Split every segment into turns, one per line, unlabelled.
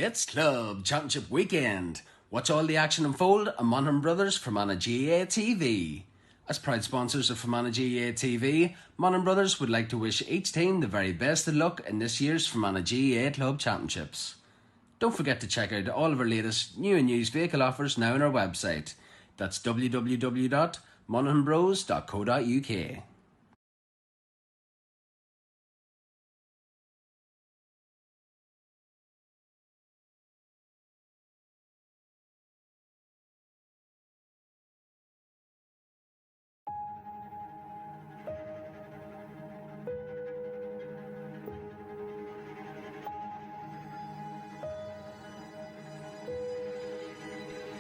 It's Club Championship Weekend. Watch all the action unfold on Monaghan Brothers Fermanagh GAA TV. As proud sponsors of Fermanagh GAA TV, Monaghan Brothers would like to wish each team the very best of luck in this year's Fermanagh GAA Club Championships. Don't forget to check out all of our latest new and used vehicle offers now on our website. That's www.monaghanbros.co.uk.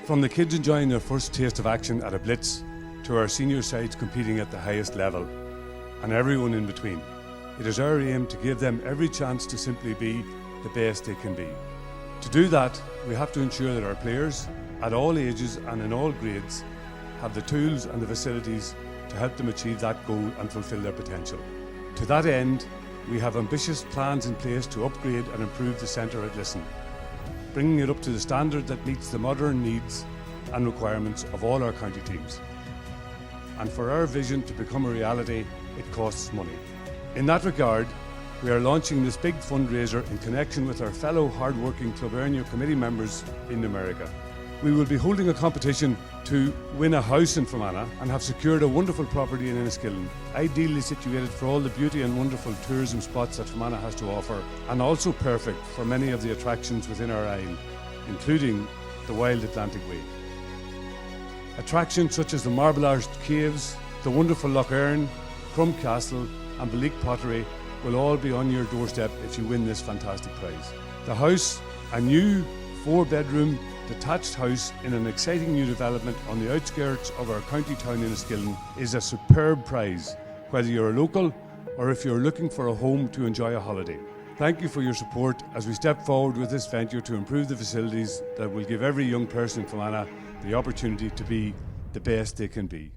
From the kids enjoying their first taste of action at a blitz, to our senior sides competing at the highest level, and everyone in between, it is our aim to give them every chance to simply be the best they can be. To do that, we have to ensure that our players, at all ages and in all grades, have the tools and the facilities to help them achieve that goal and fulfil their potential. To that end, we have ambitious plans in place to upgrade and improve the centre at Lisson, bringing it up to the standard that meets the modern needs and requirements of all our county teams. And for our vision to become a reality, it costs money. In that regard, we are launching this big fundraiser in connection with our fellow hard-working Club Area committee members in America. We will be holding a competition to win a house in Fermanagh and have secured a wonderful property in Enniskillen, ideally situated for all the beauty and wonderful tourism spots that Fermanagh has to offer, and also perfect for many of the attractions within our isle, including the Wild Atlantic Way. Attractions such as the Marble Arched Caves, the wonderful Lough Erne, Crum Castle and Belique Pottery will all be on your doorstep if you win this fantastic prize. The house, a new 4-bedroom detached house in an exciting new development on the outskirts of our county town in Enniskillen, is a superb prize, whether you're a local or if you're looking for a home to enjoy a holiday. Thank you for your support as we step forward with this venture to improve the facilities that will give every young person in Fermanagh the opportunity to be the best they can be.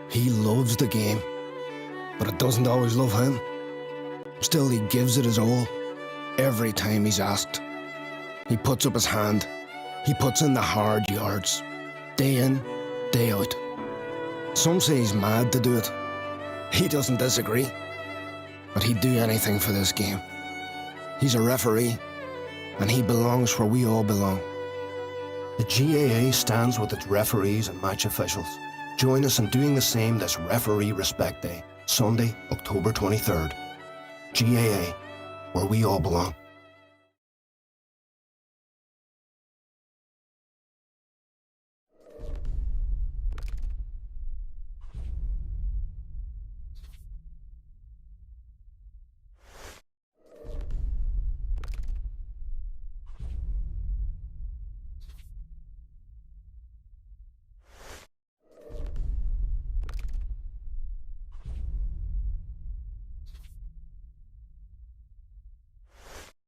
He loves the game, but it doesn't always love him. Still, he gives it his all, every time he's asked. He puts up his hand, he puts in the hard yards, day in, day out. Some say he's mad to do it. He doesn't disagree, but he'd do anything for this game. He's a referee, and he belongs where we all belong. The GAA stands with its referees and match officials. Join us in doing the same this Referee Respect Day, Sunday, October 23rd. GAA, where we all belong.
Hey, 1, 2, 3, 4.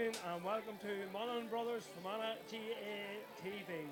evening and welcome to Monaghan Brothers Fermanagh GA TV.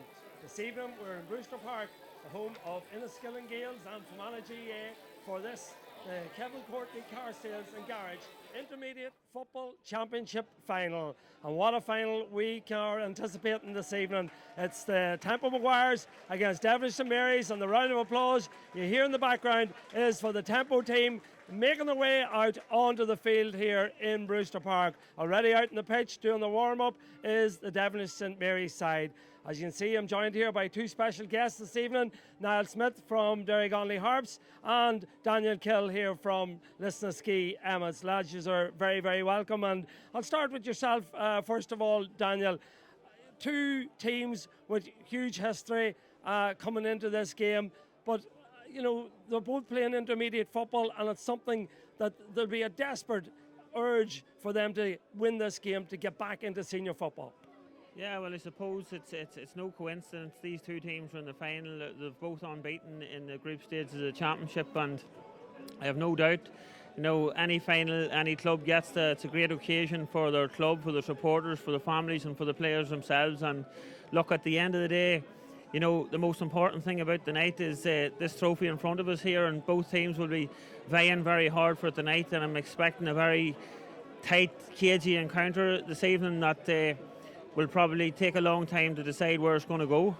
This evening we're in Brewster Park, the home of Enniskillen Gales and Fermanagh GA for this, the Kevin Courtney Car Sales and Garage Intermediate Football Championship Final. And what a final we are anticipating this evening. It's the Temple Maguires against Devenish St Mary's, and the round of applause you hear in the background is for the Tempo team making their way out onto the field here in Brewster Park. Already out in the pitch doing the warm-up is the Devenish St Mary's side. As you can see, I'm joined here by two special guests this evening, Niall Smith from Derrygonley Harps and Daniel Kill here from Lisnaskey Emmets. Lads, you are very, very welcome. And I'll start with yourself, first of all, Daniel. Two teams with huge history coming into this game, but you know, they're both playing intermediate football, and it's something that there'll be a desperate urge for them to win this game to get back into senior football.
Yeah, well, I suppose it's no coincidence these two teams are in the final. They've both unbeaten in the group stages of the championship, and I have no doubt, you know, any final, any club gets it's a great occasion for their club, for their supporters, for the families, and for the players themselves. And look, at the end of the day, you know, the most important thing about the night is this trophy in front of us here, and both teams will be vying very hard for it tonight, and I'm expecting a very tight, cagey encounter this evening that will probably take a long time to decide where it's going to go.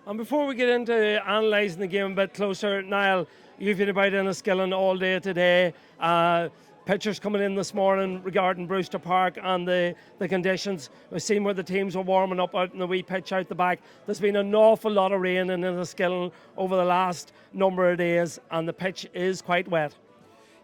And before we get into analysing the game a bit closer, Niall, you've been about Enniskillen all day today. Pictures coming in this morning regarding Brewster Park and the conditions. We've seen where the teams were warming up out in the wee pitch out the back. There's been an awful lot of rain in Enniskillen over the last number of days, and the pitch is quite wet.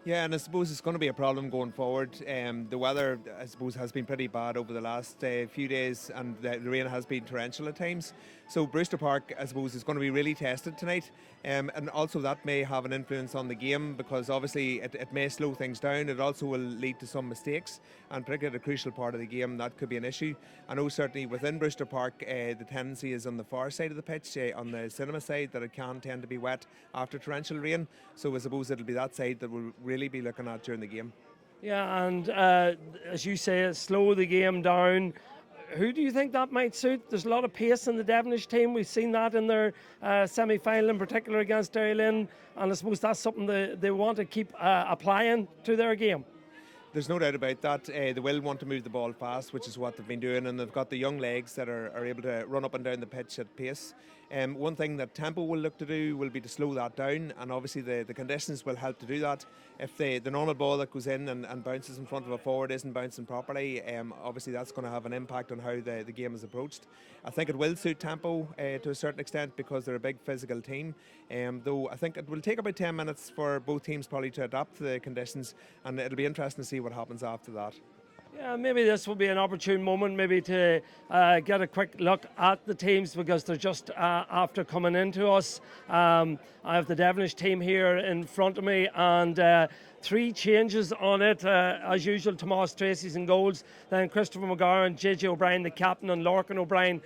Yeah, and I suppose it's going to be a problem going forward. The weather, I suppose, has been pretty bad over the last few days, and the rain has been torrential at times. So Brewster Park, I suppose, is going to be really tested tonight. And also that may have an influence on the game, because obviously it may slow things down. It also will lead to some mistakes, and particularly a crucial part of the game, that could be an issue. I know certainly within Brewster Park, the tendency is on the far side of the pitch, on the cinema side, that it can tend to be wet after torrential rain. So I suppose it'll be that side that we'll really be looking at during the game.
Yeah, and as you say, slow the game down. Who do you think that might suit? There's a lot of pace in the Devenish team. We've seen that in their semi-final, in particular against Derry Lynn, and I suppose that's something they want to keep applying to their game.
There's no doubt about that. They will want to move the ball fast, which is what they've been doing, and they've got the young legs that are able to run up and down the pitch at pace. One thing that Tempo will look to do will be to slow that down, and obviously the conditions will help to do that. If the normal ball that goes in and bounces in front of a forward isn't bouncing properly, obviously that's going to have an impact on how the game is approached. I think it will suit Tempo to a certain extent, because they're a big physical team, though I think it will take about 10 minutes for both teams probably to adapt to the conditions, and it'll be interesting to see what happens after that.
Yeah, maybe this will be an opportune moment maybe to get a quick look at the teams, because they're just after coming into us. I have the Devenish team here in front of me, and three changes on it. As usual, Tomas Tracy's in goals, then Christopher Maguire and JJ O'Brien, the captain, and Lorcan O'Brien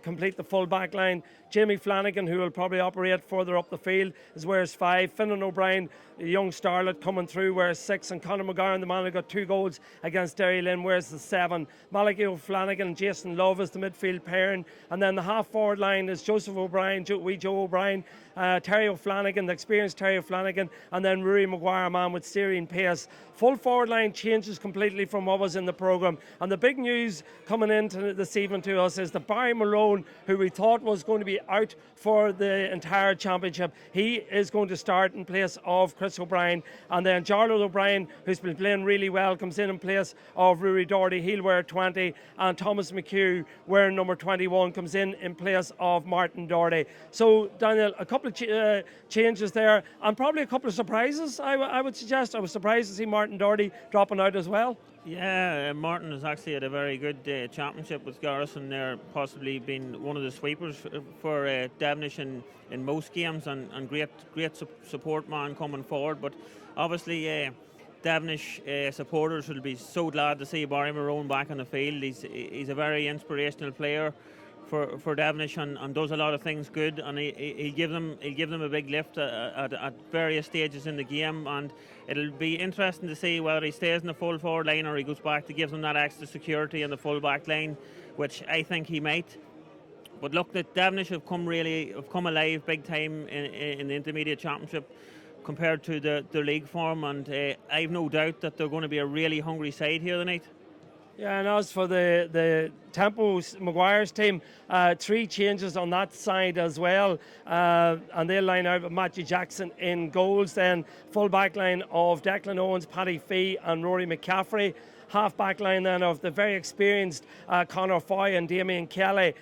complete the full back line. Jamie Flanagan, who will probably operate further up the field, is wears 5. Finnan O'Brien, the young starlet, coming through, wears 6. And Conor Maguire, the man who got 2 goals against Derry Lynn, wears the 7. Malachi O'Flanagan and Jason Love is the midfield pairing. And then the half-forward line is Joseph O'Brien, Joe O'Brien, Terry O'Flanagan, the experienced Terry O'Flanagan, and then Rory Maguire, man with steering pace. Full forward line changes completely from what was in the programme. And the big news coming into this evening to us is that Barry Malone, who we thought was going to be out for the entire championship, he is going to start in place of Chris O'Brien. And then Jarlath O'Brien, who's been playing really well, comes in place of Rory Doherty. He'll wear 20. And Thomas McHugh, wearing number 21, comes in place of Martin Doherty. So, Daniel, a couple of changes there, and probably a couple of surprises, I would suggest. I was surprised to see Martin Doherty dropping out as well.
Yeah, Martin has actually had a very good championship with Garrison there, possibly been one of the sweepers for Devenish in most games, and great support man coming forward. But obviously Devenish supporters will be so glad to see Barry Maroon back on the field. He's a very inspirational player for Devenish and does a lot of things good, and he'll give them a big lift at various stages in the game, and it'll be interesting to see whether he stays in the full forward line or he goes back to give them that extra security in the full back line, which I think he might. But look, that Devenish have come alive big time in the intermediate championship compared to the league form, and I've no doubt that they're going to be a really hungry side here tonight.
Yeah, and as for the Tempo's Maguires team, 3 changes on that side as well, and they'll line out with Matthew Jackson in goals, then full back line of Declan Owens, Paddy Fee and Rory McCaffrey. Half back line then of the very experienced Conor Foy and Damien Kelly,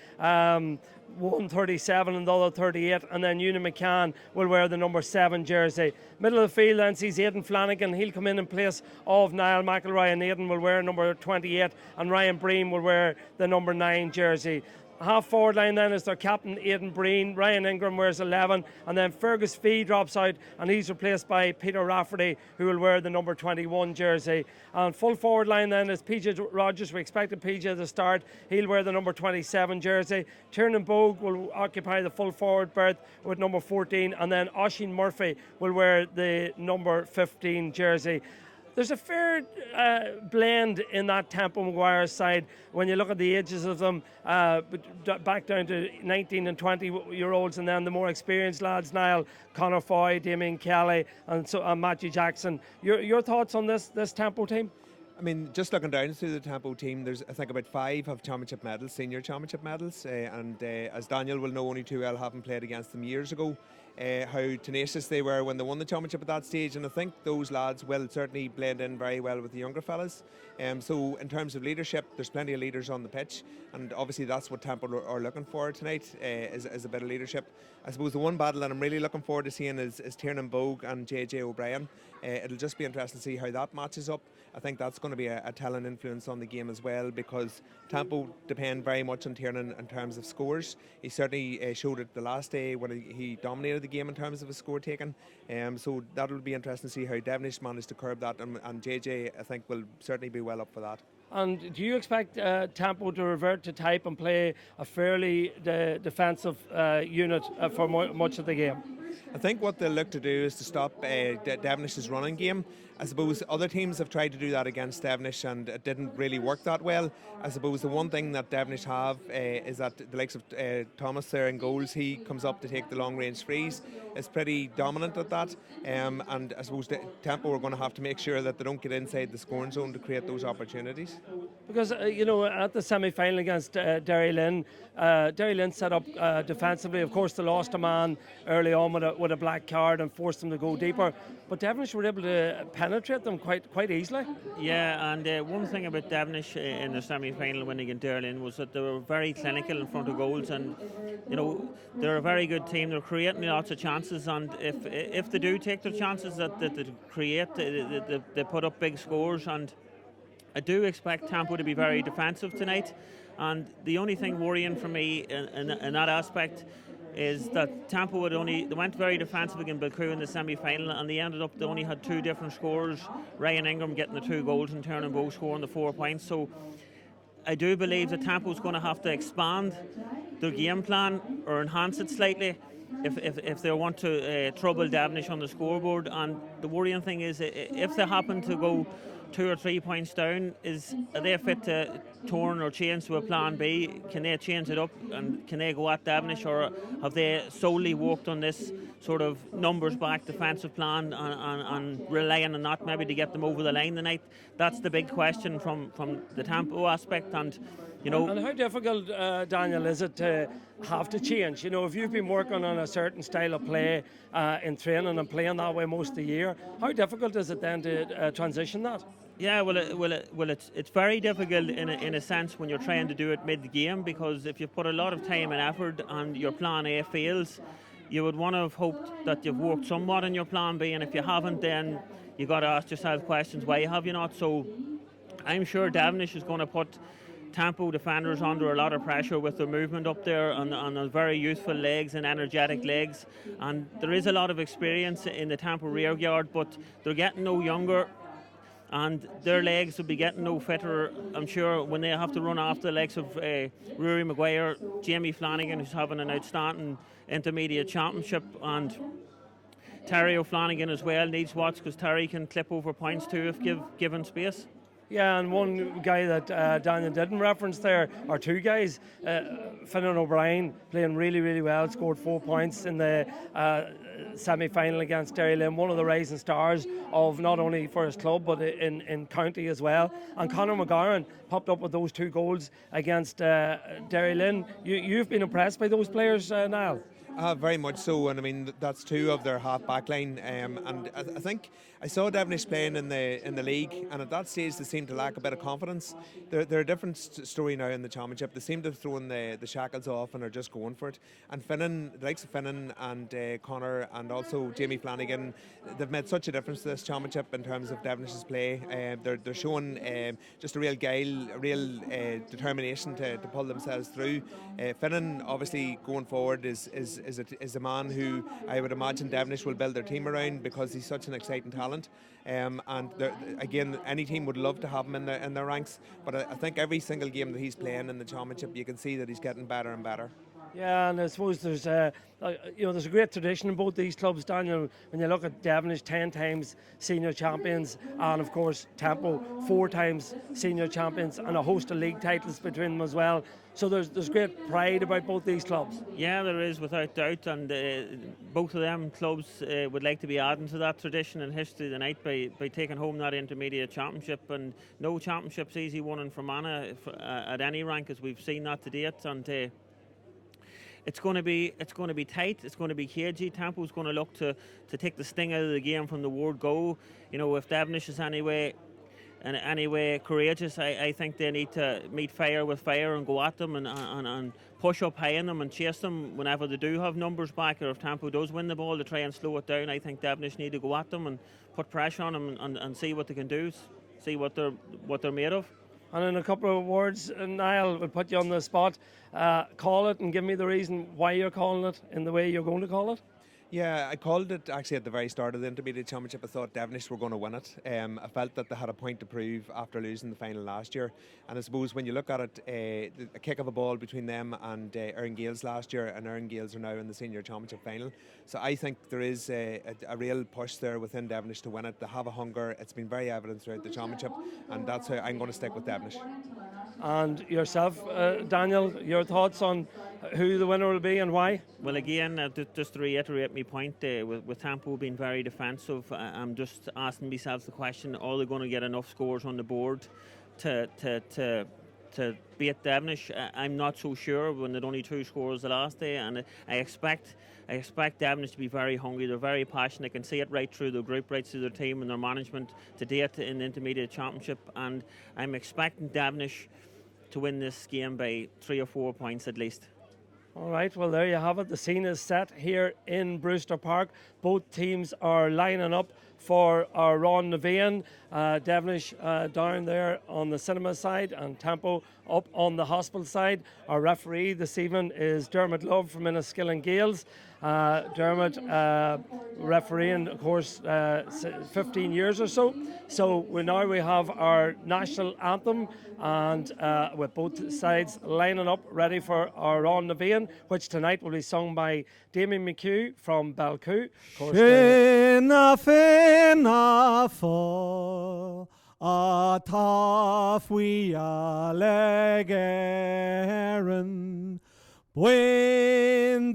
one 37 and the other 38, and then Ewan McCann will wear the number 7 jersey. Middle of the field then sees Aidan Flanagan. He'll come in place of Niall McElroy, and Aidan will wear number 28, and Ryan Breen will wear the number 9 jersey. Half forward line then is their captain Aidan Breen. Ryan Ingram wears 11, and then Fergus Fee drops out and he's replaced by Peter Rafferty, who will wear the number 21 jersey. And full forward line then is PJ Rogers. We expected PJ to start. He'll wear the number 27 jersey. Tiernan Bogue will occupy the full forward berth with number 14, and then Oisin Murphy will wear the number 15 jersey. There's a fair blend in that Tempo Maguires side when you look at the ages of them, back down to 19 and 20-year-olds, and then the more experienced lads, Niall, Conor Foy, Damien Kelly and Matthew Jackson. Your thoughts on this Tempo team?
I mean, just looking down through the Tempo team, there's I think about 5 have championship medals, senior championship medals, and as Daniel will know only too well, having played against them years ago, how tenacious they were when they won the championship at that stage, and I think those lads will certainly blend in very well with the younger fellas. So in terms of leadership, there's plenty of leaders on the pitch, and obviously that's what Temple are looking for tonight, is a bit of leadership. I suppose the one battle that I'm really looking forward to seeing is Tiernan Bogue and JJ O'Brien. It'll just be interesting to see how that matches up. I think that's going to be a telling influence on the game as well, because Tempo depend very much on Tiernan in terms of scores. He certainly showed it the last day when he dominated the game in terms of his score taken. So that'll be interesting to see how Devenish managed to curb that, and JJ I think will certainly be well up for that.
And do you expect Tempo to revert to type and play a fairly defensive unit for much of the game?
I think what they'll look to do is to stop Devenish's running game. I suppose other teams have tried to do that against Devenish and it didn't really work that well. I suppose the one thing that Devenish have is that the likes of Thomas there in goals, he comes up to take the long range frees, is pretty dominant at that, and I suppose the Tempo are going to have to make sure that they don't get inside the scoring zone to create those opportunities.
Because at the semi-final against Derry Lynn set up defensively. Of course they lost a man early on with a black card and forced them to go deeper, but Devenish were able to penetrate them quite easily.
Yeah, and one thing about Devenish in the semi-final winning in Derry Lynn was that they were very clinical in front of goals, and they're a very good team. They're creating lots of chances, and if they do take their chances that they create, they put up big scores. And I do expect Tempo to be very defensive tonight, and the only thing worrying for me in that aspect is that Tempo they went very defensive against Bilcoo in the semi-final, and they only had 2 different scorers, Ryan Ingram getting the 2 goals and Tiernan Bogue scoring the 4 points. So I do believe that Tempo's going to have to expand their game plan or enhance it slightly if they want to trouble Devenish on the scoreboard. And the worrying thing is, if they happen to go 2 or 3 points down, are they fit to turn or change to a plan B? Can they change it up and can they go at Devenish, or have they solely worked on this sort of numbers back defensive plan and relying on that maybe to get them over the line tonight? That's the big question from the Tempo aspect. And
and how difficult, Daniel, is it to have to change? If you've been working on a certain style of play in training and playing that way most of the year, how difficult is it then to transition that?
Yeah, it's very difficult in a sense when you're trying to do it mid-game, because if you put a lot of time and effort and your plan A fails, you would want to have hoped that you've worked somewhat on your plan B, and if you haven't, then you've got to ask yourself questions, why have you not? So I'm sure Devenish is going to put Tempo defenders under a lot of pressure with their movement up there on very youthful legs and energetic legs, and there is a lot of experience in the Tempo rear guard, but they're getting no younger. and their legs will be getting no fitter, I'm sure, when they have to run after the legs of Rory Maguire, Jamie Flanagan, who's having an outstanding intermediate championship, and Terry O'Flanagan as well needs watch, because Terry can clip over points too if given space.
Yeah, and one guy that Daniel didn't reference there, or two guys, Finan O'Brien playing really, really well, scored 4 points in the semi-final against Derry Lynn, one of the rising stars of not only for his club but in county as well. And Conor McGarren popped up with those 2 goals against Derry Lynn. You've been impressed by those players, Niall?
Very much so, and I mean that's 2 of their half back line, and I think I saw Devenish playing in the league, and at that stage they seemed to lack a bit of confidence. They're a different story now in the championship. They seem to have thrown the shackles off and are just going for it. And Finan, the likes of Finan and Conor and also Jamie Flanagan, they've made such a difference to this championship in terms of Devenish's play. They're showing just a real guile, a real determination to pull themselves through. Finan obviously going forward is a man who I would imagine Devenish will build their team around, because he's such an exciting talent. And again, any team would love to have him in their ranks. But I think every single game that he's playing in the championship, you can see that he's getting better and better.
Yeah, and I suppose there's there's a great tradition in both these clubs, Daniel. When you look at Devenish, 10 times senior champions, and of course Tempo, 4 times senior champions, and a host of league titles between them as well. So there's great pride about both these clubs.
Yeah, there is, without doubt, and both of them clubs would like to be adding to that tradition and history tonight by taking home that intermediate championship. And no championship's easy won in Fermanagh at any rank, as we've seen that to date. And it's going to be tight. It's going to be cagey. Tempo's going to look to take the sting out of the game from the word go. You know, if Devenish is anyway courageous, I think they need to meet fire with fire and go at them and push up high in them and chase them whenever they do have numbers back, or if Tempo does win the ball, to try and slow it down. I think Devenish need to go at them and put pressure on them and see what they can do, see what they're made of.
And in a couple of words, Niall, will put you on the spot. Call it and give me the reason why you're calling it in the way you're going to call it.
Yeah, I called it actually at the very start of the intermediate championship. I thought Devenish were going to win it. I felt that they had a point to prove after losing the final last year. And I suppose when you look at it, a kick of a ball between them and Erin Gales last year, and Erin Gales are now in the senior championship final. So I think there is a real push there within Devenish to win it. They have a hunger. It's been very evident throughout the championship, and that's how I'm going to stick with Devenish.
And yourself, Daniel, your thoughts on who the winner will be and why?
Well, again, just to reiterate my point, with Tempo being very defensive, I'm just asking myself the question: are they going to get enough scores on the board to beat Devenish? I'm not so sure when they'd only 2 scores the last day, and I expect Devenish to be very hungry. They're very passionate. I can see it right through the group, right through their team and their management to date in the intermediate championship, and I'm expecting Devenish to win this game by 3 or 4 points at least.
All right, well, there you have it. The scene is set here in Brewster Park. Both teams are lining up for our Ron Nevean. Devenish down there on the cinema side, and Tempo up on the hospital side. Our referee this evening is Dermot Love from Enniskillen Gales. Dermot refereeing, of course, 15 years or so. So we have our national anthem, and with both sides lining up ready for our Ron Nevean, which tonight will be sung by Damien McHugh from Balcoo.
Finna, finna, fall, a tough we a legeren, Windar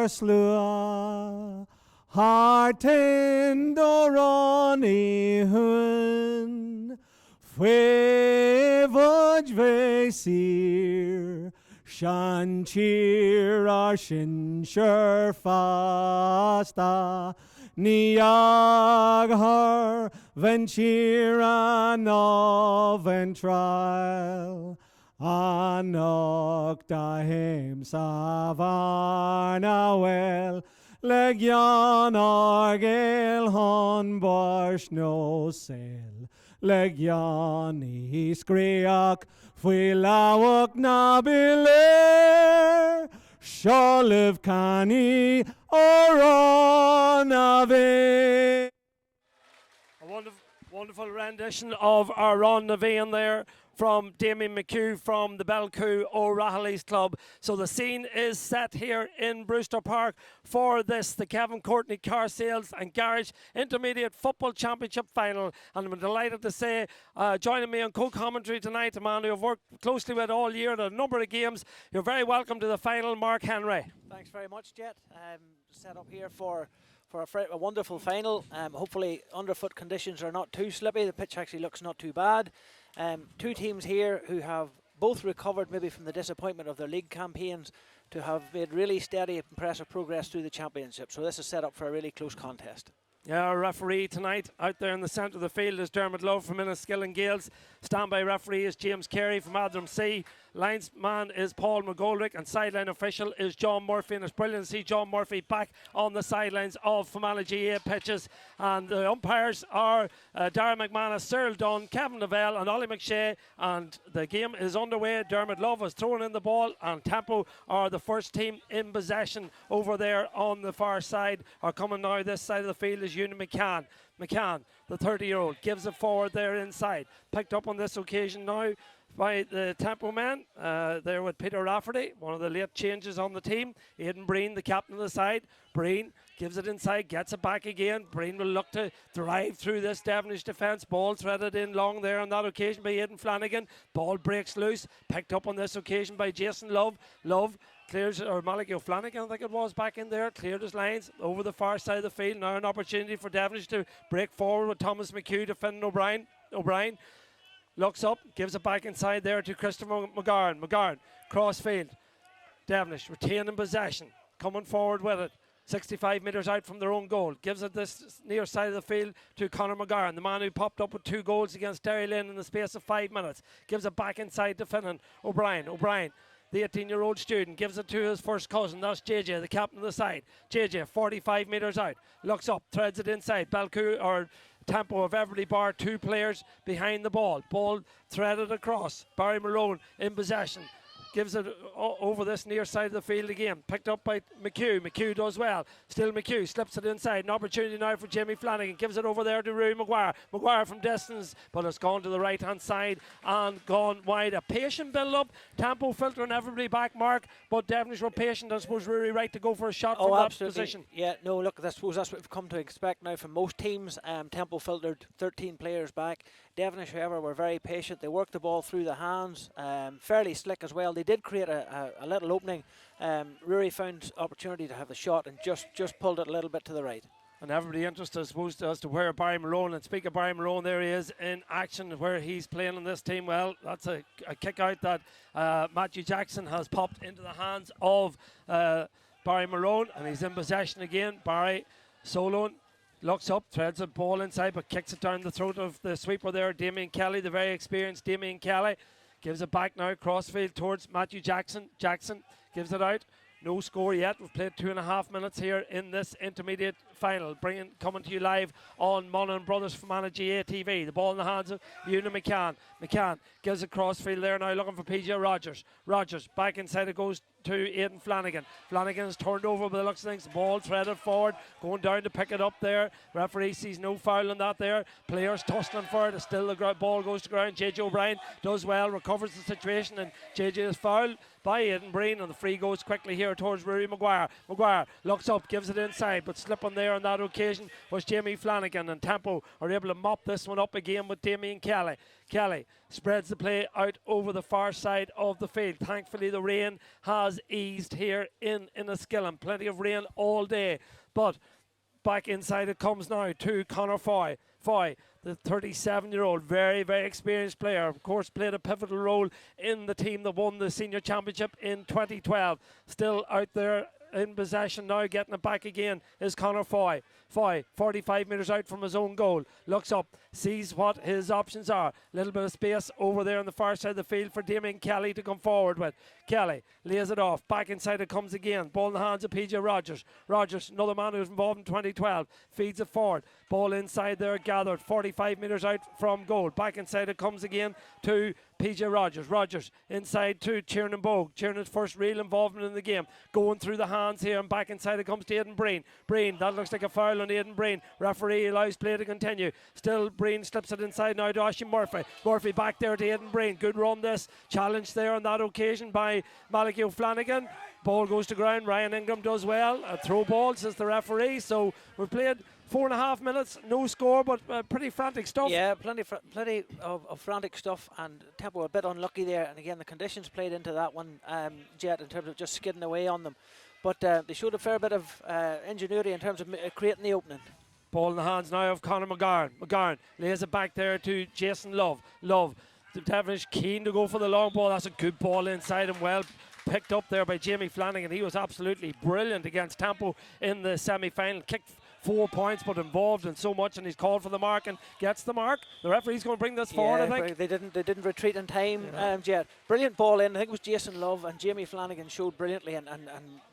slua, hartender on ihun, Fwevod vesir, Shanchir Arshinshir fasta, Niaghar Venchira no ventral, Anok dahem savarna well, Legion argel hon bosh no sel, Legion iskriak Fwilawak na biler, Sholiv kani oronave.
Wonderful rendition of our Ron Naveen there from Damien McHugh from the Belcoo O'Rahilly's Club. So the scene is set here in Brewster Park for this, the Kevin Courtney Car Sales and Garage Intermediate Football Championship Final. And I'm delighted to say, joining me on co-commentary tonight, a man who I've worked closely with all year at a number of games. You're very welcome to the final, Mark Henry.
Thanks very much, Jet. Set up here for a wonderful final. Hopefully underfoot conditions are not too slippy. The pitch actually looks not too bad. Two teams here who have both recovered maybe from the disappointment of their league campaigns to have made really steady, impressive progress through the championship. So this is set up for a really close contest.
Yeah, our referee tonight out there in the centre of the field is Dermot Love from Inniskill and Gales. Standby referee is James Carey from Adram C. Linesman is Paul McGoldrick, and sideline official is John Murphy. And it's brilliant to see John Murphy back on the sidelines of Fermanagh GA pitches. And the umpires are Darren McManus, Cyril Dunn, Kevin Lavelle and Ollie McShea. And the game is underway. Dermot Love is throwing in the ball, and Tempo are the first team in possession over there on the far side. Are coming now this side of the field is Ewan McCann. McCann, the 30-year-old, gives it forward there inside. Picked up on this occasion now by the Tempo man there with Peter Rafferty, one of the late changes on the team. Aidan Breen, the captain of the side. Breen gives it inside, gets it back again. Breen will look to drive through this Devenish defence. Ball threaded in long there on that occasion by Aidan Flanagan. Ball breaks loose, picked up on this occasion by Jason Love. Love clears, or Malachy O'Flanagan, I think it was, back in there, cleared his lines over the far side of the field. Now an opportunity for Devenish to break forward with Thomas McHugh defending O'Brien. O'Brien looks up, gives it back inside there to Christopher McGarn. McGarn, cross field. Devenish retaining possession, coming forward with it. 65 metres out from their own goal. Gives it this near side of the field to Conor McGarn, the man who popped up with 2 goals against Derry Lane in the space of 5 minutes. Gives it back inside to Finnan. O'Brien, the 18-year-old student, gives it to his first cousin. That's JJ, the captain of the side. JJ, 45 metres out. Looks up, threads it inside. Belcoo, or Tempo of Everly Bar, 2 players behind the ball. Ball threaded across. Barry Malone in possession. Gives it over this near side of the field again. Picked up by McHugh. McHugh does well. Still McHugh slips it inside. An opportunity now for Jamie Flanagan. Gives it over there to Rui Maguire. Maguire from distance, but it's gone to the right hand side and gone wide. A patient build up. Tempo filtering everybody back, Mark. But Devenish were patient. I suppose Rui right to go for a shot from that position.
Yeah, no, look, I suppose that's what we've come to expect now from most teams. Tempo filtered 13 players back. Devenish, however, were very patient. They worked the ball through the hands, fairly slick as well. They did create a little opening. Rory found opportunity to have the shot and just pulled it a little bit to the right.
And everybody interested, I suppose, as to where Barry Malone, and speak of Barry Malone, there he is in action, where he's playing in this team. Well, that's a kick out that Matthew Jackson has popped into the hands of Barry Malone, and he's in possession again. Barry soloing. Looks up, threads a ball inside, but kicks it down the throat of the sweeper there, Damien Kelly, the very experienced Damien Kelly. Gives it back now, crossfield towards Matthew Jackson. Jackson gives it out. No score yet. We've played 2.5 minutes here in this intermediate final. Coming to you live on Monaghan Brothers Fermanagh GA TV. The ball in the hands of Ewan McCann. McCann gives a crossfield there now, looking for PJ Rogers. Rogers back inside, it goes to Aidan Flanagan. Flanagan is turned over by the looks of things. Ball threaded forward, going down to pick it up there. Referee sees no foul on that there. Players tussling for it. Still the ball goes to ground. JJ O'Brien does well, recovers the situation, and JJ is fouled by Aidan Breen, and the free goes quickly here towards Rory Maguire. Maguire looks up, gives it inside, but slipping there on that occasion was Jamie Flanagan, and Tempo are able to mop this one up again with Damien Kelly. Kelly spreads the play out over the far side of the field. Thankfully the rain has eased here in Enniskillen. Plenty of rain all day, but back inside it comes now to Conor Foy. Foy, the 37-year-old, very, very experienced player. Of course, played a pivotal role in the team that won the senior championship in 2012. Still out there in possession now, getting it back again is Conor Foy. Foy, 45 metres out from his own goal, looks up, sees what his options are. A little bit of space over there on the far side of the field for Damien Kelly to come forward with. Kelly lays it off, back inside it comes again. Ball in the hands of PJ Rogers. Rogers, another man who was involved in 2012, feeds it forward. Ball inside there gathered, 45 metres out from goal. Back inside it comes again to PJ Rogers. Rogers inside to Tiernan Bogue. Tiernan's first real involvement in the game. Going through the hands here and back inside it comes to Aidan Breen. Breen, that looks like a foul on Aidan Breen. Referee allows play to continue. Still Breen slips it inside now to Oisin Murphy. Murphy back there to Aidan Breen. Good run this. Challenge there on that occasion by Malachy O'Flanagan. Ball goes to ground. Ryan Ingram does well. A throw ball, says the referee. So we've played 4.5 minutes, no score, but pretty frantic stuff.
Yeah, plenty of frantic stuff, and Tempo a bit unlucky there. And again, the conditions played into that one, Jet, in terms of just skidding away on them. But they showed a fair bit of ingenuity in terms of creating the opening.
Ball in the hands now of Conor McGarn. McGarn lays it back there to Jason Love. Love, Devenish keen to go for the long ball. That's a good ball inside and well picked up there by Jamie Flanagan. He was absolutely brilliant against Tempo in the semi-final. Kicked 4 points, but involved in so much, and he's called for the mark and gets the mark. The referee's going to bring this forward, I think.
They didn't retreat in time, Jet. Brilliant ball in. I think it was Jason Love, and Jamie Flanagan showed brilliantly, and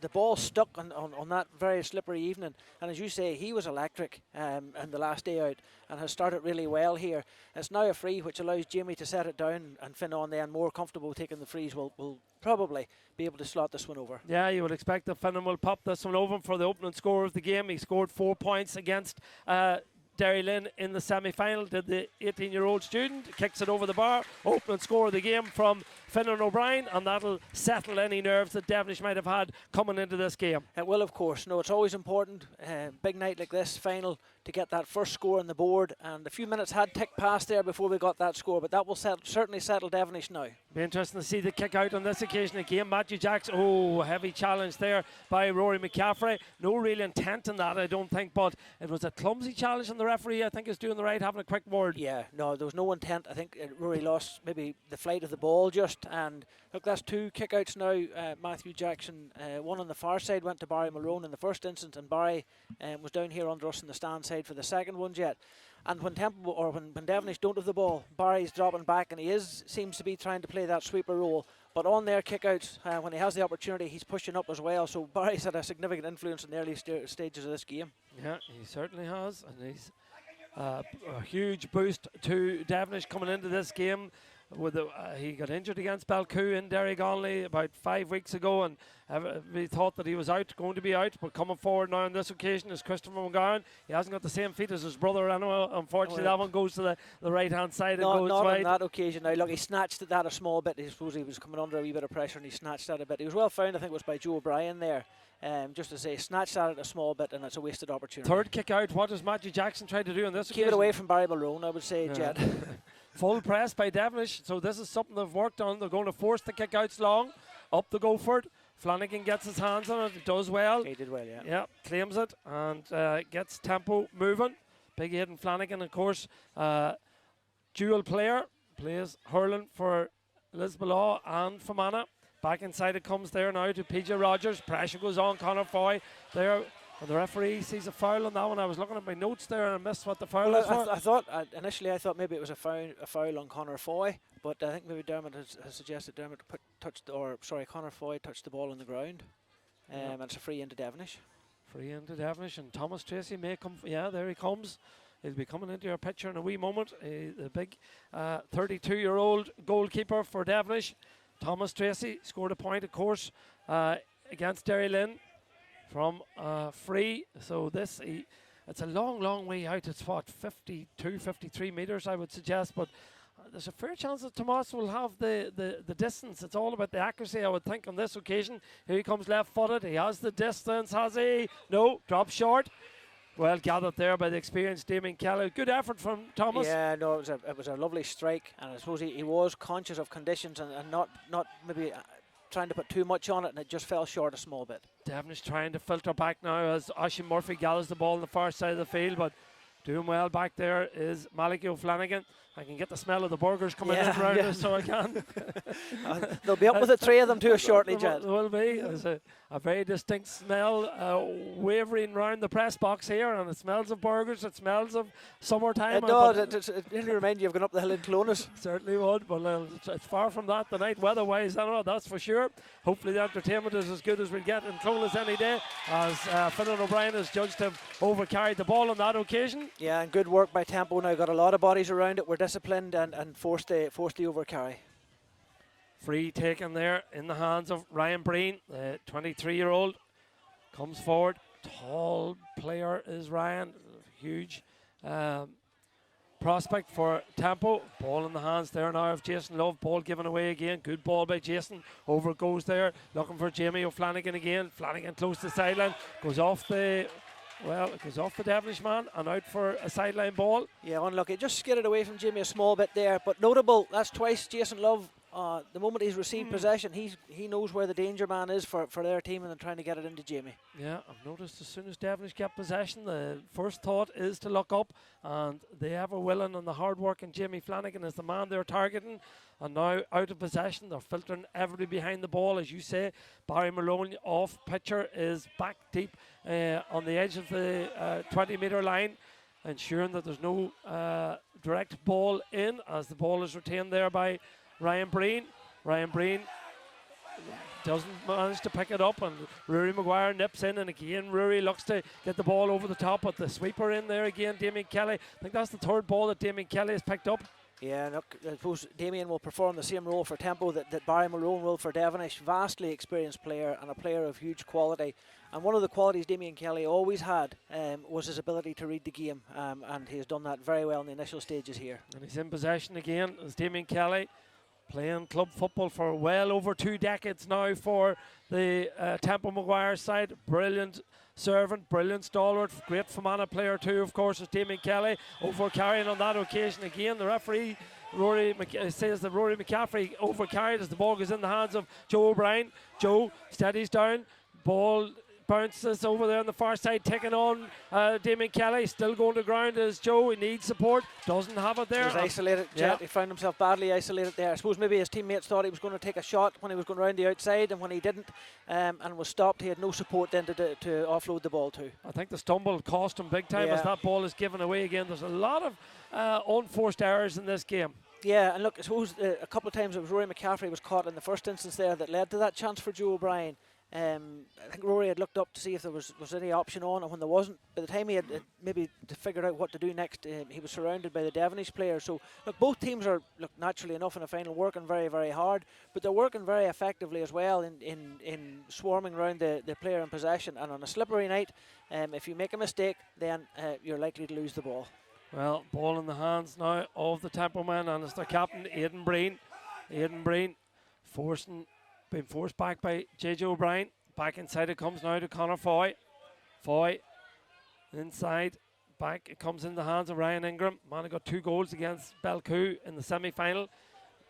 the ball stuck on that very slippery evening. And as you say, he was electric in the last day out and has started really well here. It's now a free, which allows Jamie to set it down, and Finn on then more comfortable taking the frees will probably be able to slot this one over.
Yeah, you would expect that Finnan will pop this one over for the opening score of the game. He scored 4 points against Derry Lynn in the semi-final. Did the 18-year-old student, kicks it over the bar. Opening score of the game from Finnan O'Brien, and that'll settle any nerves that Devenish might have had coming into this game.
It will, of course. No, it's always important, big night like this, final, to get that first score on the board, and a few minutes had ticked past there before we got that score, but that will certainly settle Devenish now.
Be interesting to see the kick out on this occasion again. Matthew Jackson, heavy challenge there by Rory McCaffrey. No real intent in that, I don't think, but it was a clumsy challenge, and the referee, I think, is doing the right, having a quick word.
Yeah, no, there was no intent. I think Rory lost maybe the flight of the ball just, and look, that's 2 kickouts now. Matthew Jackson, one on the far side went to Barry Malone in the first instance, and Barry was down here under us in the stand side for the second one, Jet. And when when Devenish don't have the ball, Barry's dropping back, and he seems to be trying to play that sweeper role. But on their kickouts, when he has the opportunity, he's pushing up as well. So Barry's had a significant influence in the early stages of this game.
Yeah, he certainly has, and he's a huge boost to Devenish coming into this game. He got injured against Balcoo in Derry about 5 weeks ago, and we thought that he was going to be out, but coming forward now on this occasion is Christopher McGarn. He hasn't got the same feet as his brother anyway. Unfortunately, that one goes to the right hand side and goes
not
wide.
On that occasion. Now look, he snatched at that a small bit. I suppose he was coming under a wee bit of pressure, and he snatched that a bit. He was well found, I think it was by Joe O'Brien there. Just to say, snatched at it a small bit, and it's a wasted opportunity.
Third kick out. What does Matthew Jackson try to do on this occasion?
Keep it away from Barry Malone, I would say, Jet.
Full press by Devenish, so this is something they've worked on. They're going to force the kick outs long, up the go for it. Flanagan gets his hands on it, does well.
He did well, yeah.
Yeah, claims it and gets Tempo moving. Big Aidan Flanagan, of course, dual player, plays hurling for Lisbolaw and Fermanagh. Back inside it comes there now to PJ Rogers. Pressure goes on, Conor Foy there. And the referee sees a foul on that one. I was looking at my notes there and I missed what the foul was for.
I thought initially maybe it was a foul on Conor Foy, but I think maybe Dermot has suggested Conor Foy touched the ball on the ground, and it's a free into Devenish.
Free into Devenish, and Thomas Tracy may come. Yeah, there he comes. He'll be coming into your picture in a wee moment. The big 32-year-old goalkeeper for Devenish, Thomas Tracy, scored a point, of course, against Derry Lynn from free. So it's a long way out. It's what, 52, 53 metres, I would suggest, but there's a fair chance that Tomas will have the distance. It's all about the accuracy, I would think, on this occasion. Here he comes left-footed. He has the distance, has he? No, drops short. Well gathered there by the experienced Damien Kelly. Good effort from Thomas.
Yeah, no, it was a lovely strike, and I suppose he was conscious of conditions and not maybe trying to put too much on it, and it just fell short a small bit.
Devenish trying to filter back now as Oisin Murphy gathers the ball on the far side of the field, but doing well back there is Malachy O'Flanagan. I can get the smell of the burgers coming in around us, so I can.
They'll be up with the 3 of them too shortly, Jet.
There will be. There's a very distinct smell wavering around the press box here, and it smells of burgers, it smells of summertime.
It does. It really reminds you of going up the hill in Clonus.
Certainly would, but it's far from that tonight, weather-wise, I don't know, that's for sure. Hopefully the entertainment is as good as we'll get in Clonus any day, as Finnan O'Brien has judged him overcarried the ball on that occasion.
Yeah, and good work by Tempo now. Got a lot of bodies around it. We're disciplined and forced the overcarry.
Free taken there in the hands of Ryan Breen, the 23-year-old. Comes forward. Tall player is Ryan. Huge prospect for Tempo. Ball in the hands there now of Jason Love. Ball given away again. Good ball by Jason. Over it goes there. Looking for Jamie O'Flanagan again. Flanagan close to the sideline. Goes off the Devenish man and out for a sideline ball.
Yeah, unlucky. Just skidded away from Jamie a small bit there, but notable. That's twice Jason Love. The moment he's received possession, he knows where the danger man is for their team, and they're trying to get it into Jamie.
Yeah, I've noticed as soon as Devenish get possession, the first thought is to look up, and the ever-willing and the hard-working Jamie Flanagan is the man they're targeting. And now out of possession, they're filtering everybody behind the ball, as you say. Barry Malone off pitcher is back deep on the edge of the 20-metre line, ensuring that there's no direct ball in, as the ball is retained there by Ryan Breen. Ryan Breen doesn't manage to pick it up, and Rory Maguire nips in, and again Rory looks to get the ball over the top, but the sweeper in there again, Damien Kelly. I think that's the third ball that Damien Kelly has picked up.
Yeah, look, I suppose Damien will perform the same role for Tempo that Barry Malone will for Devenish. Vastly experienced player and a player of huge quality. And one of the qualities Damien Kelly always had was his ability to read the game, and he has done that very well in the initial stages here.
And he's in possession again as Damien Kelly, playing club football for well over 2 decades now for the Temple Maguire side. Brilliant servant, brilliant stalwart, great Fermanagh player too, of course, is Damien Kelly. Over carrying on that occasion again. The referee says that Rory McCaffrey over carried as the ball goes in the hands of Joe O'Brien. Joe steadies down, ball bounces over there on the far side, taking on Damien Kelly. Still going to ground as Joe. He needs support. Doesn't have it there.
He was isolated, Jet. He found himself badly isolated there. I suppose maybe his teammates thought he was going to take a shot when he was going around the outside, and when he didn't and was stopped, he had no support then to offload the ball to.
I think the stumble cost him big time as that ball is given away again. There's a lot of unforced errors in this game.
Yeah, and look, I suppose a couple of times it was Rory McCaffrey was caught in the first instance there that led to that chance for Joe O'Brien. I think Rory had looked up to see if there was any option on, and when there wasn't, by the time he had maybe figured out what to do next, he was surrounded by the Devenish players. So look, both teams are naturally enough in a final working very, very hard, but they're working very effectively as well in swarming around the player in possession. And on a slippery night, if you make a mistake, then you're likely to lose the ball.
Well, ball in the hands now of the Temple man, and it's their captain Aidan Breen. Aidan Breen being forced back by JJ O'Brien. Back inside it comes now to Conor Foy. Foy inside, back it comes in the hands of Ryan Ingram. Man who got 2 goals against Belcoo in the semi-final.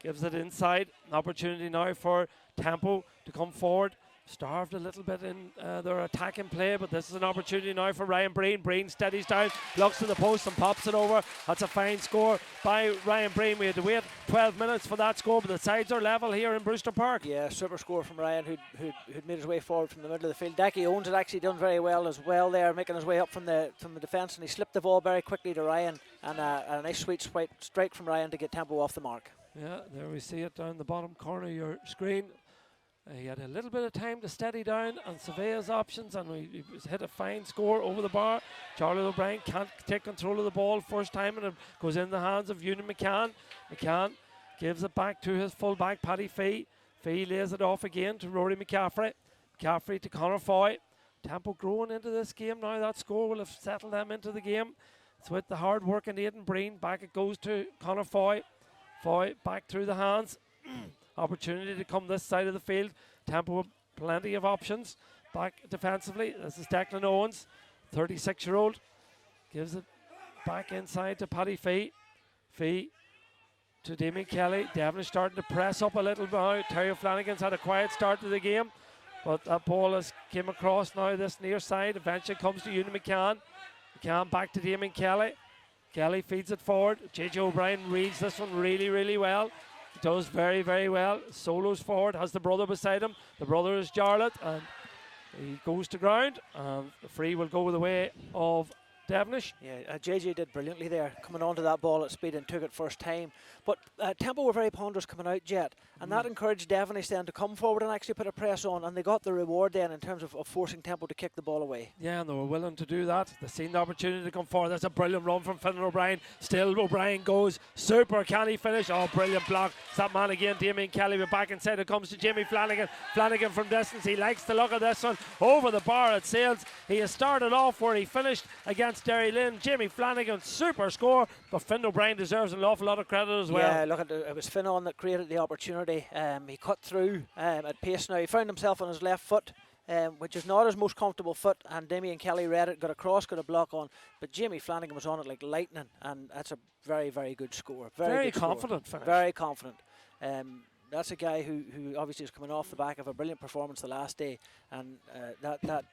Gives it inside. An opportunity now for Tempo to come forward. Starved a little bit in their attacking play, but this is an opportunity now for Ryan Breen. Breen steadies down, looks to the post and pops it over. That's a fine score by Ryan Breen. We had to wait 12 minutes for that score, but the sides are level here in Brewster Park.
Yeah, super score from Ryan, who'd made his way forward from the middle of the field. Decky Owens had actually done very well as well there, making his way up from the defence, and he slipped the ball very quickly to Ryan, and a nice sweet strike from Ryan to get Tempo off the mark.
Yeah, there we see it down the bottom corner of your screen. He had a little bit of time to steady down and survey his options, and he hit a fine score over the bar. Charlie O'Brien can't take control of the ball first time, and it goes in the hands of Ewan McCann. McCann gives it back to his full-back, Paddy Fee. Fee lays it off again to Rory McCaffrey. McCaffrey to Conor Foy. Tempo growing into this game now. That score will have settled them into the game. It's with the hard-working Aidan Breen. Back it goes to Conor Foy. Foy back through the hands. Opportunity to come this side of the field. Tempo with plenty of options. Back defensively. This is Declan Owens, 36-year-old. Gives it back inside to Paddy Fee. Fee to Damien Kelly. Devenish starting to press up a little now. Terry Flanagan's had a quiet start to the game, but that ball has came across now this near side. Eventually comes to Ewan McCann. McCann back to Damien Kelly. Kelly feeds it forward. JJ O'Brien reads this one really, really well. Does very, very well. Solos forward, has the brother beside him. The brother is Jarlath, and he goes to ground. And the free will go the way of Devenish.
Yeah, JJ did brilliantly there, coming onto that ball at speed and took it first time. But Temple were very ponderous coming out, Jet, and that encouraged Devenish then to come forward and actually put a press on, and they got the reward then in terms of forcing Temple to kick the ball away.
Yeah, and they were willing to do that. They seen the opportunity to come forward. That's a brilliant run from Finn O'Brien. Still O'Brien goes. Super, can he finish? Oh, brilliant block. It's that man again, Damien Kelly. But back inside it comes to Jimmy Flanagan. Flanagan from distance. He likes the look of this one. Over the bar it sails. He has started off where he finished against Derry Lynn. Jimmy Flanagan, super score. But Finn O'Brien deserves an awful lot of credit as well.
Yeah, look, it was Finn on that created the opportunity. He cut through at pace now. He found himself on his left foot, which is not his most comfortable foot, and Damien Kelly read it, got a cross, got a block on, but Jimmy Flanagan was on it like lightning, and that's a very, very good score. Very good
confident
score.
finish.
Very confident. That's a guy who obviously is coming off the back of a brilliant performance the last day, and that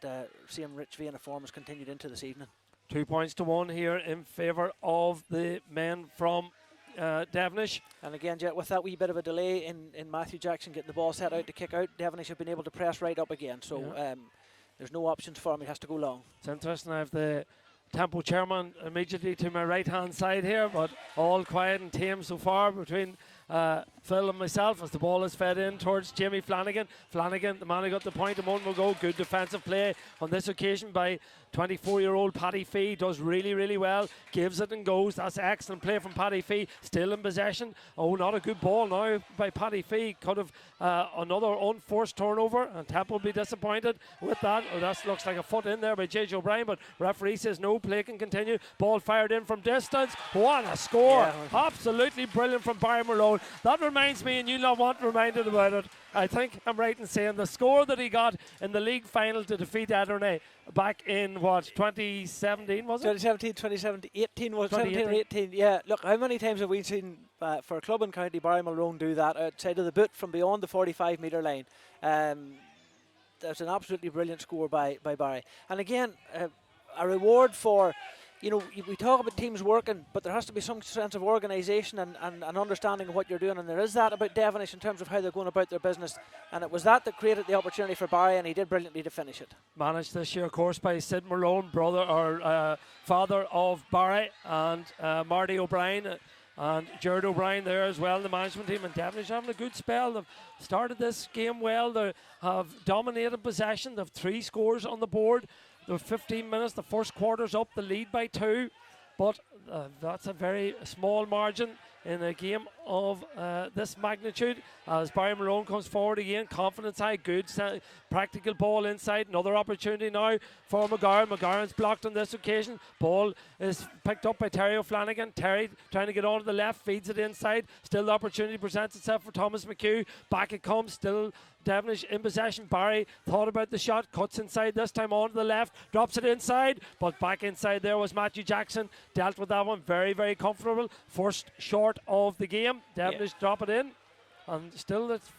same rich vein of form has continued into this evening. 2
points to 1 here in favour of the men from Devenish.
And again, Jet, with that wee bit of a delay in Matthew Jackson getting the ball set out to kick out, Devenish have been able to press right up again. So there's no options for him. He has to go long.
It's interesting. I have the Temple chairman immediately to my right hand side here, but all quiet and tame so far between Phil and myself as the ball is fed in towards Jimmy Flanagan. Flanagan, the man who got the point a moment ago. Good defensive play on this occasion by 24-year-old Paddy Fee. Does really, really well. Gives it and goes. That's excellent play from Paddy Fee. Still in possession. Oh, not a good ball now by Paddy Fee. Could have another unforced turnover, and Temple will be disappointed with that. Oh, that looks like a foot in there by J.J. O'Brien, but referee says no, play can continue. Ball fired in from distance. What a score.
Yeah.
Absolutely brilliant from Barry Malone. That reminds me, and you'll not want reminded about it, I think I'm right in saying the score that he got in the league final to defeat Ederney back in, 2017, was it?
2017, 2017, 18 was 17 or 18. Yeah, look, how many times have we seen for a club in County Barry Malone do that outside of the boot from beyond the 45-metre line? That's an absolutely brilliant score by Barry. And again, a reward for, we talk about teams working, but there has to be some sense of organisation and understanding of what you're doing, and there is that about Devenish in terms of how they're going about their business, and it was that created the opportunity for Barry, and he did brilliantly to finish it.
Managed this year, of course, by Sid Malone, brother or father of Barry, and Marty O'Brien, and Jared O'Brien there as well, the management team. And Devenish having a good spell. They've started this game well. They have dominated possession. They have 3 scores on the board. There were 15 minutes. The first quarter's up. The lead by 2. But that's a very small margin in a game of this magnitude. As Barry Malone comes forward again, confidence high, good practical ball inside. Another opportunity now for Maguire. Maguire's blocked on this occasion. Ball is picked up by Terry O'Flanagan. Terry trying to get onto the left, feeds it inside. Still the opportunity presents itself for Thomas McHugh. Back it comes, still Devenish in possession. Barry thought about the shot, cuts inside, this time onto the left, drops it inside, but back inside there was Matthew Jackson. Dealt with that one very, very comfortable. First short of the game. Devenish drop it in. And still it's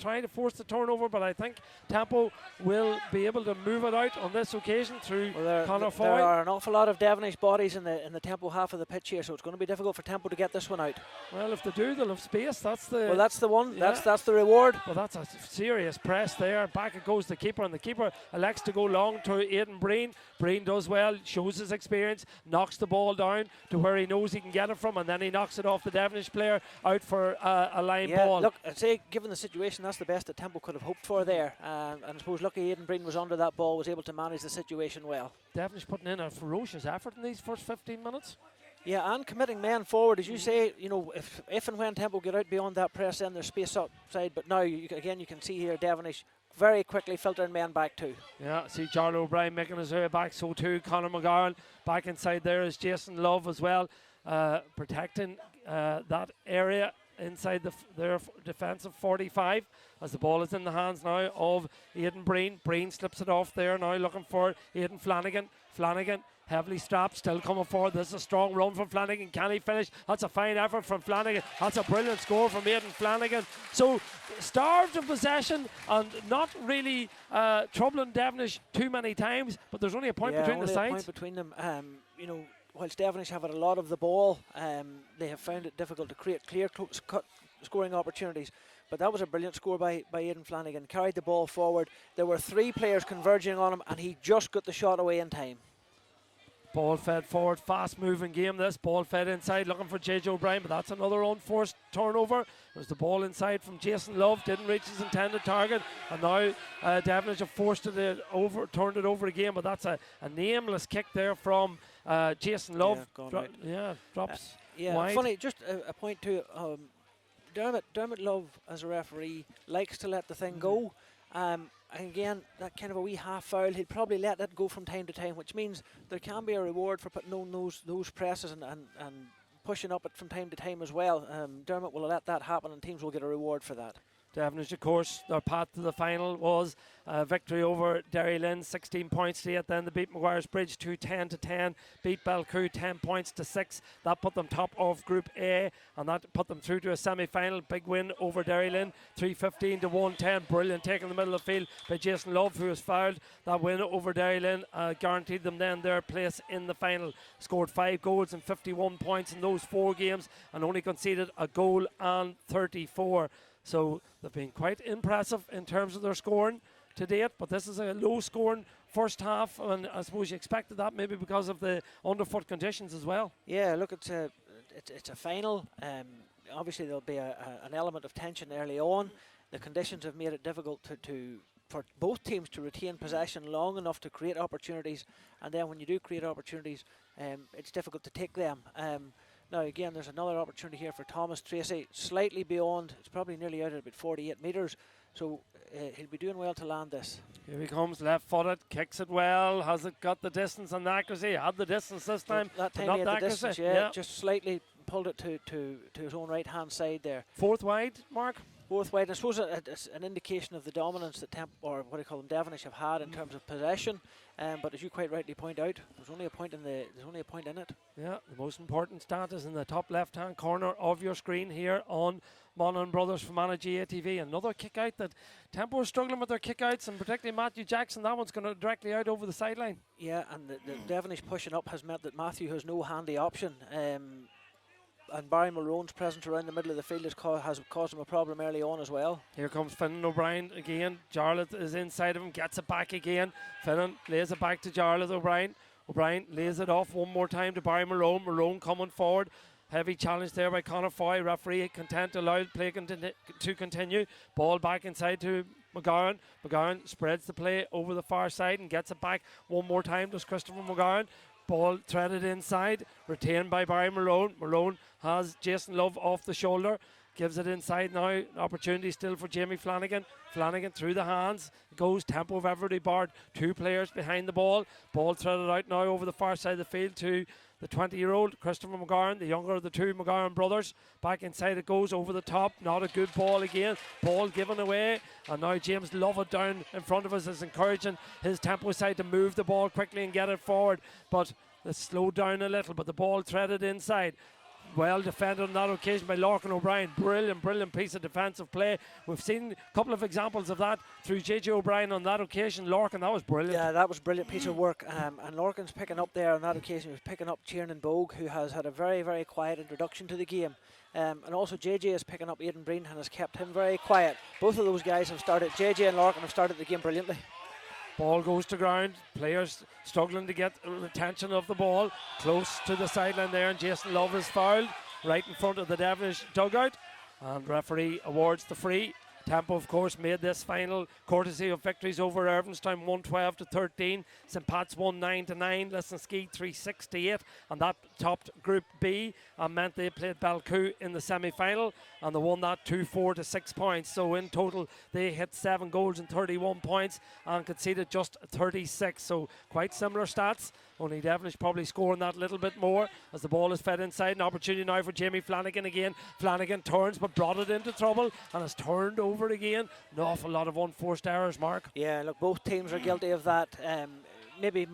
trying to force the turnover, but I think Temple will be able to move it out on this occasion through Conor Foy.
There are an awful lot of Devenish bodies in the Temple half of the pitch here, so it's going to be difficult for Temple to get this one out.
Well, if they do, they'll have space. That's the
one.
Yeah.
That's the reward.
Well, that's a serious press there. Back it goes the keeper, and the keeper elects to go long to Aidan Breen. Breen does well, shows his experience, knocks the ball down to where he knows he can get it from, and then he knocks it off the Devenish player out for a line ball.
Look, I'd say given the situation, that's the best that Temple could have hoped for there. And I suppose lucky Aidan Breen was under that ball, was able to manage the situation well.
Devenish putting in a ferocious effort in these first 15 minutes.
Yeah, and committing men forward, as you say. If and when Temple get out beyond that press, then there's space outside. But now, you can see here Devenish very quickly filtering men back too.
Yeah, see Jarlath O'Brien making his way back, so too Conor McGowan. Back inside there is Jason Love as well, protecting that area inside their defensive 45 as the ball is in the hands now of Aidan Breen. Breen slips it off there now, looking for Aidan Flanagan. Flanagan heavily strapped, still coming forward. This is a strong run from Flanagan. Can he finish? That's a fine effort from Flanagan. That's a brilliant score from Aidan Flanagan. So starved of possession and not really troubling Devenish too many times, but there's only a point between the sides.
A point between them. Whilst Devenish have had a lot of the ball, they have found it difficult to create clear cut scoring opportunities. But that was a brilliant score by Aidan Flanagan. Carried the ball forward. There were 3 players converging on him, and he just got the shot away in time.
Ball fed forward, fast moving game this. Ball fed inside, looking for JJ O'Brien, but that's another unforced turnover. There's the ball inside from Jason Love, didn't reach his intended target, and now Devenish have forced it over, turned it over again, but that's a nameless kick there from Jason Love. Drops wide.
Funny, just a point to Dermot Love as a referee likes to let the thing go. And again, that kind of a wee half foul, he'd probably let that go from time to time, which means there can be a reward for putting on those presses and pushing up it from time to time as well. Dermot will let that happen, and teams will get a reward for that.
Devenish, of course, their path to the final was victory over Derry Lynn, 16 points to 8. Then they beat Maguires Bridge 10-10, beat Belcoo 10 points to 6. That put them top of Group A, and that put them through to a semi-final. Big win over Derry Lynn, 315-110. Brilliant take in the middle of the field by Jason Love, who was fouled. That win over Derry Lynn guaranteed them then their place in the final. Scored 5 goals and 51 points in those 4 games, and only conceded a goal and 34. So they've been quite impressive in terms of their scoring to date, but this is a low scoring first half, and I suppose you expected that maybe because of the underfoot conditions as well.
Yeah, look, it's a final. Obviously there'll be an element of tension early on. The conditions have made it difficult for both teams to retain possession long enough to create opportunities, and then when you do create opportunities, it's difficult to take them. Now again, there's another opportunity here for Thomas Tracy, slightly beyond. It's probably nearly out at about 48 metres, so he'll be doing well to land this.
Here he comes, left-footed, kicks it well. Has it got the distance and the accuracy? Had the distance this time,
that time
not
he had
the
the
accuracy.
distance, yeah, just slightly pulled it to his own right-hand side there.
4th wide, Mark?
4th wide. I suppose it's an indication of the dominance that Devenish have had in terms of possession. But as you quite rightly point out, there's only a point in it.
Yeah, the most important stat is in the top left-hand corner of your screen here on Monaghan Brothers Fermanagh GATV. Another kick out that Tempo is struggling with their kick outs, and particularly Matthew Jackson. That one's going directly out over the sideline.
Yeah, and the Devenish pushing up has meant that Matthew has no handy option. And Barry Marone's presence around the middle of the field has caused him a problem early on as well.
Here comes Finnan O'Brien again. Jarlath is inside of him, gets it back again. Finnan lays it back to Jarlath O'Brien. O'Brien lays it off one more time to Barry Marone. Marone coming forward. Heavy challenge there by Conor Foy. Referee content to allow play to continue. Ball back inside to McGowan. McGowan spreads the play over the far side and gets it back one more time to Christopher McGowan. Ball threaded inside, retained by Barry Marone. Marone has Jason Love off the shoulder, gives it inside now. An opportunity still for Jamie Flanagan. Flanagan through the hands, goes Tempo of Everty Bard. 2 players behind the ball. Ball threaded out now over the far side of the field to the 20-year-old Christopher McGowan, the younger of the 2 McGowan brothers. Back inside it goes, over the top. Not a good ball again. Ball given away. And now James Lovett down in front of us is encouraging his Tempo side to move the ball quickly and get it forward. But it's slowed down a little, but the ball threaded inside. Well defended on that occasion by Larkin O'Brien. Brilliant piece of defensive play. We've seen a couple of examples of that through JJ O'Brien on that occasion. Larkin, that was brilliant.
Yeah, that was a brilliant piece of work. And Larkin's picking up there on that occasion. He was picking up Tiernan Bogue, who has had a very, very quiet introduction to the game. And also JJ is picking up Aidan Breen and has kept him very quiet. Both of those guys have started, JJ and Larkin have started the game brilliantly.
Ball goes to ground. Players struggling to get retention of the ball. Close to the sideline there, and Jason Love is fouled right in front of the Devenish dugout. And referee awards the free. Tempo, of course, made this final courtesy of victories over Irvinstown 112-13, St Pat's 19-9, Listonski 368, and that topped Group B and meant they played Belcoo in the semi-final, and they won that 2-4 to 6 points. So in total, they hit 7 goals and 31 points and conceded just 36. So quite similar stats. Only Devenish probably scoring that little bit more as the ball is fed inside. An opportunity now for Jamie Flanagan again. Flanagan turns but brought it into trouble and has turned over again. An awful lot of unforced errors, Mark.
Yeah, look, both teams are guilty of that. Maybe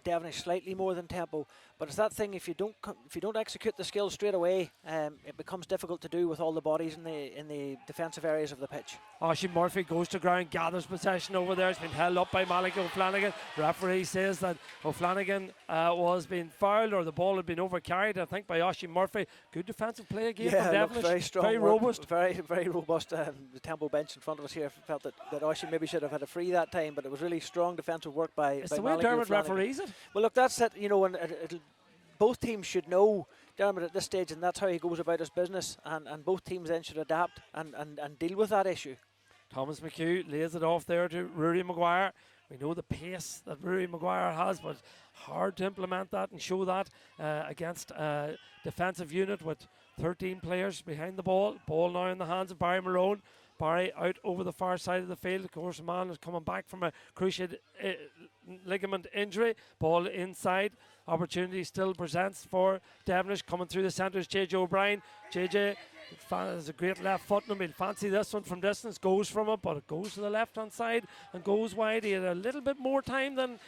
Devenish slightly more than Tempo, but it's that thing, if you don't execute the skills straight away, it becomes difficult to do with all the bodies in the defensive areas of the pitch.
Oisin Murphy goes to ground, gathers possession over there. It's been held up by Malik O'Flanagan. Referee says that O'Flanagan was being fouled, or the ball had been overcarried, I think, by Oisin Murphy. Good defensive play again from Devenish.
Very strong,
very robust.
Very robust. The Tempo bench in front of us here felt that Oisin maybe should have had a free that time, but it was really strong defensive work by
It's the way
Malik
Dermot
O'Flanagan.
referees it.
Well, look, that's it. You know, and both teams should know Dermot at this stage, and that's how he goes about his business. And both teams then should adapt and deal with that issue.
Thomas McHugh lays it off there to Rory Maguire. We know the pace that Rory Maguire has, but hard to implement that and show that against a defensive unit with 13 players behind the ball. Ball now in the hands of Barry Maroon. Barry out over the far side of the field. Of course, a man is coming back from a cruciate ligament injury. Ball inside. Opportunity still presents for Devenish. Coming through the centre is JJ O'Brien. JJ has a great left foot in him. He'll fancy this one from distance. Goes from it, but it goes to the left-hand side and goes wide. He had a little bit more time than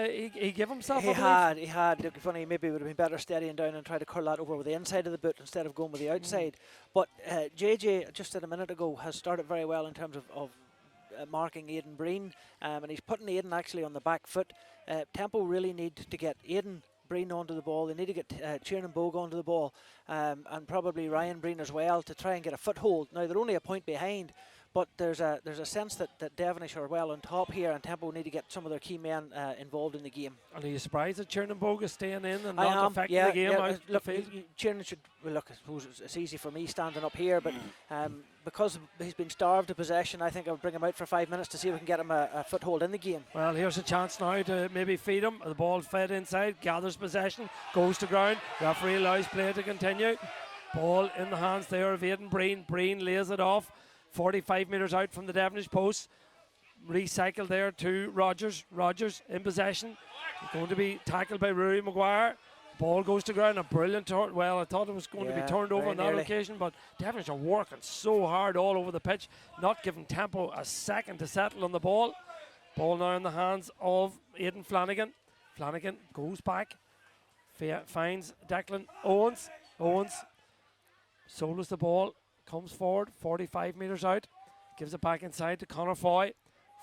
he gave himself.
He had. Look, funny, maybe it would have been better steadying down and try to curl that over with the inside of the boot instead of going with the outside. But JJ, just said a minute ago, has started very well in terms of marking Aidan Breen, and he's putting Aidan actually on the back foot. Tempo really need to get Aidan Breen onto the ball. They need to get Tiernan Bogue onto the ball, and probably Ryan Breen as well, to try and get a foothold. Now they're only a point behind, but there's a sense that Devenish are well on top here, and Tempo need to get some of their key men involved in the game.
And are you surprised that Tiernan Bogue is staying in and not affecting the game out
look,
the field?
Tiernan should, well, look, I suppose it's easy for me standing up here, but because he's been starved of possession, I think I'll bring him out for 5 minutes to see if we can get him a foothold in the game.
Well, here's a chance now to maybe feed him. The ball fed inside, gathers possession, goes to ground. Referee allows play to continue. Ball in the hands there of Aidan Breen. Breen lays it off. 45 metres out from the Devenish post. Recycled there to Rogers. Rogers in possession. Going to be tackled by Rory Maguire. Ball goes to ground. A brilliant turn. Well, I thought it was going to be turned over on that occasion, but Devenish are working so hard all over the pitch, not giving Tempo a second to settle on the ball. Ball now in the hands of Aidan Flanagan. Flanagan goes back, finds Declan Owens. Owens solos the ball, comes forward, 45 metres out, gives it back inside to Conor Foy.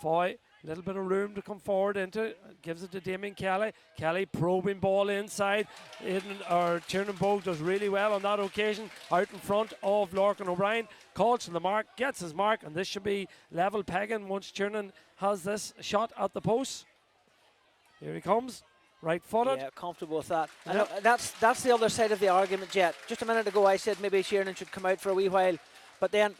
Foy, a little bit of room to come forward into, gives it to Damien Kelly. Kelly probing ball inside. Tiernan Bogue does really well on that occasion, out in front of Lorcan O'Brien. Calls from the mark, gets his mark, and this should be level pegging once Tiernan has this shot at the post. Here he comes, right-footed.
Yeah, comfortable with that. And that's the other side of the argument, Jet. Just a minute ago I said maybe Tiernan should come out for a wee while, but then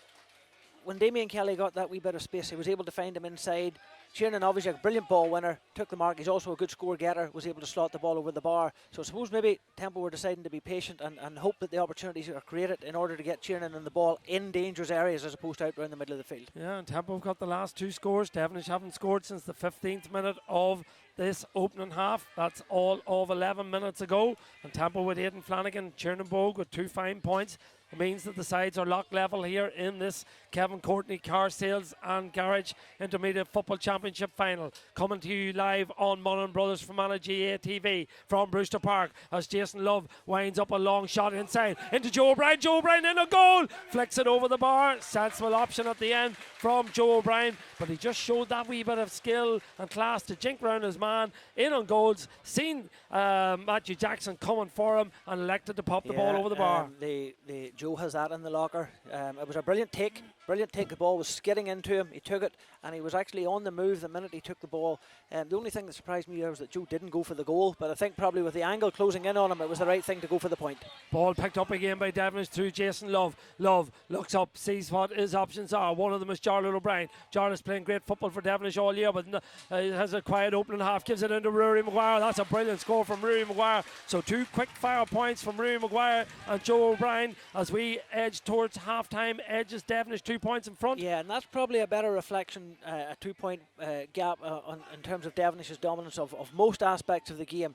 when Damien Kelly got that wee bit of space, he was able to find him inside. Tiernan, obviously a brilliant ball winner, took the mark. He's also a good score getter, was able to slot the ball over the bar. So I suppose maybe Tempo were deciding to be patient and hope that the opportunities are created in order to get Tiernan and the ball in dangerous areas as opposed to out around the middle of the field.
Yeah, and Tempo have got the last two scores. Devenish haven't scored since the 15th minute of this opening half. That's all of 11 minutes ago. And Tempo with Aidan Flanagan, Tiernan Bogue with 2 fine points. It means that the sides are locked level here in this Kevin Courtney Car Sales and Garage Intermediate Football Championship final. Coming to you live on Monaghan Brothers Fermanagh GA TV from Brewster Park as Jason Love winds up a long shot inside into Joe O'Brien. Joe O'Brien in a goal. Flicks it over the bar. Sensible option at the end from Joe O'Brien. But he just showed that wee bit of skill and class to jink round his man in on goals. Seen Matthew Jackson coming for him and elected to pop the ball over the bar.
Joe has that in the locker. It was a brilliant take. The ball was skidding into him. He took it, and he was actually on the move the minute he took the ball. The only thing that surprised me there was that Joe didn't go for the goal, but I think probably with the angle closing in on him, it was the right thing to go for the point.
Ball picked up again by Devenish through Jason Love. Love looks up, sees what his options are. One of them is Jarlath O'Brien. Jarlath's playing great football for Devenish all year, but has a quiet opening half, gives it into Rory Maguire. That's a brilliant score from Rory Maguire. So 2 quick fire points from Rory Maguire and Joe O'Brien as we edge towards half time. Edges Devenish 2 points in front.
Yeah, and that's probably a better reflection, a 2 point gap in terms of Devenish's dominance of most aspects of the game.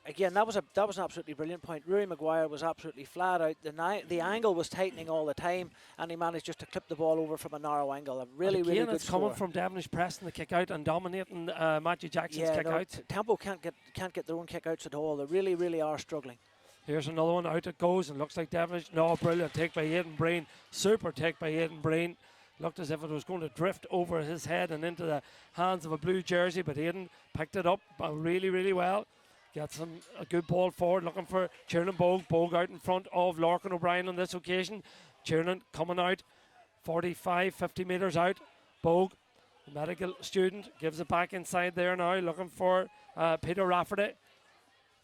Again, that was an absolutely brilliant point. Rory Maguire was absolutely flat out. The angle was tightening all the time, and he managed just to clip the ball over from a narrow angle. A really good
it's
score.
Coming from Devenish pressing the kick out and dominating Matthew Jackson's kick out.
Tempo can't get their own kick outs at all. They really, really are struggling.
Here's another one, out it goes, and looks like Devenish. No, brilliant take by Aidan Breen. Super take by Aidan Breen. Looked as if it was going to drift over his head and into the hands of a blue jersey, but Aidan picked it up really, really well. Gets a good ball forward, looking for Tiernan Bogue. Bogue out in front of Lorcan O'Brien on this occasion. Tiernan coming out, 45, 50 metres out. Bogue The medical student gives it back inside there now, looking for Peter Rafferty.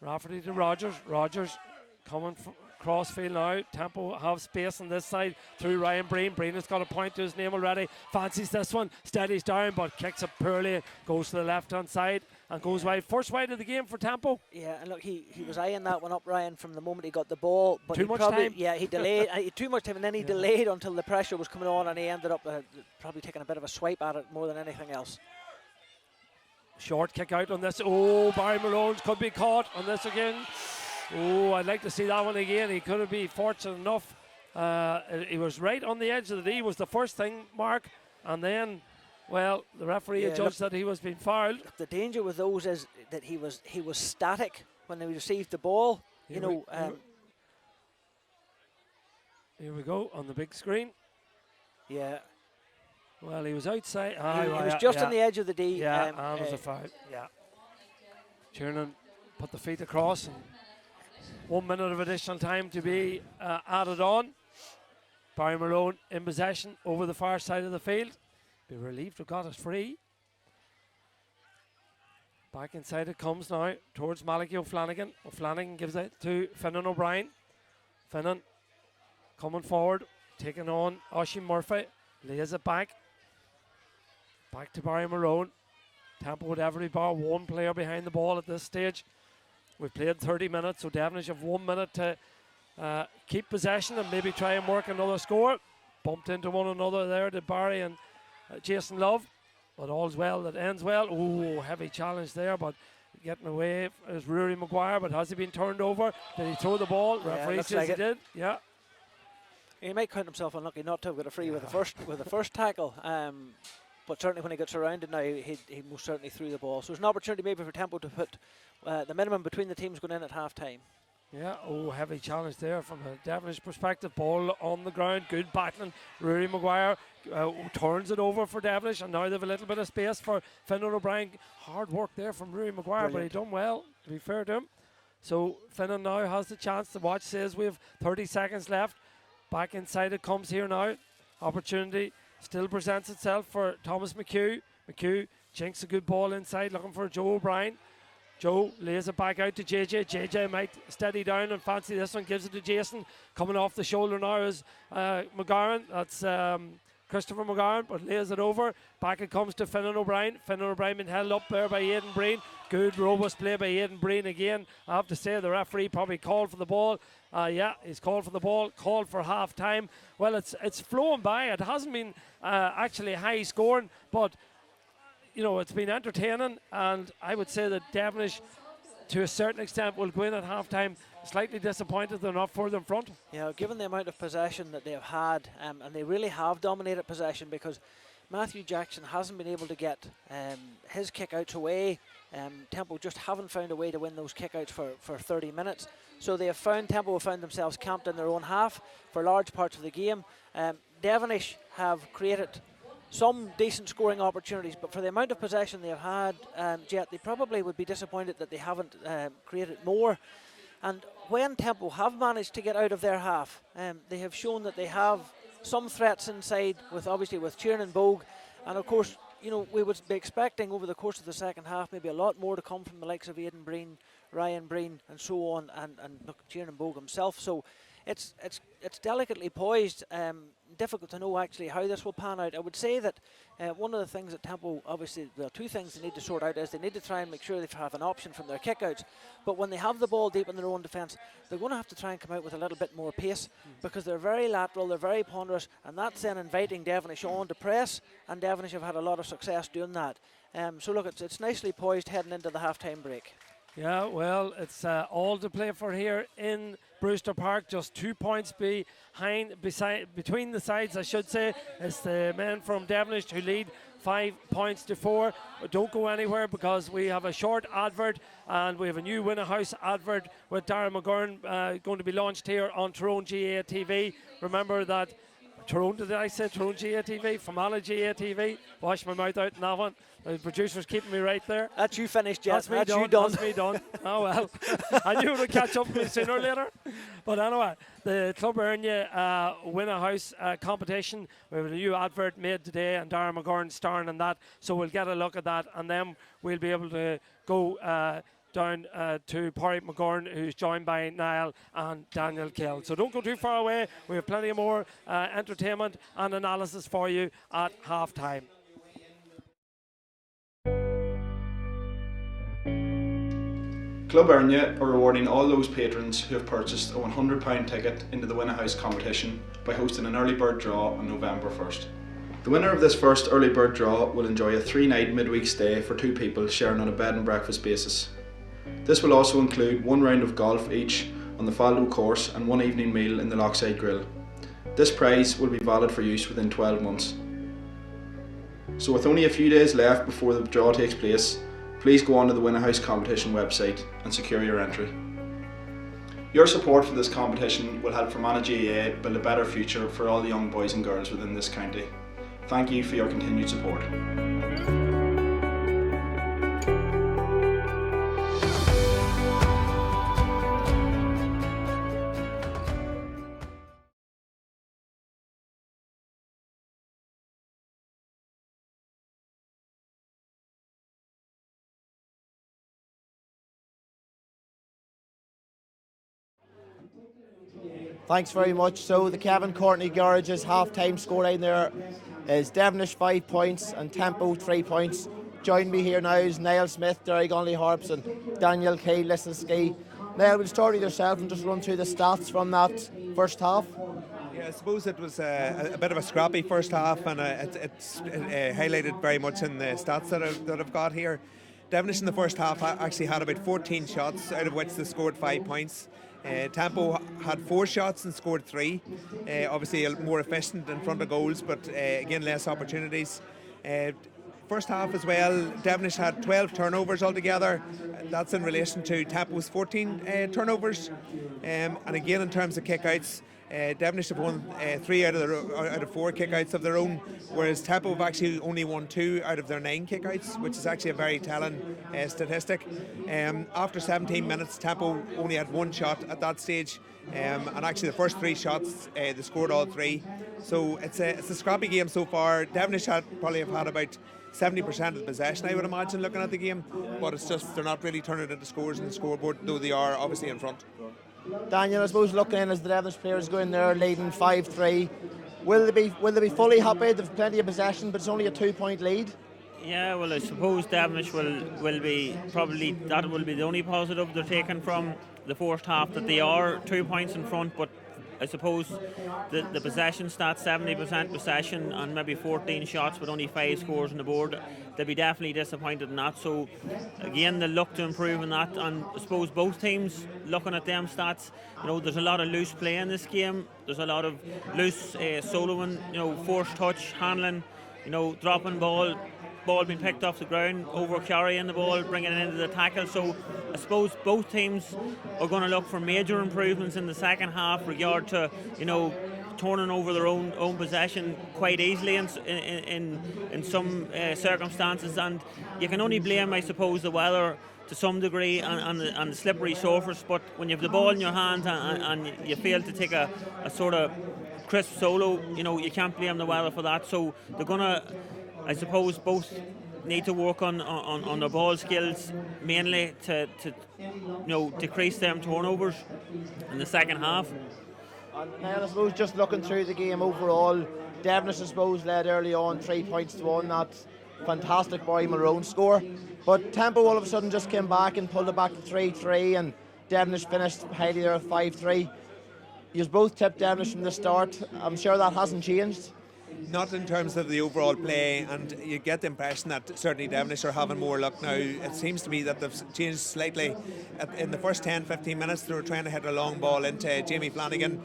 Rafferty to Rogers. Rogers coming cross field now. Tempo have space on this side through Ryan Breen. Breen has got a point to his name already. Fancies this one. Steadies down but kicks it poorly. Goes to the left hand side and goes wide. First wide of the game for Tempo.
Yeah, and look, he was eyeing that one up, Ryan, from the moment he got the ball. But
Too much time.
Yeah, he delayed. Too much time, and then he delayed until the pressure was coming on, and he ended up probably taking a bit of a swipe at it more than anything else.
Short kick out on this. Oh, Barry Malone's could be caught on this again. Oh, I'd like to see that one again. He couldn't be fortunate enough. He was right on the edge of the D was the first thing, Mark. And then, well, the referee had judged that he was being fouled.
The danger with those is that he was static when he received the ball.
Here we go on the big screen.
Yeah.
Well, he was outside.
He was just on the edge of the D.
Yeah, and it was a foul. Yeah. Tiernan put the feet across, and 1 minute of additional time to be added on. Barry Malone in possession over the far side of the field. Be relieved to got it free. Back inside it comes now towards Malachy O'Flanagan. O'Flanagan gives it to Finnan O'Brien. Finnan coming forward, taking on Oisin Murphy. Lays it back. Back to Barry Malone. Tempo with every bar, one player behind the ball at this stage. We've played 30 minutes, so Devenish have 1 minute to keep possession and maybe try and work another score. Bumped into one another there, did Barry and Jason Love. But all's well that ends well. Oh, heavy challenge there, but getting away is Rory Maguire. But has he been turned over? Did he throw the ball? Referee says he did. Yeah.
He might count himself unlucky not to have got a free with the first tackle. But certainly when he got surrounded now, he most certainly threw the ball. So there's an opportunity maybe for Tempo to put the minimum between the teams going in at half time.
Yeah, heavy challenge there from a Devenish perspective. Ball on the ground, good battling. Rory Maguire turns it over for Devenish, and now they have a little bit of space for Finnan O'Brien. Hard work there from Rory Maguire, but he done well, to be fair to him. So Finnan now has the chance. The watch says we have 30 seconds left. Back inside it comes here now. Opportunity still presents itself for Thomas McHugh. McHugh jinks a good ball inside, looking for Joe O'Brien. Joe lays it back out to JJ. JJ might steady down and fancy this one, gives it to Jason. Coming off the shoulder now is McGarren. That's Christopher McGarren, but lays it over. Back it comes to Finnan O'Brien. Finnan O'Brien been held up there by Aidan Breen. Good robust play by Aidan Breen again. I have to say the referee probably called for the ball. Yeah, he's called for the ball, called for half time. Well, it's flown by. It hasn't been actually high scoring, but you know, it's been entertaining, and I would say that Devenish, to a certain extent, will go in at half-time slightly disappointed they're not further in front.
Yeah, given the amount of possession that they've had, and they really have dominated possession, because Matthew Jackson hasn't been able to get his kick-outs away. Tempo just haven't found a way to win those kick-outs for 30 minutes. So Tempo have found themselves camped in their own half for large parts of the game. Devenish have created some decent scoring opportunities, but for the amount of possession they've had, Jet, they probably would be disappointed that they haven't created more. And when Tempo have managed to get out of their half, they have shown that they have some threats inside, with Tiernan Bogue, and of course, you know, we would be expecting over the course of the second half maybe a lot more to come from the likes of Aidan Breen, Ryan Breen, and so on, and look, Tiernan Bogue himself. So it's delicately poised. Difficult to know actually how this will pan out. I would say that one of the things that Tempo, two things they need to sort out is they need to try and make sure they have an option from their kickouts. But when they have the ball deep in their own defence, they're going to have to try and come out with a little bit more pace, because they're very lateral, they're very ponderous, and that's then inviting Devenish on to press, and Devenish have had a lot of success doing that. So look, it's nicely poised heading into the half-time break.
Yeah, well, it's all to play for here in Brewster Park. Just 2 points between the sides, I should say. It's the men from Devenish who lead 5 points to 4. But don't go anywhere, because we have a short advert, and we have a new Winner House advert with Darren McGurn going to be launched here on Tyrone GA TV. Remember that Tyrone, did I say Tyrone GATV? Fermanagh GATV. Wash my mouth out in that one. The producer's keeping me right there.
That's you finished, Jeff.
That's
you done.
That's me done. Oh well. I knew it would catch up with me sooner or later. But anyway, the Club Erne Win a House competition. We have a new advert made today, and Darren McGorn starring in that. So we'll get a look at that, and then we'll be able to go down to Porrick McGorn, who's joined by Niall and Daniel Kell. So don't go too far away. We have plenty of more entertainment and analysis for you at half time.
Club Erne are rewarding all those patrons who have purchased a £100 ticket into the Win a House competition by hosting an early bird draw on November 1st. The winner of this first early bird draw will enjoy a 3-night midweek stay for 2 people sharing on a bed and breakfast basis. This will also include 1 round of golf each on the Faldo course and 1 evening meal in the Lochside Grill. This prize will be valid for use within 12 months. So with only a few days left before the draw takes place, please go onto the Win a House competition website and secure your entry. Your support for this competition will help Fermanagh GAA build a better future for all the young boys and girls within this county. Thank you for your continued support.
Thanks very much. So the Kevin Courtney Garage's half-time scoreline there is Devenish 5 points and Tempo 3 points. Join me here now is Niall Smith, Derry Gonley Harps and Daniel K. Lissenski. Niall, we'll start with yourself and just run through the stats from that first half.
Yeah, I suppose it was a bit of a scrappy first half, and it's highlighted very much in the stats that I've got here. Devenish in the first half actually had about 14 shots, out of which they scored 5 points. Tempo had 4 shots and scored 3. Obviously more efficient in front of goals, but again less opportunities. First half as well, Devenish had 12 turnovers altogether. That's in relation to Tempo's 14 turnovers. And again in terms of kickouts, Devenish have won 3 out of 4 kickouts of their own, whereas Tempo have actually only won 2 out of their 9 kickouts, which is actually a very telling statistic. After 17 minutes, Tempo only had 1 shot at that stage, and actually the first 3 shots they scored all 3. So it's a scrappy game so far. Devenish probably have had about 70% of the possession, I would imagine, looking at the game, but it's just they're not really turning it into scores in the scoreboard, though they are obviously in front.
Daniel, I suppose looking in as the Devenish players go in there leading 5-3, will they be fully happy? They've plenty of possession, but it's only a 2-point lead.
Yeah, well, I suppose Devenish will be probably that will be the only positive they're taking from the first half, that they are 2 points in front, but I suppose the possession stats, 70% possession and maybe 14 shots with only 5 scores on the board, they'll be definitely disappointed in that. So again, they'll look to improve in that, and I suppose both teams looking at them stats, there's a lot of loose play in this game. There's a lot of loose soloing, forced touch, handling, dropping ball being picked off the ground, over carrying the ball, bringing it into the tackle. So I suppose both teams are going to look for major improvements in the second half regard to turning over their own possession quite easily in some circumstances, and you can only blame, I suppose, the weather to some degree and the slippery surface. But when you have the ball in your hands and you fail to take a sort of crisp solo, you can't blame the weather for that. So they're going to, I suppose, both need to work on their ball skills mainly to decrease them turnovers in the second half.
And now I suppose just looking through the game overall, Devenish I suppose led early on 3 points to 1, that fantastic Barry Malone score. But Tempo all of a sudden just came back and pulled it back to 3-3, and Devenish finished highly there at 5-3. You've both tipped Devenish from the start. I'm sure that hasn't changed.
Not in terms of the overall play, and you get the impression that certainly Devenish are having more luck now. It seems to me that they've changed slightly. In the first 10-15 minutes they were trying to hit a long ball into Jamie Flanagan.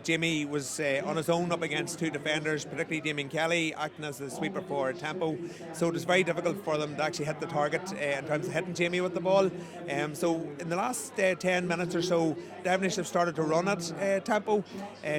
Jamie was on his own up against two defenders, particularly Damien Kelly acting as the sweeper for Tempo, so it was very difficult for them to actually hit the target in terms of hitting Jamie with the ball. So in the last 10 minutes or so, Devenish have started to run at Tempo.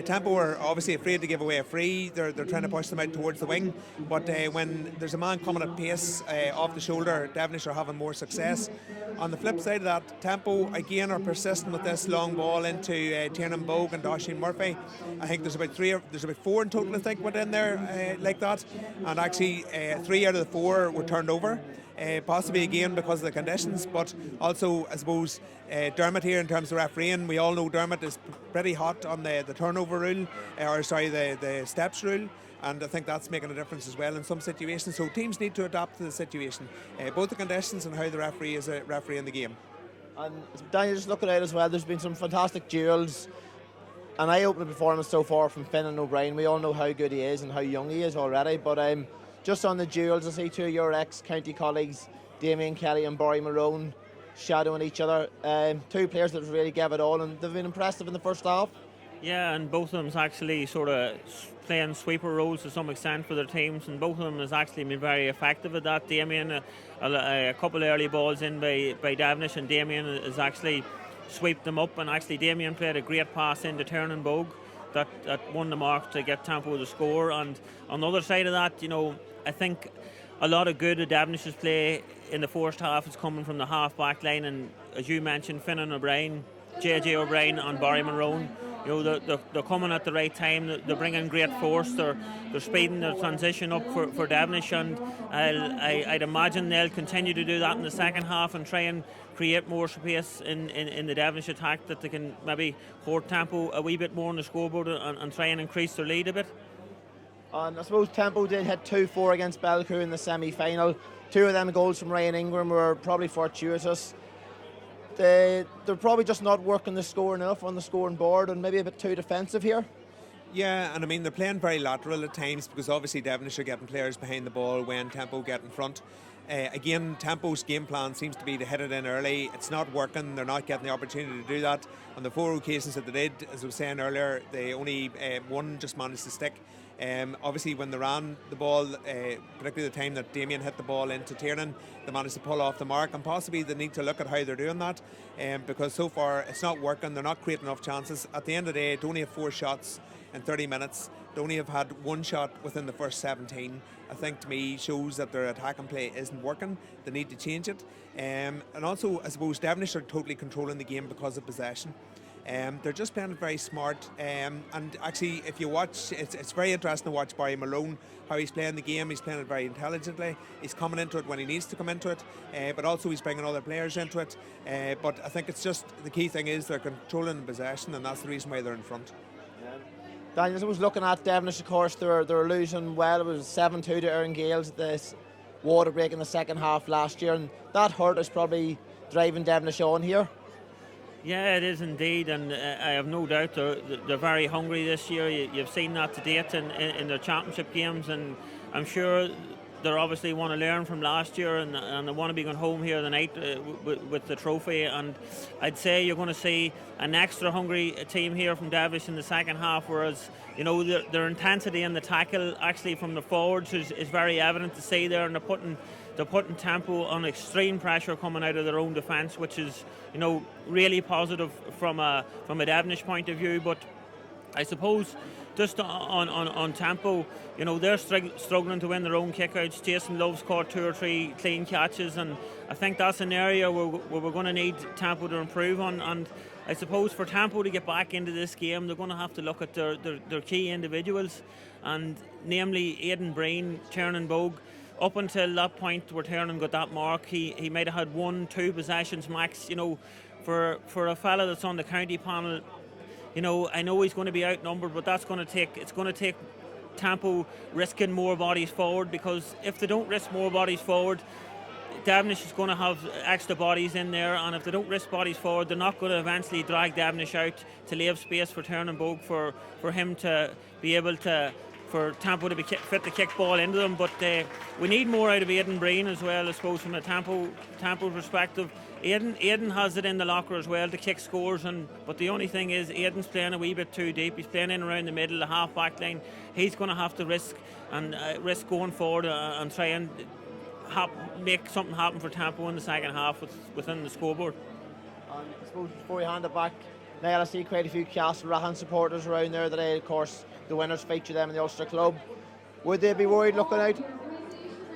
Tempo are obviously afraid to give away a free. They're trying to push them out towards the wing, but when there's a man coming at pace off the shoulder, Devenish are having more success. On the flip side of that, Tempo again are persistent with this long ball into Tiernan Bogue and Dáisín Murphy. I think there's about four in total I think went in there like that, and actually 3 out of the 4 were turned over. Possibly again because of the conditions, but also I suppose Dermot here in terms of refereeing, we all know Dermot is pretty hot on the turnover rule, the steps rule, and I think that's making a difference as well in some situations. So teams need to adapt to the situation, both the conditions and how the referee is refereeing the game.
And Daniel, just looking out as well, there's been some fantastic duels, an eye-opening performance so far from Finn and O'Brien. We all know how good he is and how young he is already, but just on the duels, I see two of your ex-county colleagues, Damien Kelly and Barry Marone, shadowing each other. Two players that really gave it all, and they've been impressive in the first half.
Yeah, and both of them's actually sort of playing sweeper roles to some extent for their teams, and both of them has actually been very effective at that. Damien, a couple of early balls in by Devenish, and Damien has actually swept them up, and actually Damien played a great pass into Tiernan Bogue that won the mark to get Tempo to score. And on the other side of that, you know, I think a lot of good of Devenish's play in the first half is coming from the half-back line, and as you mentioned, Finn and O'Brien, JJ O'Brien and Barry Marone, you know, they're coming at the right time. They're bringing great force. They're speeding their transition up for Devenish, and I'd imagine they'll continue to do that in the second half and try and create more space in the Devenish attack, that they can maybe hold Tempo a wee bit more on the scoreboard and try and increase their lead a bit.
And I suppose Tempo did hit 2-4 against Belcrew in the semi-final. Two of them goals from Ryan Ingram were probably fortuitous. They're probably just not working the score enough on the scoring board, and maybe a bit too defensive here.
Yeah, and I mean they're playing very lateral at times, because obviously Devenish are getting players behind the ball when Tempo get in front. Again, Tempo's game plan seems to be to hit it in early. It's not working. They're not getting the opportunity to do that. On the 4 occasions that they did, as I was saying earlier, they only one just managed to stick. Obviously when they ran the ball, particularly the time that Damien hit the ball into Tiernan, they managed to pull off the mark, and possibly they need to look at how they're doing that, because so far it's not working. They're not creating enough chances. At the end of the day, they only have 4 shots in 30 minutes. They only have had 1 shot within the first 17. I think to me shows that their attack and play isn't working. They need to change it. And also I suppose Devenish are totally controlling the game because of possession. They're just playing it very smart, and actually if you watch, it's very interesting to watch Barry Malone, how he's playing the game. He's playing it very intelligently. He's coming into it when he needs to come into it, but also he's bringing other players into it. But I think it's just, the key thing is they're controlling the possession, and that's the reason why they're in front.
Daniel, I was looking at Devenish, of course, they were losing well. It was 7-2 to Erin Gales at this water break in the second half last year, and that hurt is probably driving Devenish on here.
Yeah, it is indeed, and I have no doubt they're very hungry this year. You've seen that to date in their championship games, and I'm sure they obviously want to learn from last year, and they want to be going home here tonight with the trophy. And I'd say you're going to see an extra hungry team here from Devenish in the second half, whereas, you know, their intensity in the tackle actually from the forwards is very evident to see there, and they're putting Tempo on extreme pressure coming out of their own defence, which is, you know, really positive from a Devenish point of view. But I suppose just on Tempo, you know, they're struggling to win their own kickouts. Jason Love's caught 2 or 3 clean catches, and I think that's an area where we're going to need Tempo to improve on. And I suppose for Tempo to get back into this game, they're going to have to look at their key individuals, and namely Aidan Breen, Tiernan Bogue. Up until that point where Tiernan got that mark, he might have had 1-2 possessions max. You know, for a fella that's on the county panel, you know, I know he's going to be outnumbered, but it's going to take Tempo risking more bodies forward, because if they don't risk more bodies forward, Devenish is going to have extra bodies in there, and if they don't risk bodies forward, they're not going to eventually drag Devenish out to leave space for Tiernan Bogue for him to be able to for Tempo to be fit to kick ball into them. But we need more out of Aidan Breen as well, I suppose, from a Tempo perspective. Aidan has it in the locker as well to kick scores, but the only thing is Aidan's playing a wee bit too deep. He's playing in around the middle, the half back line. He's going to have to risk going forward and try and make something happen for Tempo in the second half within the scoreboard.
And I suppose before we hand it back, now I see quite a few Castlerahan supporters around there today. Of course, the winners feature them in the Ulster Club. Would they be worried looking out?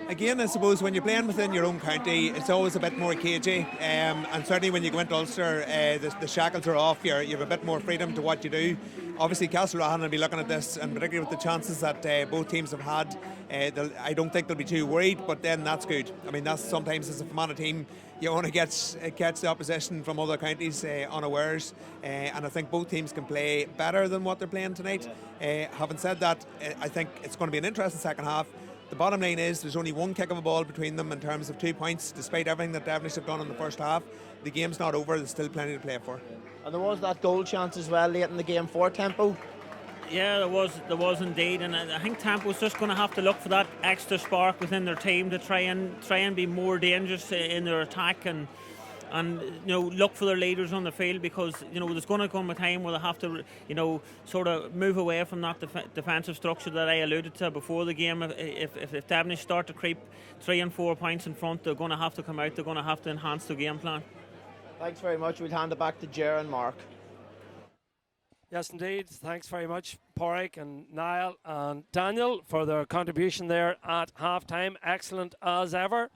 Again, I suppose when you're playing within your own county, it's always a bit more cagey, and certainly when you go into Ulster, the shackles are off. You have a bit more freedom to what you do. Obviously, Castlerahan will be looking at this, and particularly with the chances that both teams have had, I don't think they'll be too worried. But then that's good. I mean, that's sometimes as a Fermanagh team, you want to catch the opposition from other counties unawares, and I think both teams can play better than what they're playing tonight. Having said that, I think it's going to be an interesting second half. The bottom line is there's only one kick of a ball between them in terms of 2 points, despite everything that Devenish have done in the first half. The game's not over, there's still plenty to play for.
And there was that goal chance as well late in the game for Tempo.
Yeah, there was indeed, and I think Tempo's just going to have to look for that extra spark within their team to try and be more dangerous in their attack and look for their leaders on the field, because there's going to come a time where they have to sort of move away from that defensive structure that I alluded to before the game. If Devenish start to creep 3 and 4 points in front, they're going to have to come out. They're going to have to enhance their game plan.
Thanks very much. We'll hand it back to Ger and Mark.
Yes, indeed. Thanks very much, Porrick and Niall and Daniel, for their contribution there at half-time. Excellent as ever.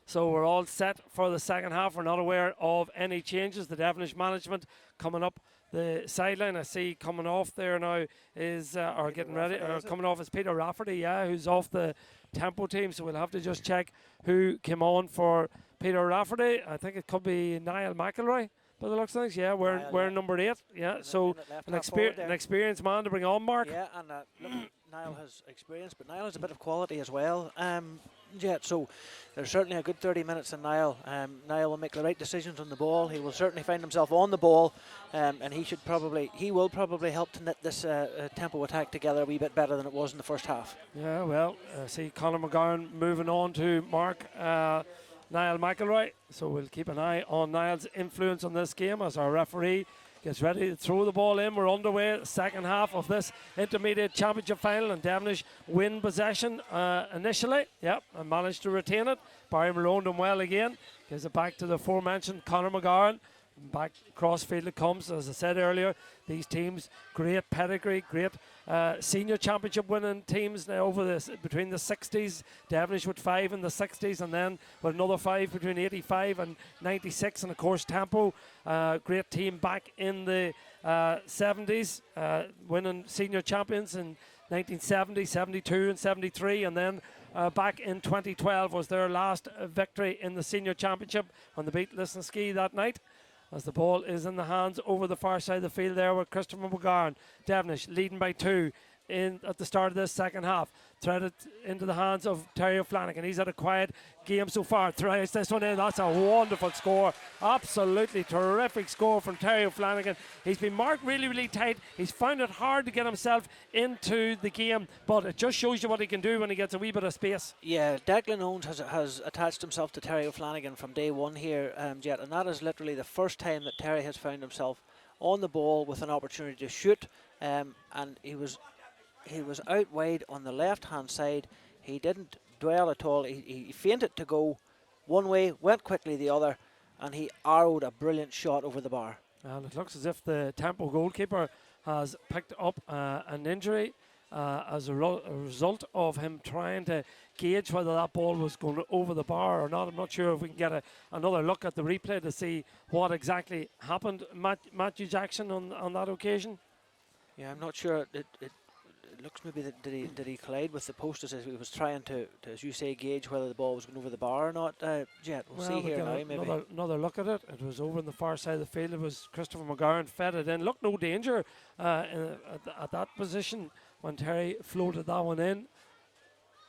So we're all set for the second half. We're not aware of any changes. The Devenish management coming up the sideline. I see coming off there now is, or getting ready, or coming off is Peter Rafferty, who's off the Tempo team. So we'll have to just check who came on for Peter Rafferty. I think it could be Niall McElroy. By the looks of things, we're number 8. Yeah, so an experienced man to bring on, Mark.
Yeah, and look, Niall has experience, but Niall has a bit of quality as well. So there's certainly a good 30 minutes in Niall. Niall will make the right decisions on the ball. He will certainly find himself on the ball, and he will probably help to knit this Tempo attack together a wee bit better than it was in the first half.
Yeah, well, see Conor McGowan moving on to Mark. Niall McElroy, so we'll keep an eye on Niall's influence on this game as our referee gets ready to throw the ball in. We're underway, second half of this intermediate championship final, and Devenish win possession initially, and managed to retain it. Barry Malone done well again, gives it back to the aforementioned Conor McGowan. Back crossfield it comes. As I said earlier, these teams, great pedigree, great senior championship winning teams now between the 60s. Devenish with 5 in the 60s, and then with another 5 between 85 and 96. And of course Tempo, great team back in the 70s, winning senior champions in 1970, 72 and 73, and then back in 2012 was their last victory in the senior championship when they beat Lisnaskea that night. As the ball is in the hands over the far side of the field there with Christopher McGowan. Devenish leading by 2 at the start of this second half. Threaded into the hands of Terry O'Flanagan. He's had a quiet game so far. Tries this one in. That's a wonderful score. Absolutely terrific score from Terry O'Flanagan. He's been marked really, really tight. He's found it hard to get himself into the game, but it just shows you what he can do when he gets a wee bit of space.
Yeah, Declan Owens has attached himself to Terry O'Flanagan from day one here, Jet, and that is literally the first time that Terry has found himself on the ball with an opportunity to shoot, and he was out wide on the left hand side. He didn't dwell at all. He feinted to go one way, went quickly the other, and he arrowed a brilliant shot over the bar.
And it looks as if the Tempo goalkeeper has picked up an injury as a result of him trying to gauge whether that ball was going over the bar or not. I'm not sure if we can get another look at the replay to see what exactly happened. Matthew Jackson on that occasion.
Yeah, I'm not sure. It looks maybe that did he collide with the post as he was trying to, as you say, gauge whether the ball was going over the bar or not. Jet, we'll see here now. Maybe
another look at it. It was over on the far side of the field. It was Christopher McGowan fed it in. Look, no danger at that position when Terry floated that one in.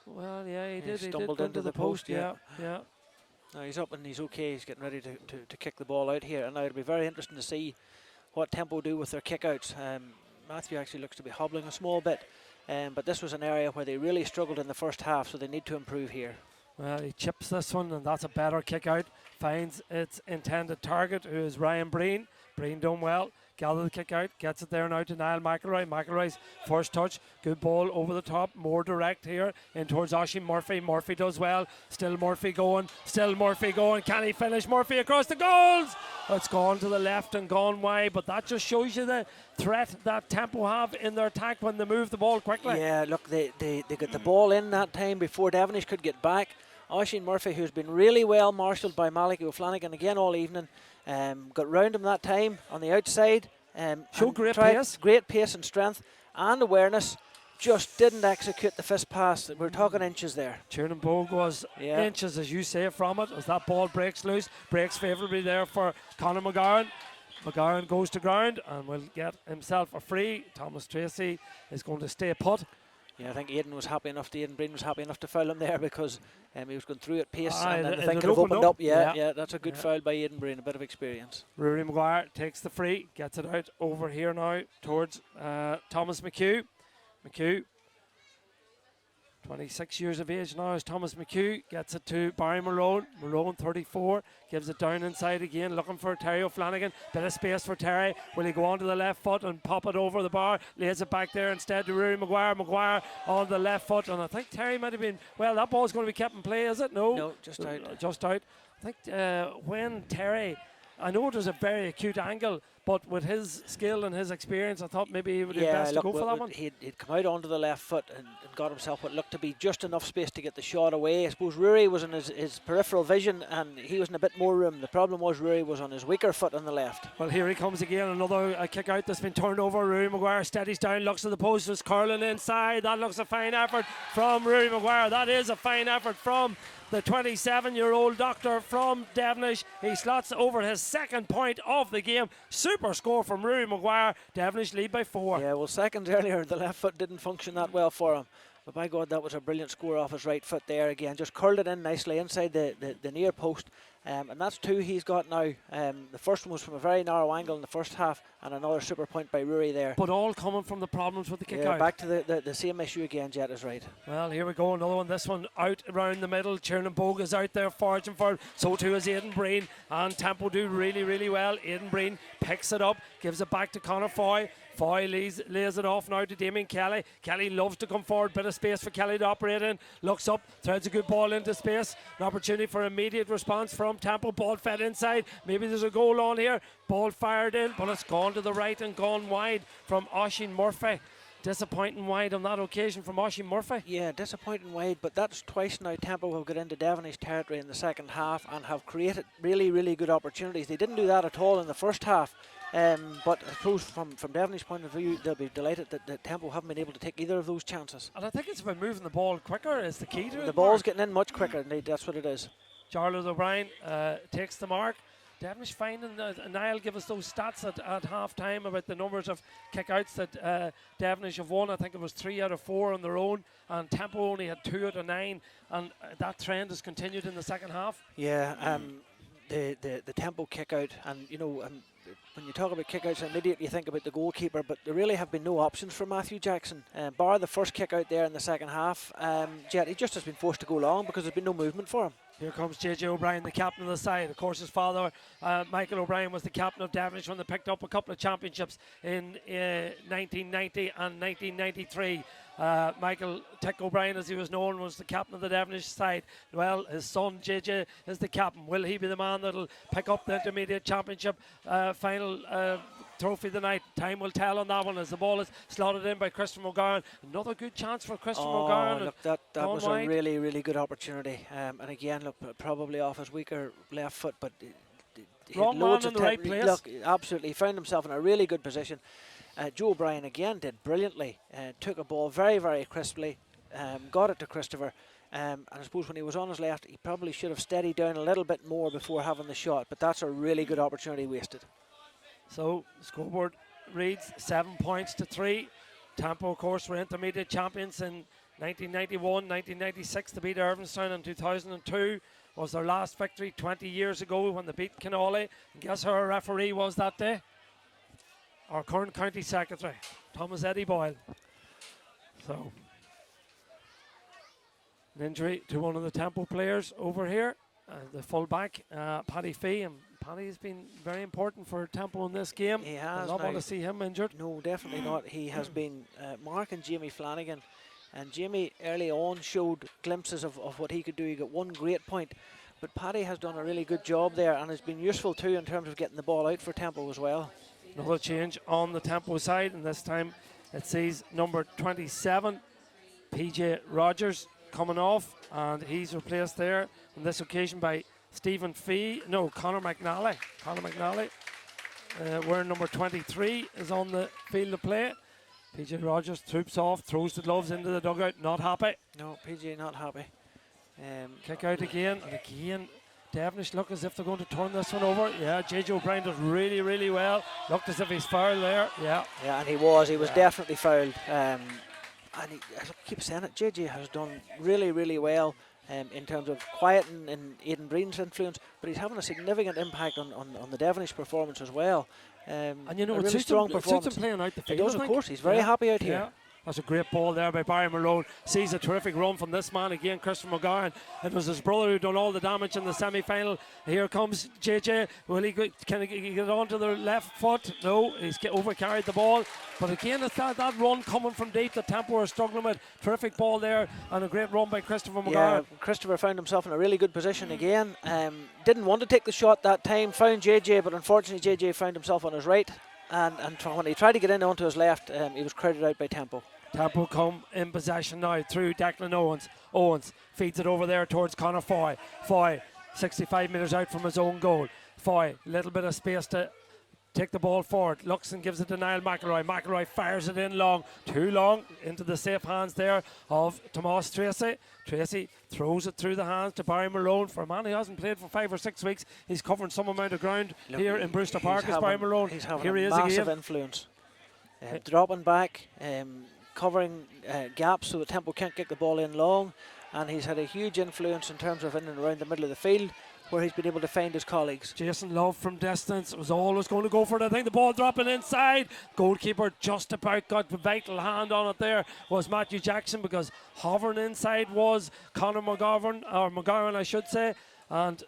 Well, yeah, he did. He
stumbled
did
into the
post.
Yeah.
Now
he's up and he's okay. He's getting ready to kick the ball out here, and now it'll be very interesting to see what Tempo do with their kickouts. Matthew actually looks to be hobbling a small bit. but this was an area where they really struggled in the first half, so they need to improve here.
Well, he chips this one, and that's a better kick out. Finds its intended target, who is Ryan Breen. Breen done well. Gather the kick out, gets it there now to Niall McElroy. McElroy's first touch, good ball over the top, more direct here in towards Oisin Murphy. Murphy does well, still Murphy going. Can he finish? Murphy across the goals. It's gone to the left and gone wide, but that just shows you the threat that Tempo have in their attack when they move the ball quickly.
Yeah, look, they got the ball in that time before Devenish could get back. Oisin Murphy, who's been really well marshalled by Malachy O'Flanagan again all evening, got round him that time on the outside.
Showed great pace
and strength and awareness. Just didn't execute the fist pass. We're talking inches there.
Tiernan Bogue was inches, as you say, from it. As that ball breaks loose, breaks favourably there for Conor McGowan. McGowan goes to ground and will get himself a free. Thomas Tracy is going to stay put.
Yeah, I think Aidan Breen was happy enough to foul him there, because he was going through at pace and I
it
think could have opened up.
Yeah,
that's a good foul by Aidan Breen, a bit of experience.
Rory Maguire takes the free, gets it out over here now towards Thomas McHugh. McHugh, 26 years of age now, is Thomas McHugh, gets it to Barry Malone. Malone, 34, gives it down inside again, looking for Terry O'Flanagan. Bit of space for Terry. Will he go onto the left foot and pop it over the bar? Lays it back there instead to Rory Maguire. Maguire on the left foot, and I think Terry might have been, well, that ball's going to be kept in play, is it? No,
just out.
Just out. I think when Terry, I know it was a very acute angle, but with his skill and his experience, I thought maybe he would be best to go for that one.
He'd come out onto the left foot and got himself what looked to be just enough space to get the shot away. I suppose Rory was in his peripheral vision and he was in a bit more room. The problem was Rory was on his weaker foot on the left.
Well, here he comes again, another kick out that's been turned over. Rory Maguire steadies down, looks at the post, is curling inside. That looks a fine effort from Rory Maguire. That is a fine effort from the 27-year-old doctor from Devenish. He slots over his second point of the game. Super score from Rory Maguire. Devenish lead by 4.
Yeah, well, seconds earlier the left foot didn't function that well for him. But by God, that was a brilliant score off his right foot there again. Just curled it in nicely inside the near post. And that's 2 he's got now. The first one was from a very narrow angle in the first half, and another super point by Rory there.
But all coming from the problems with the kick out.
Back to the same issue again. Jet is right.
Well, here we go, another one. This one out around the middle. Tiernan Bogue is out there foraging for it. So too is Aidan Breen, and Tempo do really, really well. Aidan Breen picks it up, gives it back to Conor Foy. Foy lays it off now to Damien Kelly. Kelly loves to come forward, bit of space for Kelly to operate in. Looks up, threads a good ball into space. An opportunity for immediate response from Tempo. Ball fed inside. Maybe there's a goal on here. Ball fired in, but it's gone to the right and gone wide from Oisin Murphy. Disappointing wide on that occasion from Oisin Murphy.
Yeah, disappointing wide, but that's twice now Tempo have got into Devenish territory in the second half and have created really, really good opportunities. They didn't do that at all in the first half. But I suppose from Devonish's point of view, they'll be delighted that Tempo haven't been able to take either of those chances.
And I think it's about moving the ball quicker is the key to it.
The ball's getting in much quicker, indeed, that's what it is.
Jarlath O'Brien takes the mark. Devenish finding, Niall give us those stats at half time about the numbers of kick-outs that Devenish have won. I think it was 3 out of 4 on their own, and Tempo only had 2 out of 9, and that trend has continued in the second half.
Yeah, the Tempo kick-out, and you know, when you talk about kick-outs, immediately you think about the goalkeeper, but there really have been no options for Matthew Jackson. Bar the first kick-out there in the second half, he just has been forced to go long because there's been no movement for him.
Here comes JJ O'Brien, the captain of the side. Of course, his father, Michael O'Brien, was the captain of Devenish when they picked up a couple of championships in 1990 and 1993. Michael Tick O'Brien, as he was known, was the captain of the Devenish side. Well, his son JJ is the captain. Will he be the man that'll pick up the intermediate championship final trophy tonight? Time will tell on that one as the ball is slotted in by Christopher McGowan. Another good chance for Christopher McGowan.
Look, that was wide. A really, really good opportunity. And again, look, probably off his weaker left foot, but
wrong man in the right place.
Look, absolutely, he found himself in a really good position. Joe O'Brien again did brilliantly. Took a ball very, very crisply. Got it to Christopher. And I suppose when he was on his left, he probably should have steadied down a little bit more before having the shot. But that's a really good opportunity wasted.
So the scoreboard reads 7 points to 3. Tempo, of course, were intermediate champions in 1991, 1996 to beat Irvinstown in 2002. Was their last victory 20 years ago when they beat Kinawley. And guess who our referee was that day? Our current county secretary, Thomas Eddie Boyle. So, an injury to one of the Tempo players over here, the full-back, Paddy Fee, and Paddy has been very important for Tempo in this game.
He has.
I don't want to see him injured.
No, definitely not. He has been marking Jamie Flanagan, and Jamie early on showed glimpses of what he could do. He got one great point, but Paddy has done a really good job there and has been useful too in terms of getting the ball out for Tempo as well.
Another change on the Tempo side, and this time it sees number 27, PJ Rogers, coming off, and he's replaced there on this occasion by Conor McNally. Conor McNally, wearing number 23, is on the field of play. PJ Rogers troops off, throws the gloves into the dugout, not happy.
No, PJ not happy.
Kick out again, and again Devenish look as if they're going to turn this one over. Yeah, JJ O'Brien does really, really well. Looked as if he's fouled there. Yeah,
and he was definitely fouled. And I keep saying it, JJ has done really, really well in terms of quieting Aidan Breen's influence, but he's having a significant impact on the Devenish performance as well.
And you know,
a
it
really
suits
strong
him
performance.
playing out the field.
He does, of course. He's very happy out here.
That's a great ball there by Barry Malone. Sees a terrific run from this man again, Christopher Maguire. It was his brother who done all the damage in the semi-final. Here comes JJ. Can he get onto the left foot? No, he's over-carried the ball. But again, it's that run coming from deep that Tempo are struggling with. Terrific ball there and a great run by Christopher Maguire.
Yeah, Christopher found himself in a really good position again. Didn't want to take the shot that time. Found JJ, but unfortunately JJ found himself on his right. And when he tried to get in onto his left, he was crowded out by Tempo.
Tempo come in possession now through Declan Owens. Owens feeds it over there towards Conor Foy. Foy, 65 metres out from his own goal. Foy, little bit of space to take the ball forward. Looks and gives it to Niall McElroy. McElroy fires it in long, too long, into the safe hands there of Tomas Tracy. Tracy throws it through the hands to Barry Malone. For a man who hasn't played for 5 or 6 weeks, he's covering some amount of ground here in Brewster Park as Barry Malone.
He's having
here he
a
is
massive
again.
influence. Dropping back, covering gaps so that Tempo can't get the ball in long, and he's had a huge influence in terms of in and around the middle of the field where he's been able to find his colleagues.
Jason Love from distance was always going to go for it. I think the ball dropping inside. Goalkeeper just about got the vital hand on it there was Matthew Jackson, because hovering inside was Conor McGovern, I should say, and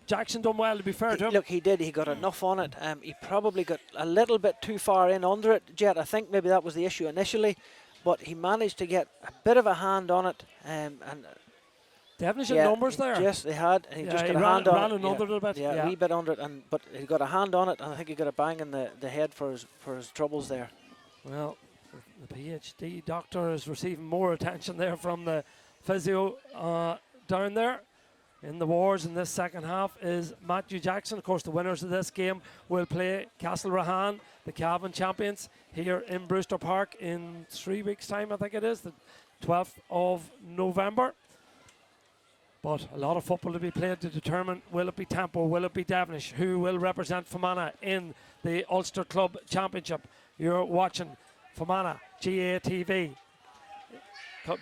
Jackson done well, to be fair to him.
Look, he did. He got enough on it. He probably got a little bit too far in under it, Jet. I think maybe that was the issue initially, but he managed to get a bit of a hand on it. And
Devenish had numbers there.
Yes, they had. And he just got a hand on it. Under a bit. Yeah, a wee bit under it. But he got a hand on it, and I think he got a bang in the head for his troubles there.
Well, the PhD doctor is receiving more attention there from the physio down there. In the wars in this second half is Matthew Jackson. Of course, the winners of this game will play Castlerahan, the Cavan champions, here in Brewster Park in 3 weeks' time, I think it is, the 12th of November. But a lot of football to be played to determine, will it be Tempo, will it be Devenish, who will represent Fermanagh in the Ulster Club Championship. You're watching Fermanagh GA TV,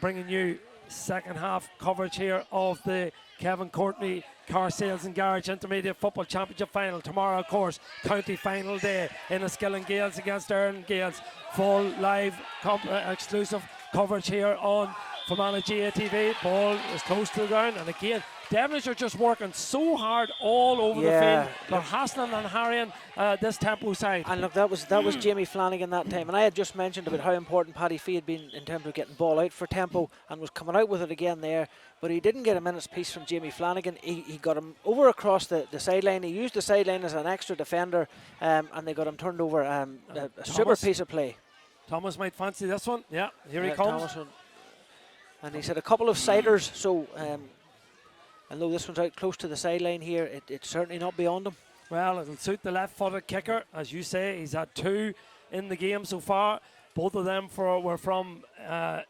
bringing you second half coverage here of the Kevin Courtney Car Sales and Garage Intermediate Football Championship final. Tomorrow, of course, county final day in Enniskillen Gales against Erin Gales. Full live exclusive coverage here on Fermanagh GA TV. Ball is close to the ground, and again Devenish are just working so hard all over the field. They're hassling and harrying this Tempo side.
And look, that was Jamie Flanagan that time. And I had just mentioned about how important Paddy Fee had been in terms of getting ball out for Tempo, and was coming out with it again there. But he didn't get a minute's piece from Jamie Flanagan. He got him over across the sideline. He used the sideline as an extra defender, and they got him turned over. A super piece of play.
Thomas might fancy this one. Yeah, here he comes.
And he's had a couple of siders, so although this one's out close to the sideline here, it's certainly not beyond him.
Well, it'll suit the left-footed kicker. As you say, he's had 2 in the game so far. Both of them were from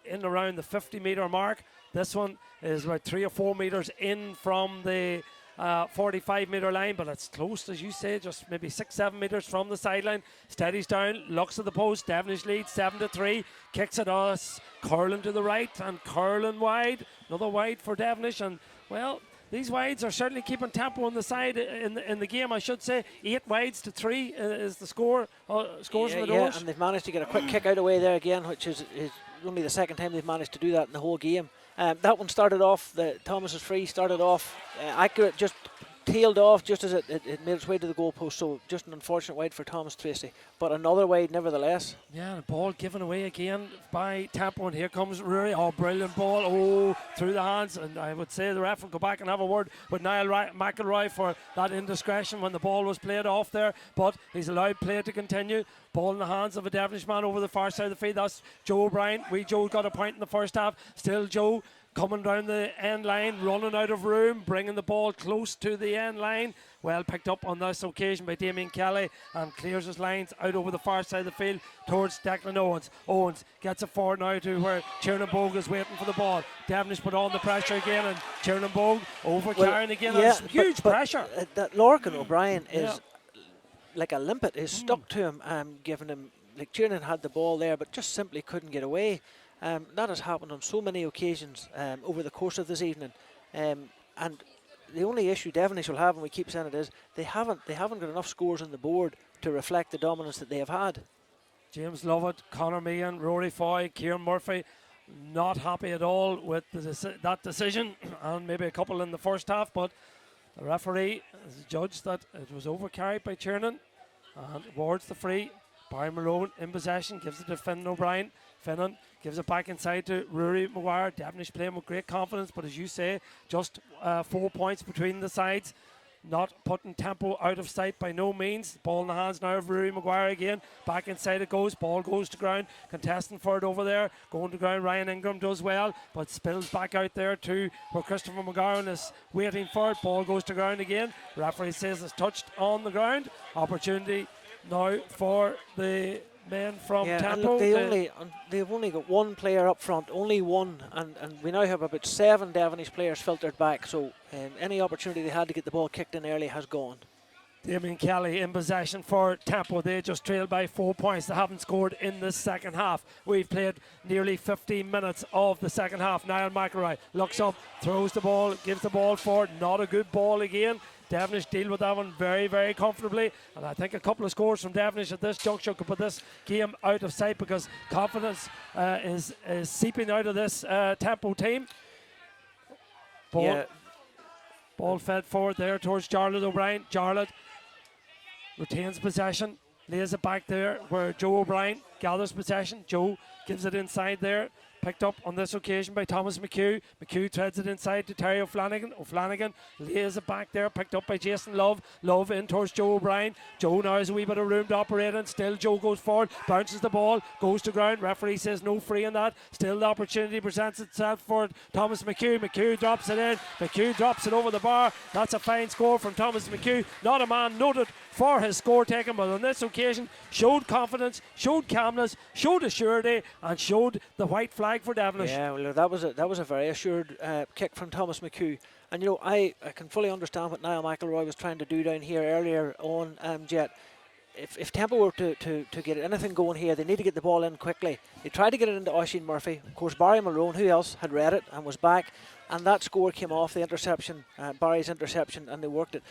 in around the 50-metre mark. This one is about 3 or 4 metres in from the 45-metre line, but it's close, as you say, just maybe 6-7 metres from the sideline. Steadies down, looks at the post. Devenish leads 7-3. Kicks at us, curling to the right and curling wide. Another wide for Devenish, and well, these wides are certainly keeping tempo on the side in the game, I should say. 8 wides to 3 is the score. Scores in the doors.
Yeah, and they've managed to get a quick kick out away there again, which is only the second time they've managed to do that in the whole game. That one started off, the Thomas's free started off accurate, just tailed off just as it made its way to the goalpost, so just an unfortunate wide for Thomas Tracy, but another wide nevertheless.
Yeah, the ball given away again by Tempo, and here comes Rory. Oh, brilliant ball, through the hands, and I would say the ref will go back and have a word with Niall McElroy for that indiscretion when the ball was played off there, but he's allowed play to continue. Ball in the hands of a Devenish man over the far side of the field. That's Joe O'Brien. Joe got a point in the first half. Still Joe coming down the end line, running out of room, bringing the ball close to the end line. Well picked up on this occasion by Damien Kelly, and clears his lines out over the far side of the field towards Declan Owens. Owens gets it forward now to where Tiernan Bogue is waiting for the ball. Devenish put on the pressure again, and Tiernan Bogue over carrying again.
Yeah,
huge pressure.
That Lorcan O'Brien is like a limpet, is stuck to him, giving him, like Tiernan had the ball there but just simply couldn't get away. That has happened on so many occasions over the course of this evening, and the only issue Devenish will have, and we keep saying it, is they haven't got enough scores on the board to reflect the dominance that they have had.
James Lovett, Conor Meehan, Rory Foy, Kieran Murphy, not happy at all with that decision, and maybe a couple in the first half, but the referee has judged that it was overcarried by Tiernan and awards the free. Barry Malone in possession, gives it to Finn O'Brien. Finnan gives it back inside to Rory Maguire. Devenish playing with great confidence, but as you say, just 4 points between the sides. Not putting Tempo out of sight by no means. Ball in the hands now of Rory Maguire again. Back inside it goes. Ball goes to ground. Contesting for it over there. Going to ground. Ryan Ingram does well, but spills back out there to where Christopher McGowan is waiting for it. Ball goes to ground again. Referee says it's touched on the ground. Opportunity now for the men from Tempo.
And look, they've only got one player up front, only one, and we now have about 7 Devenish players filtered back, so any opportunity they had to get the ball kicked in early has gone.
Damien Kelly in possession for Tempo. They just trailed by 4 points. They haven't scored in the second half. We've played nearly 15 minutes of the second half. Niall McElroy looks up, throws the ball, gives the ball forward. Not a good ball again. Devenish deal with that one very, very comfortably, and I think a couple of scores from Devenish at this juncture could put this game out of sight, because confidence is seeping out of this Tempo team. Ball fed forward there towards Jarlath O'Brien. Jarlath retains possession, lays it back there where Joe O'Brien gathers possession. Joe gives it inside there. Picked up on this occasion by Thomas McHugh. McHugh threads it inside to Terry O'Flanagan. O'Flanagan lays it back there, picked up by Jason Love. Love in towards Joe O'Brien. Joe now has a wee bit of room to operate in. Still Joe goes forward, bounces the ball, goes to ground. Referee says no free in that. Still the opportunity presents itself for Thomas McHugh. McHugh drops it in. McHugh drops it over the bar. That's a fine score from Thomas McHugh. Not a man noted for his score taken, but on this occasion showed confidence, showed calmness, showed assurity, and showed the white flag for Devenish.
Yeah, well, that was a very assured kick from Thomas McHugh. And you know, I can fully understand what Niall McElroy was trying to do down here earlier on, Jet. If Tempo were to get anything going here, they need to get the ball in quickly. They tried to get it into Oisin Murphy. Of course, Barry Malone, who else, had read it and was back, and that score came off the interception, Barry's interception, and they worked it.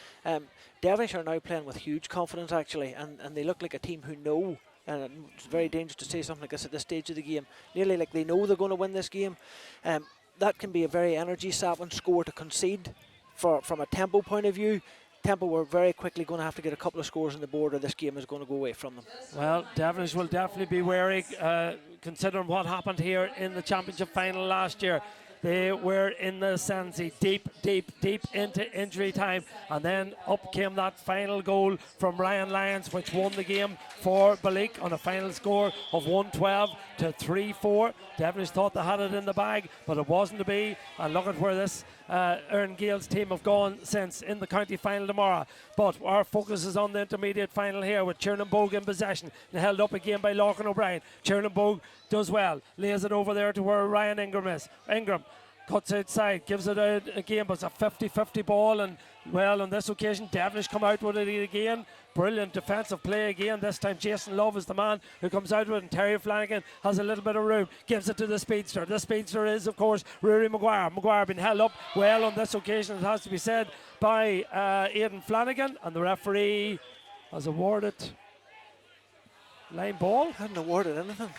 Devenish are now playing with huge confidence, actually, and they look like a team who know, and it's very dangerous to say something like this at this stage of the game, nearly like they know they're going to win this game. That can be a very energy-sapping score to concede from a Tempo point of view. Tempo were very quickly going to have to get a couple of scores on the board, or this game is going to go away from them.
Well, Devenish will definitely be wary, considering what happened here in the championship final last year. They were in the Sensi deep into injury time, and then up came that final goal from Ryan Lyons, which won the game for Balik on a final score of 112 to 3-4. Devenish thought they had it in the bag, but it wasn't to be, and look at where this Aaron Gale's team have gone since in the county final tomorrow. But our focus is on the intermediate final here with Tiernan Bogue in possession and held up again by Lorcan O'Brien. Tiernan Bogue does well, lays it over there to where Ryan Ingram is. Ingram cuts outside, gives it out again, but it's a 50-50 ball, and well, on this occasion Devenish come out with it again. Brilliant defensive play again. This time Jason Love is the man who comes out with it, and Terry Flanagan has a little bit of room, gives it to the speedster. The speedster is, of course, Rory Maguire. Maguire been held up well on this occasion, it has to be said, by Aidan Flanagan, and the referee has awarded line ball.
Hadn't awarded anything.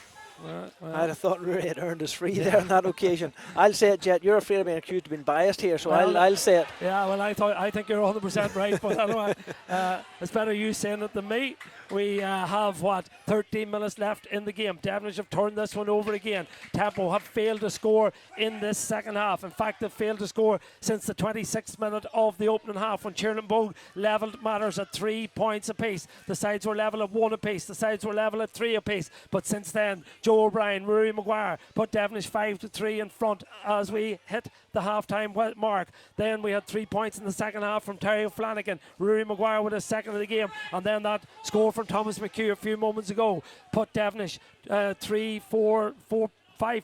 Well,
I'd have thought Rory had earned his free there on that occasion. I'll say it, Jet. You're afraid of being accused of being biased here, so I'll say it.
Yeah, well, I think you're 100% right, but anyway, it's better you saying it than me. We have, 13 minutes left in the game. Devenish have turned this one over again. Tempo have failed to score in this second half. In fact, they've failed to score since the 26th minute of the opening half, when Tiernan levelled matters at 3 points apiece. The sides were level at 1 apiece. The sides were level at 3 apiece. But since then, Joe O'Brien, Rory Maguire put Devenish 5-3 in front as we hit the half-time mark. Then we had 3 points in the second half from Terry Flanagan. Rory Maguire with his second of the game, and then that score from Thomas McHugh a few moments ago put Devenish 5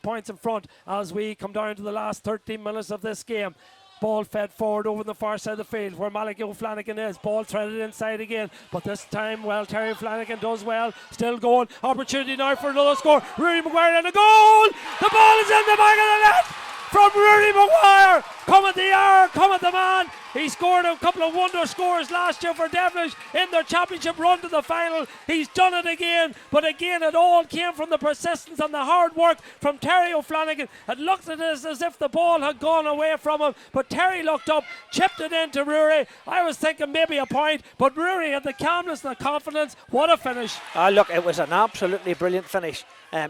points in front as we come down to the last 13 minutes of this game. Ball fed forward over the far side of the field where Malachy O'Flanagan is. Ball threaded inside again, but this time, well, Terry Flanagan does well. Still going. Opportunity now for another score. Rory Maguire and a goal! The ball is in the back of the net from Rory Maguire. Come at the hour, come at the man. He scored a couple of wonder scores last year for Devenish in their championship run to the final. He's done it again, but again it all came from the persistence and the hard work from Terry O'Flanagan. It looked at us as if the ball had gone away from him, but Terry looked up, chipped it into Rory. I was thinking maybe a point, but Rory had the calmness and the confidence. What a finish.
Look, it was an absolutely brilliant finish.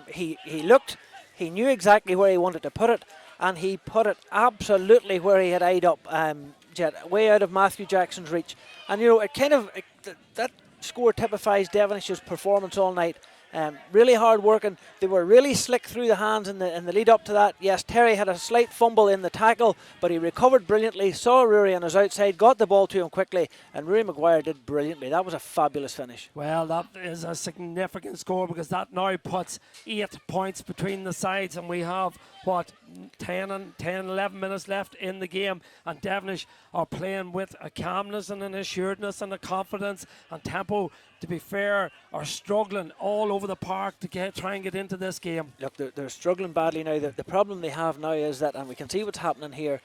He looked, he knew exactly where he wanted to put it, and he put it absolutely where he had eyed up, Jet, way out of Matthew Jackson's reach. And you know, it kind of that score typifies Devenish's performance all night. Really hard working. They were really slick through the hands in the lead up to that. Yes, Terry had a slight fumble in the tackle, but he recovered brilliantly, saw Rory on his outside, got the ball to him quickly, and Rory Maguire did brilliantly. That was a fabulous finish.
Well, that is a significant score, because that now puts 8 points between the sides, and we have 10, 11 minutes left in the game, and Devenish are playing with a calmness and an assuredness and a confidence, and Tempo, to be fair, are struggling all over the park to try and get into this game.
Look, they're struggling badly now. The problem they have now is that, and we can see what's happening here,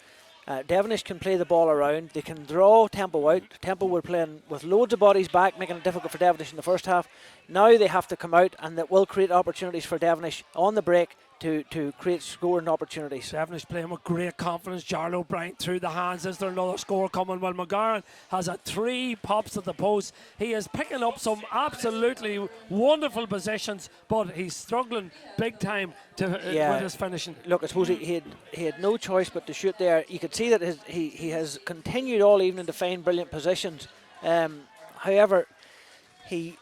Devenish can play the ball around. They can draw Tempo out. Tempo were playing with loads of bodies back, making it difficult for Devenish in the first half. Now they have to come out, and that will create opportunities for Devenish on the break to create scoring opportunities.
Devenish playing with great confidence. Jarlath O'Brien through the hands. Is there another score coming? Well, McGarren has had 3 pops at the post. He is picking up some absolutely wonderful positions, but he's struggling big time with his finishing.
Look, I suppose he had no choice but to shoot there. You could see that he has continued all evening to find brilliant positions. However, he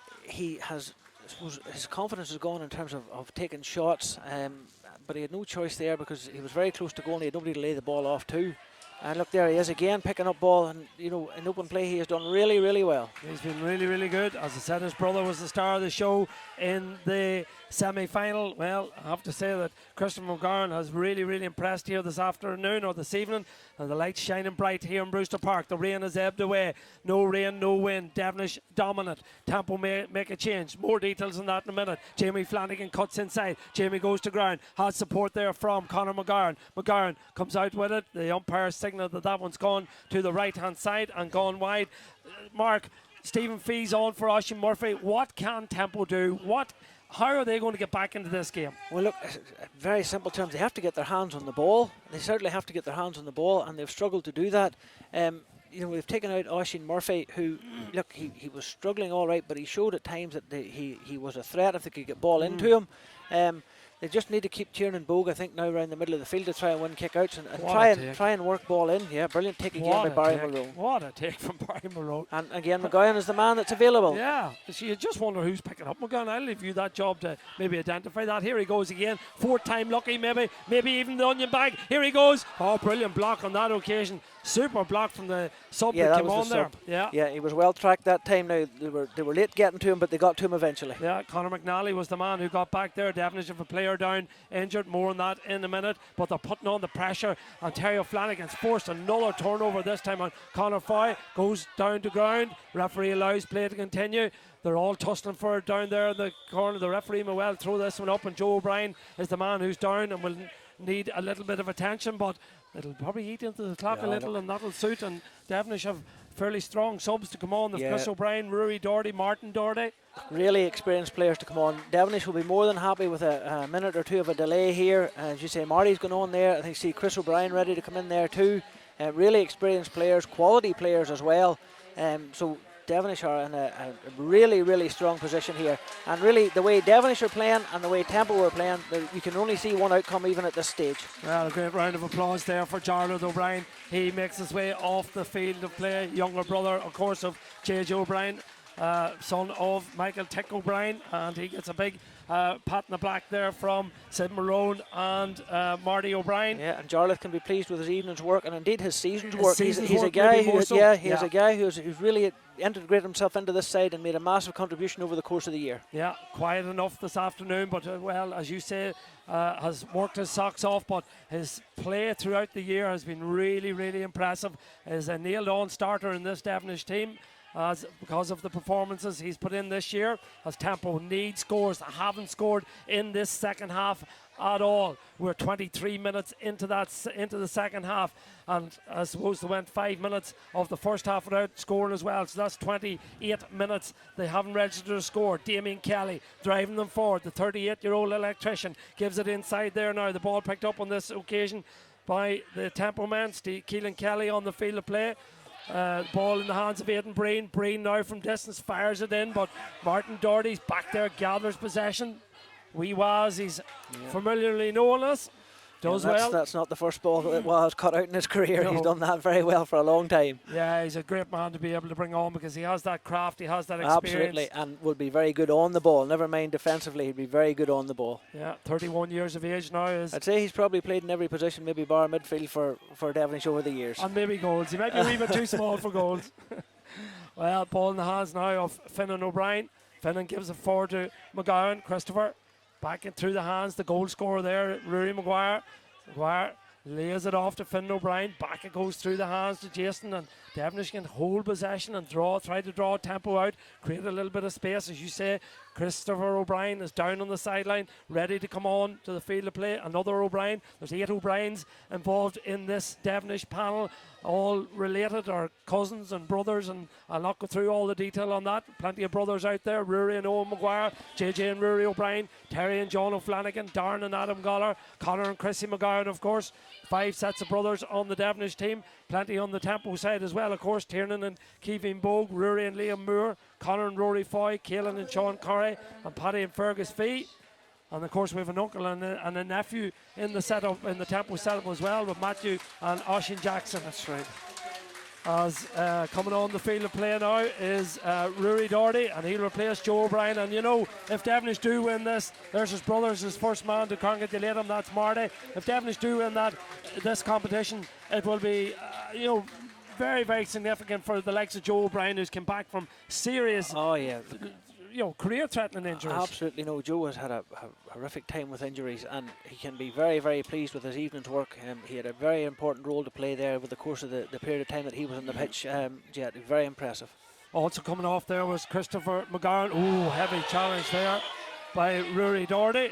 has, I suppose, his confidence is gone in terms of taking shots, but he had no choice there because he was very close to goal and he had nobody to lay the ball off to. And look, there he is again picking up ball, and you know, in open play he has done really, really well.
He's been really, really good. As I said, his brother was the star of the show in the semi-final. Well, I have to say that Christian McGarren has really, really impressed here this afternoon or this evening, and the light's shining bright here in Brewster Park. The rain has ebbed away. No rain, no wind. Devenish dominant. Tempo may make a change. More details on that in a minute. Jamie Flanagan cuts inside. Jamie goes to ground. Has support there from Conor McGarren. McGarren comes out with it. The umpire signal that one's gone to the right-hand side and gone wide. Mark, Stephen Fee's on for Oisin Murphy. What can Tempo do? How are they going to get back into this game?
Well, look, very simple terms. They have to get their hands on the ball. They certainly have to get their hands on the ball, and they've struggled to do that. You know, we've taken out Oisin Murphy, who, look, he was struggling all right, but he showed at times that he was a threat if they could get ball into him. They just need to keep Tiernan Bogue, I think, now around the middle of the field to try and win kick-outs and try and work ball in. Yeah, brilliant take again by Barry Mulroe.
What a take from Barry Mulroe.
And again, McGowan is the man that's available.
Yeah, so you just wonder who's picking up McGowan. I'll leave you that job to maybe identify that. Here he goes again. 4th time lucky, maybe even the onion bag. Here he goes. Oh, brilliant block on that occasion. Super block from the sub that came on there.
Yeah, he was well tracked that time. Now they were late getting to him, but they got to him eventually.
Yeah, Conor McNally was the man who got back there. Devenish have a player player down injured, more on that in a minute, but they're putting on the pressure, and Terry O'Flanagan's forced another turnover, this time on Conor Foy, goes down to ground, referee allows play to continue. They're all tussling for it down there in the corner. The referee may well throw this one up, and Joe O'Brien is the man who's down and will need a little bit of attention, but it'll probably eat into the clock a little, and that'll suit. And Devenish have fairly strong subs to come on. They've Chris O'Brien, Rory Doherty, Martin Doherty.
Really experienced players to come on. Devenish will be more than happy with a minute or two of a delay here. As you say, Marty's going on there. I think see Chris O'Brien ready to come in there too. Really experienced players, quality players as well. So Devenish are in a really, really strong position here. And really, the way Devenish are playing and the way Temple were playing, you can only see one outcome even at this stage.
Well, a great round of applause there for Jarlath O'Brien. He makes his way off the field of play. Younger brother, of course, of J.J. O'Brien, son of Michael Tick O'Brien. And he gets a big pat in the black there from Sid Marone and Marty O'Brien.
Yeah, and Jarlath can be pleased with his evening's work and indeed his season's work. He's a guy who's really integrated himself into this side and made a massive contribution over the course of the year.
Yeah, quiet enough this afternoon, but well, as you say, has worked his socks off, but his play throughout the year has been really, really impressive. Is a nailed-on starter in this Devenish team. Because of the performances he's put in this year, as Tempo need scores. They haven't scored in this second half at all. We're 23 minutes into the second half, and I suppose they went 5 minutes of the first half without scoring as well, so that's 28 minutes. They haven't registered a score. Damien Kelly driving them forward. The 38-year-old electrician gives it inside there now. The ball picked up on this occasion by the Tempo man, Keelan Kelly on the field of play. Ball in the hands of Aidan Breen. Breen now from distance fires it in, but Martin Doherty's back there, gathers possession. Wee Waz, he's familiarly known as.
That's not the first ball that Waz cut out in his career. No. He's done that very well for a long time.
Yeah, he's a great man to be able to bring on because he has that craft, he has that experience.
Absolutely, and will be very good on the ball. Never mind defensively, he'd be very good on the ball.
Yeah, 31 years of age now.
I'd say he's probably played in every position, maybe bar midfield for Devenish over the years.
And maybe goals. He might be a wee bit too small for goals. Well, ball in the hands now of Finnan O'Brien. Finnan gives it forward to McGowan. Christopher back in through the hands, the goal scorer there, Rory Maguire. Maguire lays it off to Finn O'Brien. Back it goes through the hands to Jason, and Devenish can hold possession and try to draw Tempo out, create a little bit of space. As you say, Christopher O'Brien is down on the sideline, ready to come on to the field of play. Another O'Brien. There's 8 O'Briens involved in this Devenish panel, all related, or cousins and brothers, and I'll not go through all the detail on that. Plenty of brothers out there: Rory and Owen Maguire, JJ and Rory O'Brien, Terry and John O'Flanagan, Darren and Adam Goller, Connor and Chrissy McGowan, of course. 5 sets of brothers on the Devenish team. Plenty on the Tempo side as well, of course. Tiernan and Kevin Bogue, Rory and Liam Moore, Connor and Rory Foy, Caelan and Sean Curry, and Paddy and Fergus Fee. And of course we have an uncle and a nephew in the setup, in the Tempo setup as well, with Matthew and Oshin Jackson.
That's right.
As coming on the field of play now is Rory Doherty, and he'll replace Joe O'Brien. And you know, if Devenish do win this, there's his brothers, his first man to congratulate him, that's Marty. If Devenish do win this competition, it will be very, very significant for the likes of Joe O'Brien, who's come back from serious career-threatening injuries.
Absolutely, no. Joe has had a horrific time with injuries, and he can be very, very pleased with his evening's work. He had a very important role to play there over the course of the period of time that he was on the pitch. Very impressive.
Also coming off there was Christopher McGowan. Ooh, heavy challenge there by Rory Doherty.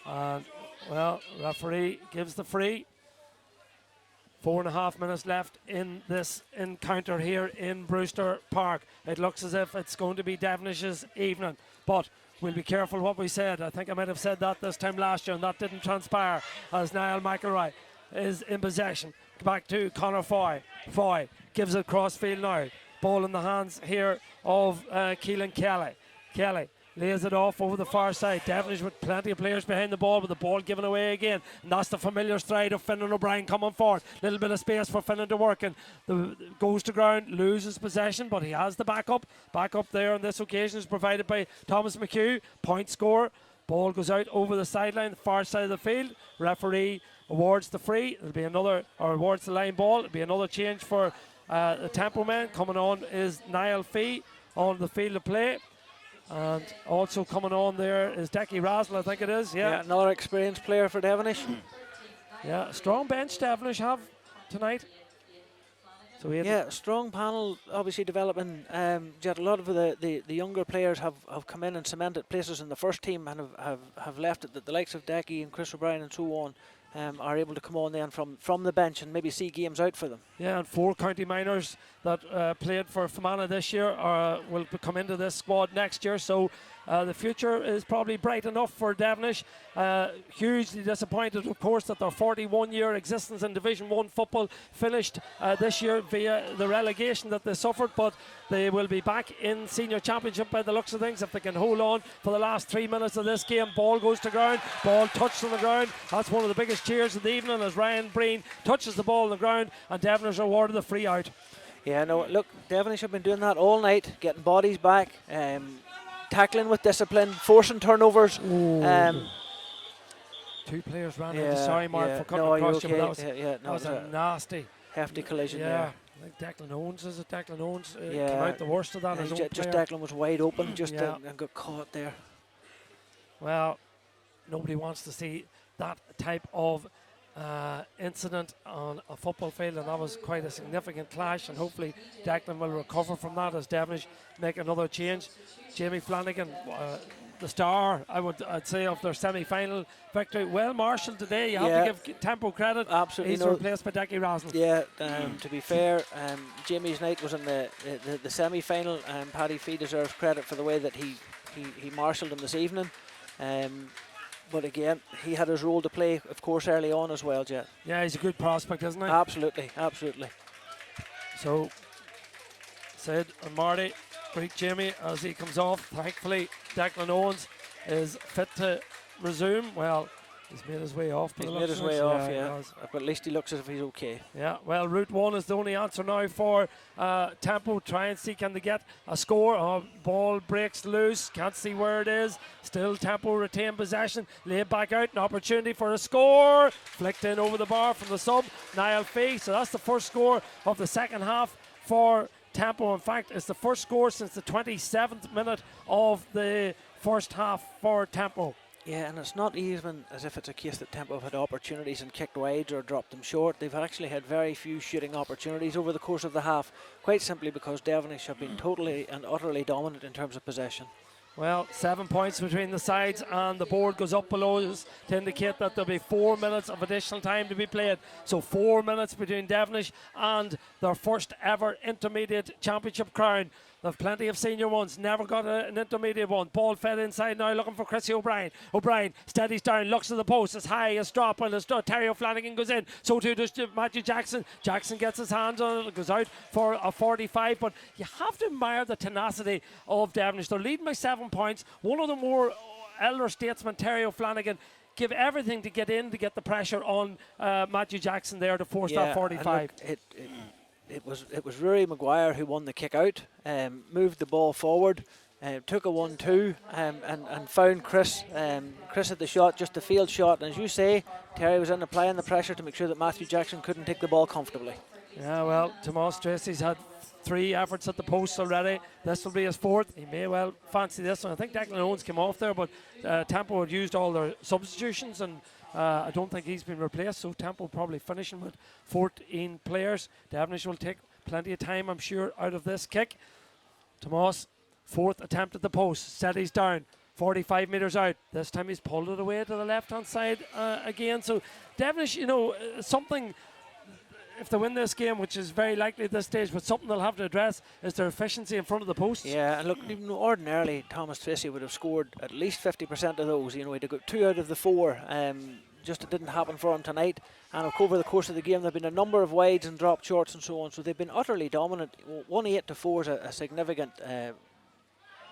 And, referee gives the free. 4.5 minutes left in this encounter here in Brewster Park. It looks as if it's going to be Devenish's evening, but we'll be careful what we said. I think I might have said that this time last year, and that didn't transpire, as Niall McElroy is in possession. Back to Conor Foy. Foy gives it cross field now. Ball in the hands here of Keelan Kelly. Kelly lays it off over the far side. Devenish with plenty of players behind the ball, with the ball given away again. And that's the familiar stride of Finnan O'Brien coming forward. Little bit of space for Finnan to work, and goes to ground, loses possession, but he has the backup. Backup there on this occasion is provided by Thomas McHugh. Point score. Ball goes out over the sideline, the far side of the field. Referee awards the free. It'll be another, or awards the line ball. It'll be another change for the Tempo man. Coming on is Niall Fee on the field of play. And also coming on there is Decky Razzle, I think it is. Yeah.
Another experienced player for Devenish.
Yeah, strong bench Devenish have tonight. So
strong panel, obviously developing. Yet a lot of the younger players have come in and cemented places in the first team and have left it. That the likes of Decky and Chris O'Brien and so on are able to come on then from the bench and maybe see games out for them.
Yeah, and 4 county minors that played for Fermanagh this year will come into this squad next year. So the future is probably bright enough for Devenish. Hugely disappointed, of course, that their 41-year existence in Division 1 football finished this year via the relegation that they suffered, but they will be back in senior championship by the looks of things if they can hold on for the last 3 minutes of this game. Ball goes to ground, ball touched on the ground. That's one of the biggest cheers of the evening as Ryan Breen touches the ball on the ground and Devenish are awarded the free out.
Yeah, no, look, Devenish have been doing that all night, getting bodies back, tackling with discipline, forcing turnovers.
2 players ran into. Sorry, Mark, for cutting across you, but that was a nasty,
hefty collision
there.
there.
I think Declan Owens, is it? Declan Owens came out the worst of that.
Just Declan was wide open and got caught there.
Well, nobody wants to see that type of incident on a football field, and that was quite a significant clash, and hopefully Declan will recover from that as Devenish make another change. Jamie Flanagan, the star, I'd say, of their semi-final victory. Well marshalled today. You have to give Tempo credit.
Absolutely.
He's replaced by Decky Razzle.
Yeah, to be fair, Jamie's night was in the semi-final, and Paddy Fee deserves credit for the way that he marshalled him this evening. But again, he had his role to play, of course, early on as well, Jet.
Yeah, he's a good prospect, isn't he?
Absolutely, absolutely.
So, Sid and Marty greet Jamie as he comes off. Thankfully, Declan Owens is fit to resume. Well, he's made his way off.
He's made his way off, but at least he looks as if he's okay.
Yeah, well, Route 1 is the only answer now for Tempo. Try and see, can they get a score? Ball breaks loose, can't see where it is. Still Tempo retain possession, laid back out, an opportunity for a score. Flicked in over the bar from the sub, Niall Fee. So that's the first score of the second half for Tempo. In fact, it's the first score since the 27th minute of the first half for Tempo.
Yeah, and it's not even as if it's a case that Tempo have had opportunities and kicked wide or dropped them short. They've actually had very few shooting opportunities over the course of the half, quite simply because Devenish have been totally and utterly dominant in terms of possession.
Well, 7 points between the sides, and the board goes up below us to indicate that there'll be 4 minutes of additional time to be played. So 4 minutes between Devenish and their first ever intermediate championship crown. They've plenty of senior ones, never got an intermediate one. Ball fed inside now, looking for Chrissy O'Brien. O'Brien steadies down, looks at the post, as high as drop, and as Terry O'Flanagan goes in. So too does Matthew Jackson. Jackson gets his hands on it, goes out for a 45. But you have to admire the tenacity of Devenish. They're leading by 7 points. One of the more elder statesmen, Terry O'Flanagan, give everything to get in, to get the pressure on Matthew Jackson there to force that 45.
It was Rory Maguire who won the kick out, moved the ball forward, took a 1-2 and found Chris. Chris had the shot, just a field shot, and as you say, Terry was in applying the pressure to make sure that Matthew Jackson couldn't take the ball comfortably.
Yeah, well, Tomas Tracy's had 3 efforts at the post already. This will be his 4th. He may well fancy this one. I think Declan Owens came off there, but Tempo had used all their substitutions, and I don't think he's been replaced, so Tempo probably finishing with 14 players. Devenish will take plenty of time, I'm sure, out of this kick. Tomas, 4th attempt at the post, steadies down, 45 metres out. This time he's pulled it away to the left-hand side again. So Devenish, something, if they win this game, which is very likely at this stage, but something they'll have to address is their efficiency in front of the post.
Yeah, and look, even ordinarily Thomas Tracy would have scored at least 50% of those. He'd have got 2 out of the 4. Just it didn't happen for him tonight. And over the course of the game, there have been a number of wides and drop shorts and so on. So they've been utterly dominant. 1-8-4 is a significant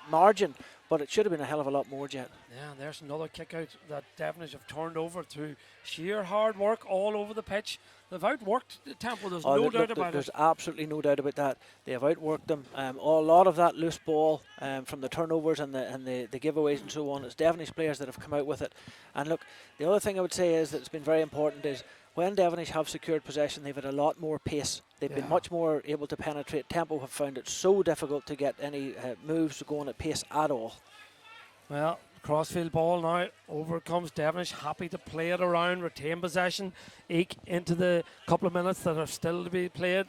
margin, but it should have been a hell of a lot more, Jet.
Yeah, and there's another kick out that Devenish have turned over through sheer hard work all over the pitch. They've outworked Tempo, there's no doubt about it.
There's absolutely no doubt about that. They have outworked them. A lot of that loose ball from the turnovers and the giveaways and so on, it's Devenish players that have come out with it. And look, the other thing I would say is that it's been very important is when Devenish have secured possession, they've had a lot more pace. They've been much more able to penetrate. Tempo have found it so difficult to get any moves going at pace at all.
Well, crossfield ball now. Over comes Devenish, happy to play it around, retain possession, eke into the couple of minutes that are still to be played.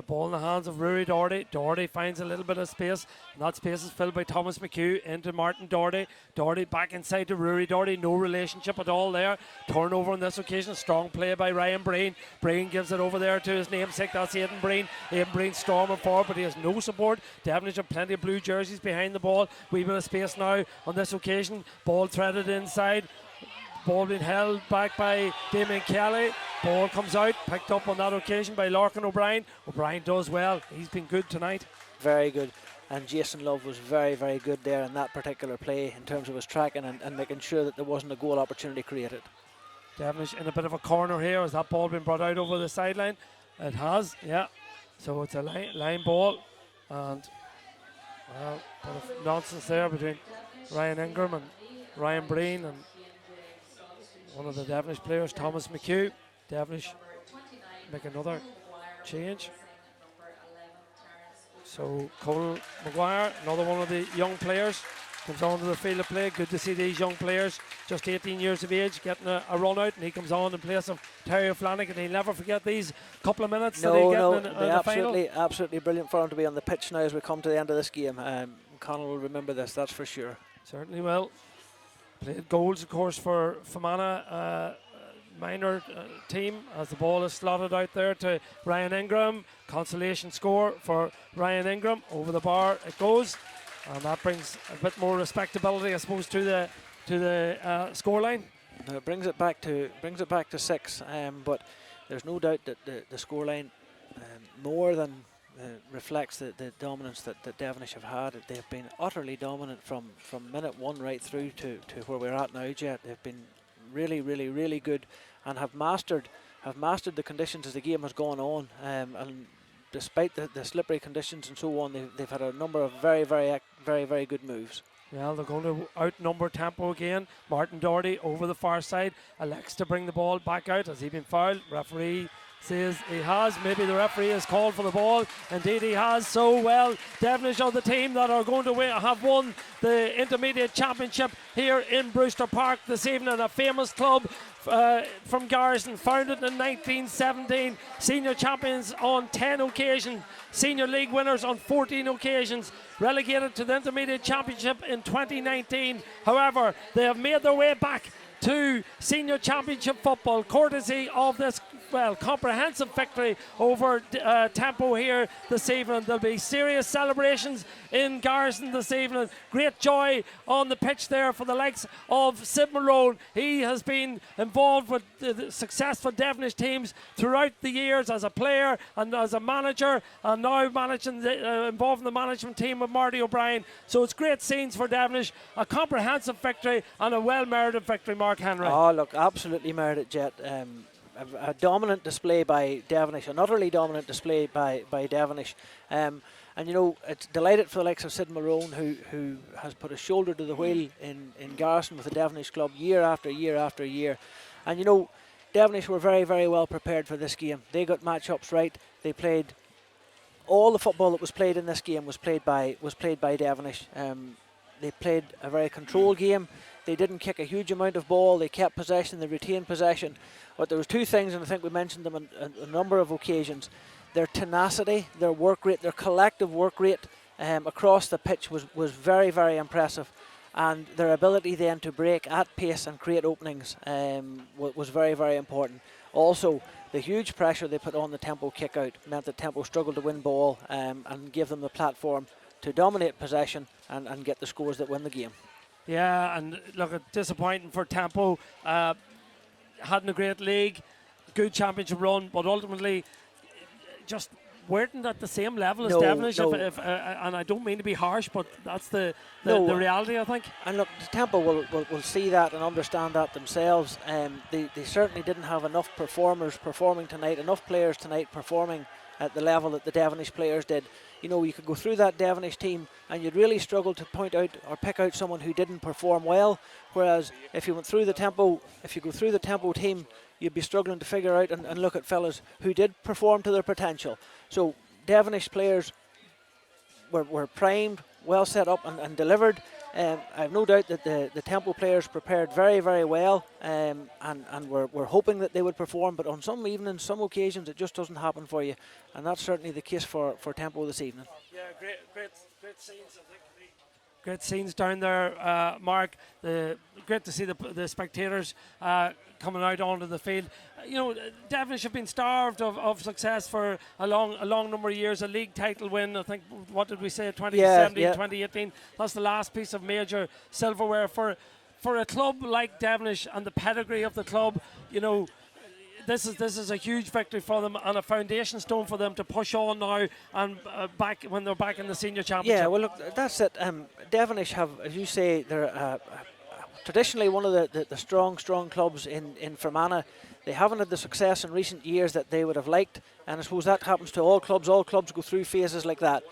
Ball in the hands of Rory Doherty. Doherty finds a little bit of space, and that space is filled by Thomas McHugh into Martin Doherty. Doherty back inside to Rory Doherty. No relationship at all there. Turnover on this occasion. Strong play by Ryan Breen. Breen gives it over there to his namesake. That's Aidan Breen. Aidan Breen storming forward, but he has no support. Devenish have plenty of blue jerseys behind the ball. Wee bit of space now on this occasion. Ball threaded inside. Ball being held back by Damien Kelly. Ball comes out, picked up on that occasion by Larkin O'Brien. O'Brien does well. He's been good tonight.
Very good. And Jason Love was very, very good there in that particular play in terms of his tracking and making sure that there wasn't a goal opportunity created.
Devenish in a bit of a corner here. Has that ball been brought out over the sideline? It has, yeah. So it's a line ball. And, well, a bit of nonsense there between Ryan Ingram and Ryan Breen and one of the Devenish players, Thomas McHugh. Devenish make another change. So Cole Maguire, another one of the young players, comes onto the field of play. Good to see these young players, just 18 years of age, getting a run out, and he comes on in place of Terry Flanagan. He'll never forget these couple of minutes that he'll get in the final.
Absolutely brilliant for him to be on the pitch now as we come to the end of this game. Connell will remember this, that's for sure.
Certainly will. Played goals, of course, for Fermanagh minor team as the ball is slotted out there to Ryan Ingram. Consolation score for Ryan Ingram. Over the bar it goes, and that brings a bit more respectability, I suppose, to the scoreline.
Now it brings it back to 6, but there's no doubt that the scoreline more than reflects the dominance that Devenish have had. They've been utterly dominant from minute 1 right through to where we're at now, Jet. They've been really, really, really good and have mastered the conditions as the game has gone on. And despite the slippery conditions and so on, they've had a number of very, very, very, very good moves.
Well, they're going to outnumber tempo again. Martin Doherty over the far side elects to bring the ball back out. Has he been fouled? Referee says he has. Maybe the referee has called for the ball. Indeed he has. So, well, Devenish are the team that are going to have won the intermediate championship here in Brewster Park this evening. A famous club from Garrison, founded in 1917. Senior champions on 10 occasions. Senior league winners on 14 occasions. Relegated to the intermediate championship in 2019. However, they have made their way back to senior championship football, courtesy of this, well, comprehensive victory over Tempo here this evening. There'll be serious celebrations in Garrison this evening. Great joy on the pitch there for the likes of Sid Malone. He has been involved with the successful Devenish teams throughout the years as a player and as a manager, and now managing involved in the management team with Marty O'Brien. So it's great scenes for Devenish, a comprehensive victory and a well-merited victory, Mark Henry.
Oh, look, absolutely merited, Jet. A dominant display by Devenish, an utterly dominant display by Devenish. And you know, it's delighted for the likes of Sid Malone, who has put a shoulder to the wheel in Garrison with the Devenish club year after year after year. And you know, Devenish were very, very well prepared for this game. They got matchups right. They played all the football that was played in this game was played by Devenish. They played a very controlled game. They didn't kick a huge amount of ball. They kept possession. They retained possession. But there was two things, and I think we mentioned them on a number of occasions. Their tenacity, their work rate, their collective work rate across the pitch was very, very impressive. And their ability then to break at pace and create openings was very, very important. Also, the huge pressure they put on the Tempo kick out meant that Tempo struggled to win ball and gave them the platform to dominate possession and get the scores that win the game.
Yeah, and look, disappointing for Tempo. Hadn't a great league, good championship run, but ultimately just weren't at the same level as Devenish.
No.
And I don't mean to be harsh, but that's the reality, I think.
And look, Tempo will see that and understand that themselves. They certainly didn't have enough performers performing tonight, enough players tonight performing at the level that the Devenish players did. You know, you could go through that Devenish team and you'd really struggle to point out or pick out someone who didn't perform well. Whereas if you go through the Tempo team, you'd be struggling to figure out and look at fellas who did perform to their potential. So Devenish players were primed, well set up and delivered. I have no doubt that the Temple players prepared very, very well, and we're hoping that they would perform, but on some evenings, some occasions, it just doesn't happen for you, and that's certainly the case for Temple this evening.
Yeah, great scenes, I think. Great scenes down there, Mark. Great to see the spectators coming out onto the field. You know, Devenish have been starved of success for a long number of years. A league title win, I think, what did we say, 2017, 2018. That's the last piece of major silverware for a club like Devenish and the pedigree of the club. You know, this is a huge victory for them and a foundation stone for them to push on now and back when they're back in the senior championship.
Yeah, well, look, that's it. Devenish have, as you say, they're traditionally one of the strong clubs in Fermanagh. They haven't had the success in recent years that they would have liked, and I suppose that happens to all clubs. All clubs go through phases like that.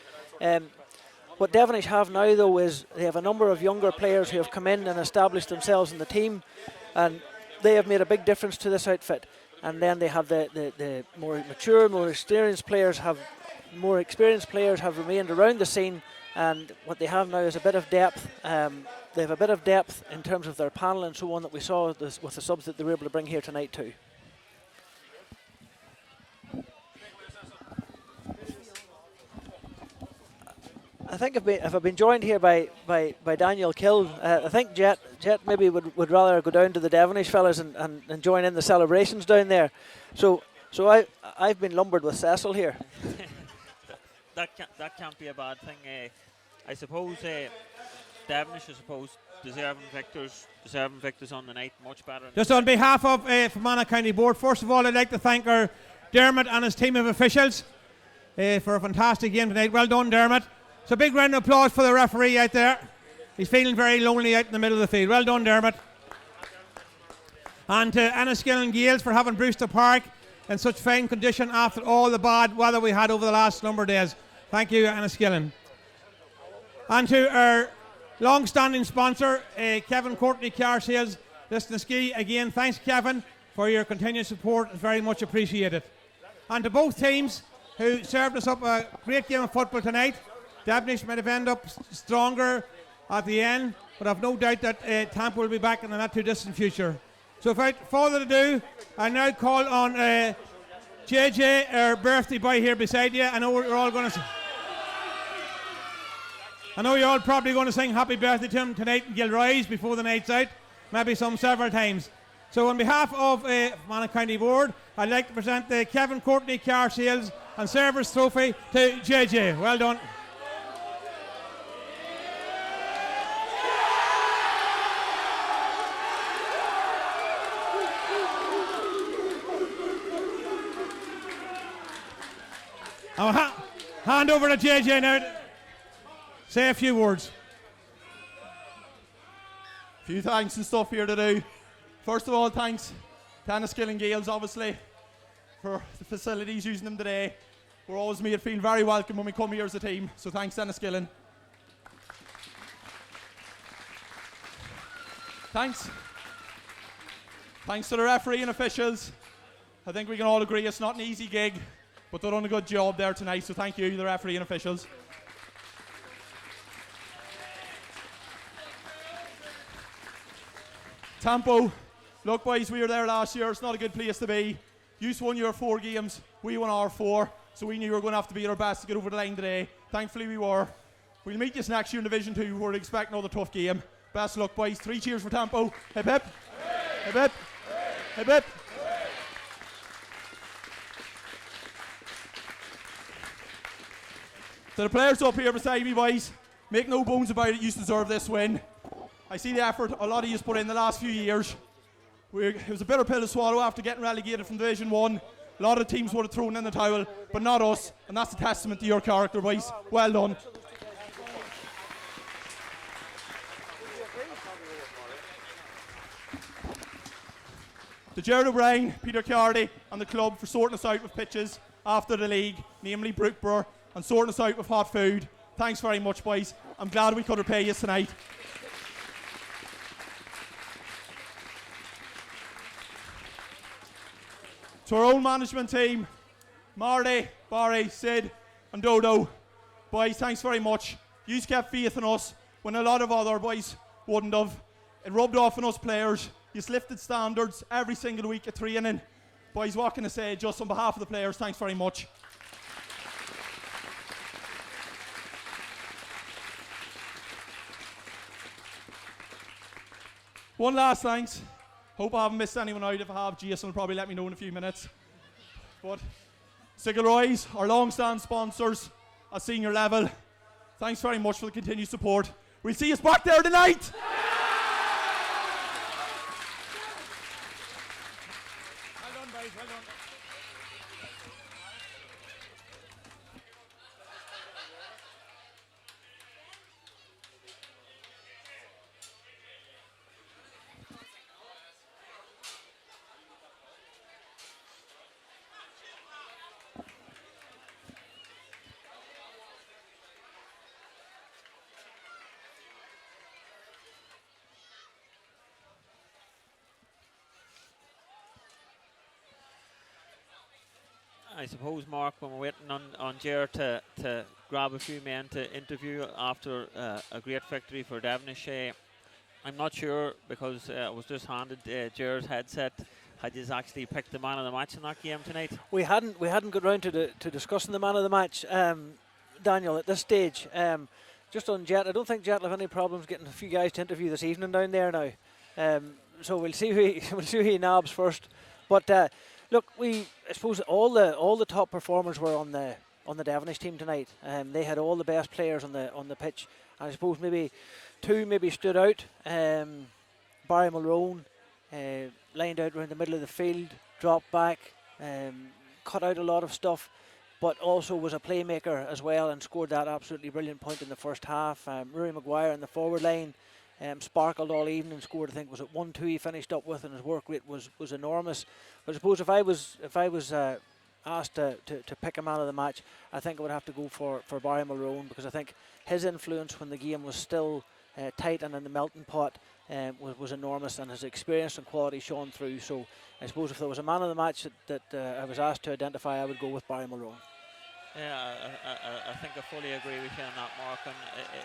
What Devenish have now, though, is they have a number of younger players who have come in and established themselves in the team, and they have made a big difference to this outfit. And then they have the more mature, more experienced players have remained around the scene, and what they have now is a bit of depth. They have a bit of depth in terms of their panel and so on that we saw with the subs that they were able to bring here tonight too. I think if I've been joined here by Daniel Kill, I think Jet maybe would rather go down to the Devenish fellas and join in the celebrations down there. So I've been lumbered with Cecil here.
that can't be a bad thing. I suppose Devenish, deserving victors on the night, much better.
Just on behalf of Fermanagh County Board, first of all, I'd like to thank our Dermot and his team of officials for a fantastic game tonight. Well done, Dermot. So big round of applause for the referee out there. He's feeling very lonely out in the middle of the field. Well done, Dermot. And to Enniskillen and Gales for having Brewster Park in such fine condition after all the bad weather we had over the last number of days. Thank you, Enniskillen. And to our long-standing sponsor, Kevin Courtney Car Sales, Lisnaski. Again, thanks, Kevin, for your continued support. It's very much appreciated. And to both teams who served us up a great game of football tonight. Devenish might have ended up stronger at the end, but I've no doubt that Tampa will be back in the not too distant future. So without further ado, I now call on JJ, our birthday boy here beside you. I know you're all probably going to sing happy birthday to him tonight in Gilroy's before the night's out, maybe several times. So on behalf of Fermanagh County Board, I'd like to present the Kevin Courtney Car Sales and Service Trophy to JJ. Well done. I'll hand over to JJ now to say a few words.
A few thanks and stuff here today. First of all, thanks to Enniskillen and Gales, obviously, for the facilities, using them today. We're always made feel very welcome when we come here as a team, so thanks to Enniskillen. Thanks to the referee and officials. I think we can all agree it's not an easy gig, but they've done a good job there tonight, so thank you, the referee and officials. Tampo, look boys, we were there last year, it's not a good place to be. You won your 4 games, we won our 4, so we knew we were going to have to be at our best to get over the line today. Thankfully we were. We'll meet you next year in Division 2, we're expecting another tough game. Best of luck boys, 3 cheers for Tampo. Hip hip. Hip hip. Hip hip. To the players up here beside me, boys, make no bones about it, you deserve this win. I see the effort a lot of you put in the last few years. It was a bitter pill to swallow after getting relegated from Division 1. A lot of teams would have thrown in the towel, but not us, and that's a testament to your character, boys. Well done. To Gerard O'Brien, Peter Cardy and the club for sorting us out with pitches after the league, namely Brookborough, and sorting us out with hot food. Thanks very much, boys. I'm glad we could repay you tonight. To our own management team, Marty, Barry, Sid and Dodo. Boys, thanks very much. You've kept faith in us when a lot of other boys wouldn't have. It rubbed off on us players. You lifted standards every single week at training. Boys, what can I say? Just on behalf of the players, thanks very much. One last thanks. Hope I haven't missed anyone out. If I have, Jason will probably let me know in a few minutes. But Sigilroy's, our long-standing sponsors at senior level, thanks very much for the continued support. We'll see you back there tonight.
Well done, boys, well done.
I suppose, Mark, when we're waiting on Ger to grab a few men to interview after a great victory for Devenish, I'm not sure, because I was just handed Ger's headset. Had you actually picked the man of the match in that game tonight?
We hadn't got round to discussing the man of the match, Daniel, at this stage. Just on Jet, I don't think Jet will have any problems getting a few guys to interview this evening down there now. So we'll see who he nabs first. But look, I suppose all the top performers were on the Devenish team tonight. They had all the best players on the pitch. And I suppose maybe two stood out. Barry Mulroon lined out around the middle of the field, dropped back, cut out a lot of stuff, but also was a playmaker as well and scored that absolutely brilliant point in the first half. Rory Maguire in the forward line sparkled all evening and scored, I think, was it 1-2 he finished up with, and his work rate was enormous. But I suppose if I was asked to pick a man of the match, I think I would have to go for Barry Mulroon, because I think his influence when the game was still tight and in the melting pot was enormous, and his experience and quality shone through. So I suppose if there was a man of the match that I was asked to identify, I would go with Barry Mulroon.
Yeah, I think I fully agree with you on that, Mark. And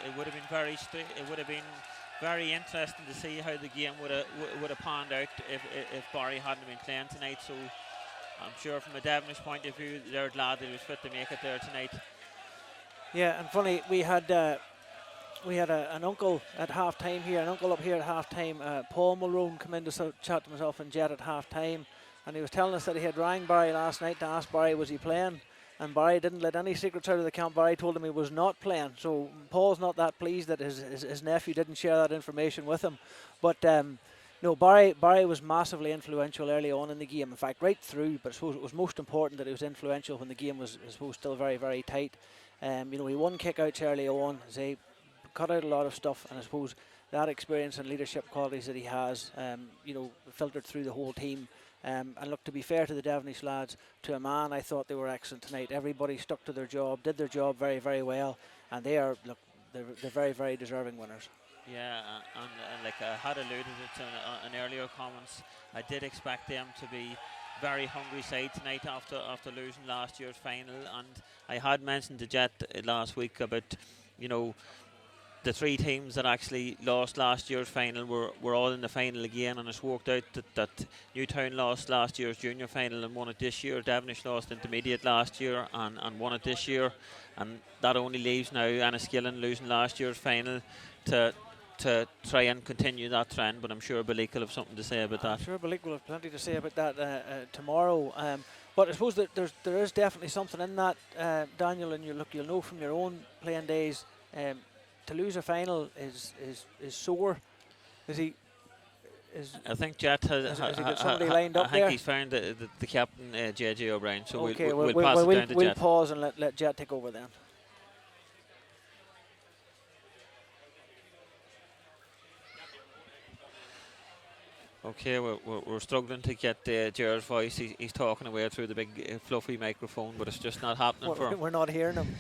it would have been very interesting to see how the game would have panned out if Barry hadn't been playing tonight. So I'm sure from a Devenish point of view, they're glad that he was fit to make it there tonight.
Yeah, and funny, we had an uncle at half time here, an uncle up here at half time. Paul Mulroon come in to chat to myself and Jet at half time, and he was telling us that he had rang Barry last night to ask Barry was he playing, and Barry didn't let any secrets out of the camp. Barry told him he was not playing, so Paul's not that pleased that his nephew didn't share that information with him. But no, Barry was massively influential early on in the game, in fact right through, but I suppose it was most important that he was influential when the game was, I suppose, still very, very tight. He won kick-outs early on, as he cut out a lot of stuff, and I suppose that experience and leadership qualities that he has, filtered through the whole team. And look, to be fair to the Devenish lads, to a man, I thought they were excellent tonight. Everybody stuck to their job, did their job very, very well, and they're very, very deserving winners.
Yeah, and like I had alluded to in earlier comments, I did expect them to be very hungry side tonight after losing last year's final, and I had mentioned to Jet last week about, the three teams that actually lost last year's final were all in the final again, and it's worked out that Newtown lost last year's junior final and won it this year. Devenish lost intermediate last year and won it this year, and that only leaves now Enniskillen losing last year's final to try and continue that trend. But I'm sure Balik will have something to say about that.
I'm sure Balik will have plenty to say about that tomorrow. But I suppose that there is definitely something in that, Daniel, and you'll know from your own playing days. To lose a final is sore.
I think Jet has
got somebody lined up
I think
there.
he's found the captain, JJ O'Brien. So
okay,
we'll pass it down to Jet.
We'll pause and let Jet take over then.
Okay, we're struggling to get Ger's voice. He's talking away through the big fluffy microphone, but it's just not happening for him.
We're not hearing him.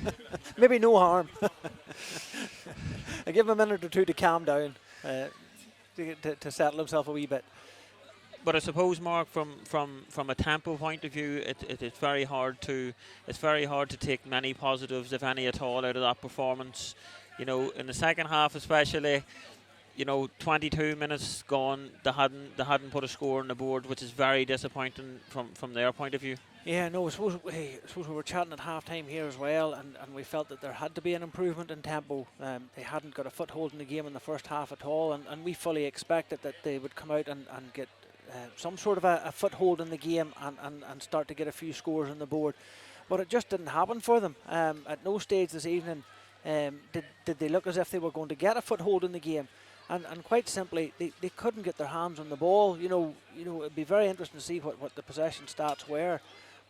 Maybe no harm. I give him a minute or two to calm down, to settle himself a wee bit.
But I suppose, Mark, from a tempo point of view, it's very hard to take many positives, if any at all, out of that performance. You know, in the second half especially, you know, 22 minutes gone, they hadn't put a score on the board, which is very disappointing from their point of view.
Yeah, no, I suppose we were chatting at half-time here as well, and we felt that there had to be an improvement in tempo. They hadn't got a foothold in the game in the first half at all, and we fully expected that they would come out and get some sort of a foothold in the game and start to get a few scores on the board. But it just didn't happen for them. At no stage this evening did they look as if they were going to get a foothold in the game. And quite simply, they couldn't get their hands on the ball. You know, it'd be very interesting to see what the possession stats were.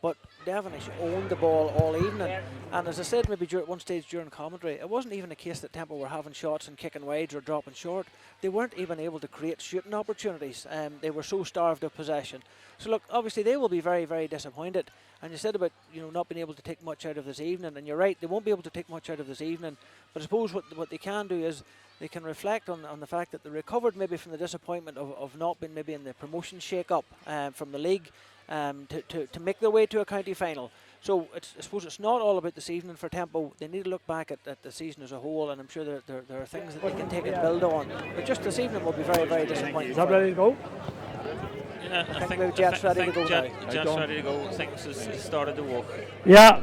But Devenish owned the ball all evening. And as I said maybe at one stage during commentary, it wasn't even a case that Temple were having shots and kicking wides or dropping short. They weren't even able to create shooting opportunities. They were so starved of possession. So look, obviously they will be very, very disappointed. And you said about, you know, not being able to take much out of this evening, and you're right, they won't be able to take much out of this evening. But I suppose what they can do is they can reflect on the fact that they recovered maybe from the disappointment of not being maybe in the promotion shake-up from the league to make their way to a county final. So I suppose it's not all about this evening for Tempo. They need to look back at the season as a whole, and I'm sure there are things that they can take and build on. But just this evening will be very, very disappointing.
Is that ready to go?
Yeah,
I think Jet's ready to go now.
Jet's ready to go. Things has started to walk.
Yeah,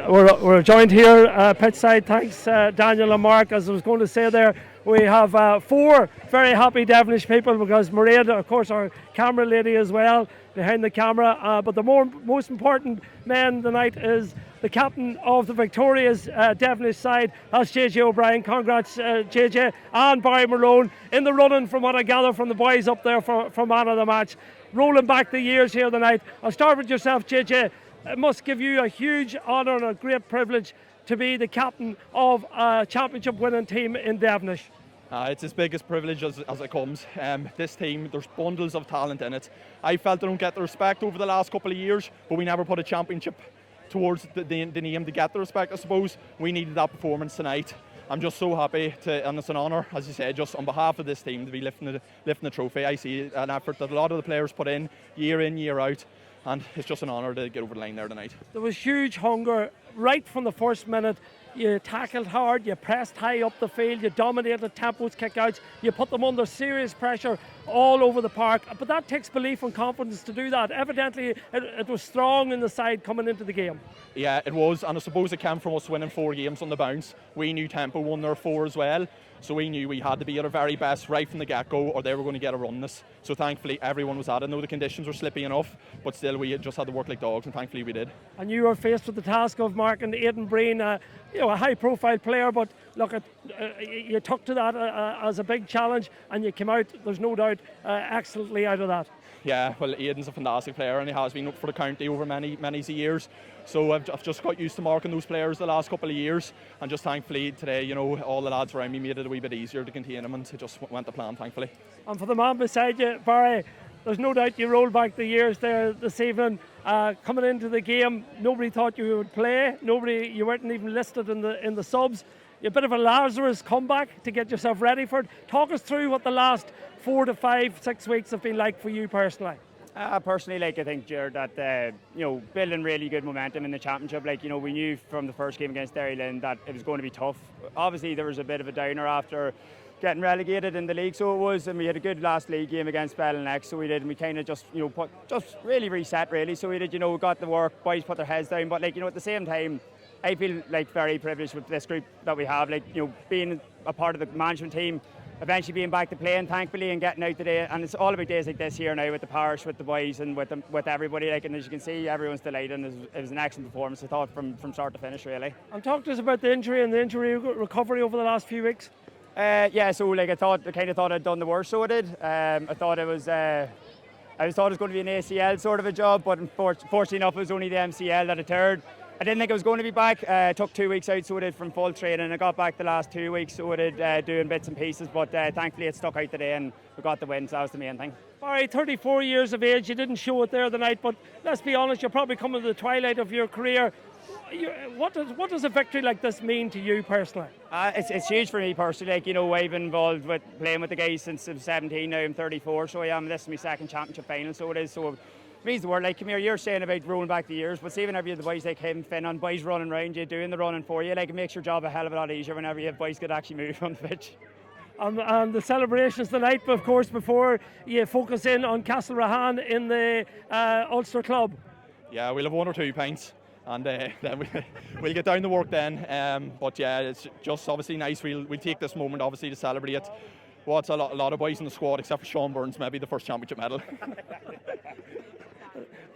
we're joined here pitchside. Thanks, Daniel and Mark. As I was going to say there, we have 4 very happy Devenish people because Mairead, of course, our camera lady as well, behind the camera. But the most important man tonight is the captain of the victorious Devenish side. That's JJ O'Brien. Congrats, JJ, and Barry Malone in the running from what I gather from the boys up there for man of the match. Rolling back the years here tonight. I'll start with yourself, JJ. It must give you a huge honour and a great privilege to be the captain of a championship winning team in Devenish.
It's as big a privilege as it comes. This team, there's bundles of talent in it. I felt they don't get the respect over the last couple of years, but we never put a championship towards the name to get the respect, I suppose. We needed that performance tonight. I'm just so happy and it's an honour, as you said, just on behalf of this team to be lifting the trophy. I see an effort that a lot of the players put in, year out, and it's just an honour to get over the line there tonight.
There was huge hunger right from the first minute. You tackled hard, you pressed high up the field, you dominated Tempo's kickouts, you put them under serious pressure all over the park. But that takes belief and confidence to do that. Evidently, it was strong in the side coming into the game.
Yeah, it was, and I suppose it came from us winning 4 games on the bounce. We knew Tempo won their 4 as well, so we knew we had to be at our very best right from the get-go or they were going to get a run this. So thankfully everyone was at it. I know the conditions were slippy enough, but still we just had to work like dogs, and thankfully we did.
And you were faced with the task of marking Aidan Breen, a high-profile player, but look, you took to that as a big challenge, and you came out, there's no doubt, excellently out of that.
Yeah, well, Aidan's a fantastic player, and he has been up for the county over many years. So I've just got used to marking those players the last couple of years, and just thankfully today, all the lads around me made it a wee bit easier to contain him, and it just went to plan, thankfully.
And for the man beside you, Barry, there's no doubt you rolled back the years there this evening. Coming into the game, nobody thought you would play. You weren't even listed in the subs. A bit of a Lazarus comeback to get yourself ready for it. Talk us through what the last 4 to 5, 6 weeks have been like for you personally.
Personally, I think, Jared, that building really good momentum in the championship. We knew from the first game against Derry Lynn that it was going to be tough. Obviously, there was a bit of a downer after getting relegated in the league, so it was, and we had a good last league game against Fermanagh, so we did, and we kind of just really reset, really. So we did, we got the work, boys put their heads down, but at the same time, I feel very privileged with this group that we have, being a part of the management team, eventually being back to playing, thankfully, and getting out today. And it's all about days like this here now with the parish, with the boys, and with everybody. And as you can see, everyone's delighted, and it was an excellent performance, I thought, from start to finish, really.
And talk to us about the injury and the injury recovery over the last few weeks.
So I kind of thought I'd done the worst, so I did. I thought it was going to be an ACL sort of a job, but fortunately enough, it was only the MCL that occurred. I didn't think I was going to be back. I took 2 weeks out, so I did, from full training. I got back the last 2 weeks, so I did doing bits and pieces, but thankfully it stuck out today and we got the win, so that was the main thing.
Barry, 34 years of age, you didn't show it there the night, but let's be honest, you're probably coming to the twilight of your career. What does a victory like this mean to you personally?
It's huge for me personally. I've been involved with playing with the guys since I was 17. Now I'm 34, so I am. This is my second championship final, so it is. So means the world. Like, come here, you're saying about rolling back the years, but see, whenever you have the boys like him, Finn, and boys running around you, doing the running for you, like, it makes your job a hell of a lot easier whenever you have boys could actually move on the pitch.
And the celebrations tonight, of course, before you focus in on Castlerahan in the Ulster Club.
Yeah, we'll have 1 or 2 pints, and then we'll get down to work then. But yeah, it's just obviously nice. We'll take this moment obviously to celebrate what's a lot of boys in the squad, except for Sean Burns, maybe the first championship medal.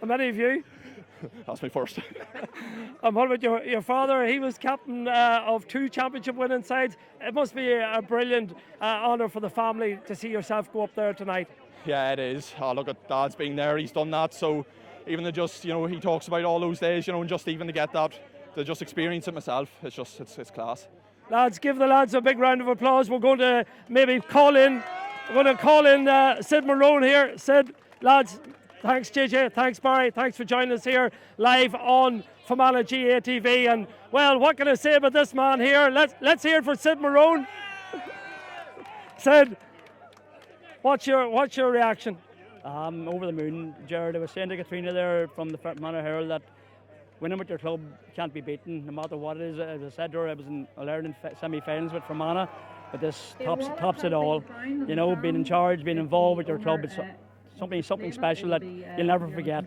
How many of you?
That's my first.
And what about your father? He was captain of 2 championship winning sides. It must be a brilliant honour for the family to see yourself go up there tonight.
Yeah, it is. Oh, look at Dad's been there, he's done that, so even to just, he talks about all those days, and just even to get that, to just experience it myself, it's class.
Lads, give the lads a big round of applause. We're going to maybe call in Sid Marone here. Sid, lads, thanks JJ, thanks Barry, thanks for joining us here live on Fermanagh GAA TV. And well, what can I say about this man here? Let's hear it for Sid Marone. Sid, what's your reaction?
Over the moon, Jared. I was saying to Katrina there from the Fermanagh Herald that winning with your club can't be beaten, no matter what it is. As I said to her, I was in Ireland semi-finals with Fermanagh, but this tops it all. Being in charge, being involved with your club, it's something special that you'll never forget.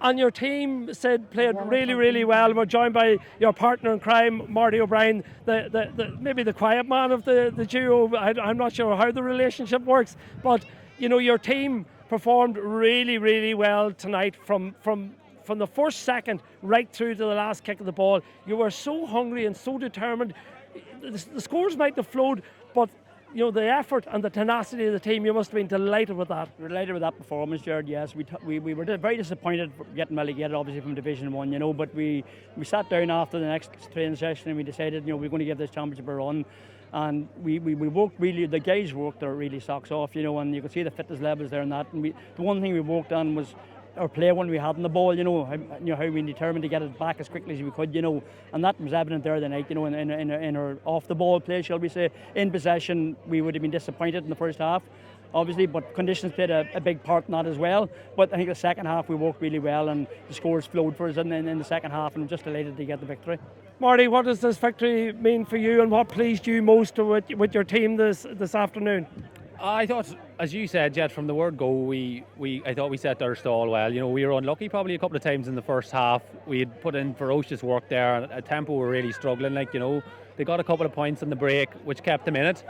And your team, Sid, played really, really well. We're joined by your partner in crime, Marty O'Brien, maybe the quiet man of the duo. I'm not sure how the relationship works, but your team performed really, really well tonight from the first second right through to the last kick of the ball. You were so hungry and so determined. The scores might have flowed, but the effort and the tenacity of the team, you must have been delighted with that.
We're delighted with that performance, Jared. Yes, we were very disappointed for getting relegated, obviously, from Division 1, but we sat down after the next training session and we decided, we're going to give this championship a run. And we worked really, the guys worked their really socks off, and you could see the fitness levels there and that. And the one thing we worked on was our play when we had in the ball, how we determined to get it back as quickly as we could, and that was evident there the night, in our off the ball play, shall we say. In possession, we would have been disappointed in the first half, obviously, but conditions played a big part in that as well. But I think the second half we worked really well and the scores flowed for us in the second half, and I'm just delighted to get the victory.
Marty, what does this victory mean for you, and what pleased you most with your team this afternoon?
I thought, as you said, Jet, from the word go, I thought we set our stall well. We were unlucky probably a couple of times in the first half. We had put in ferocious work there, and at tempo we were really struggling. They got a couple of points on the break, which kept them in it.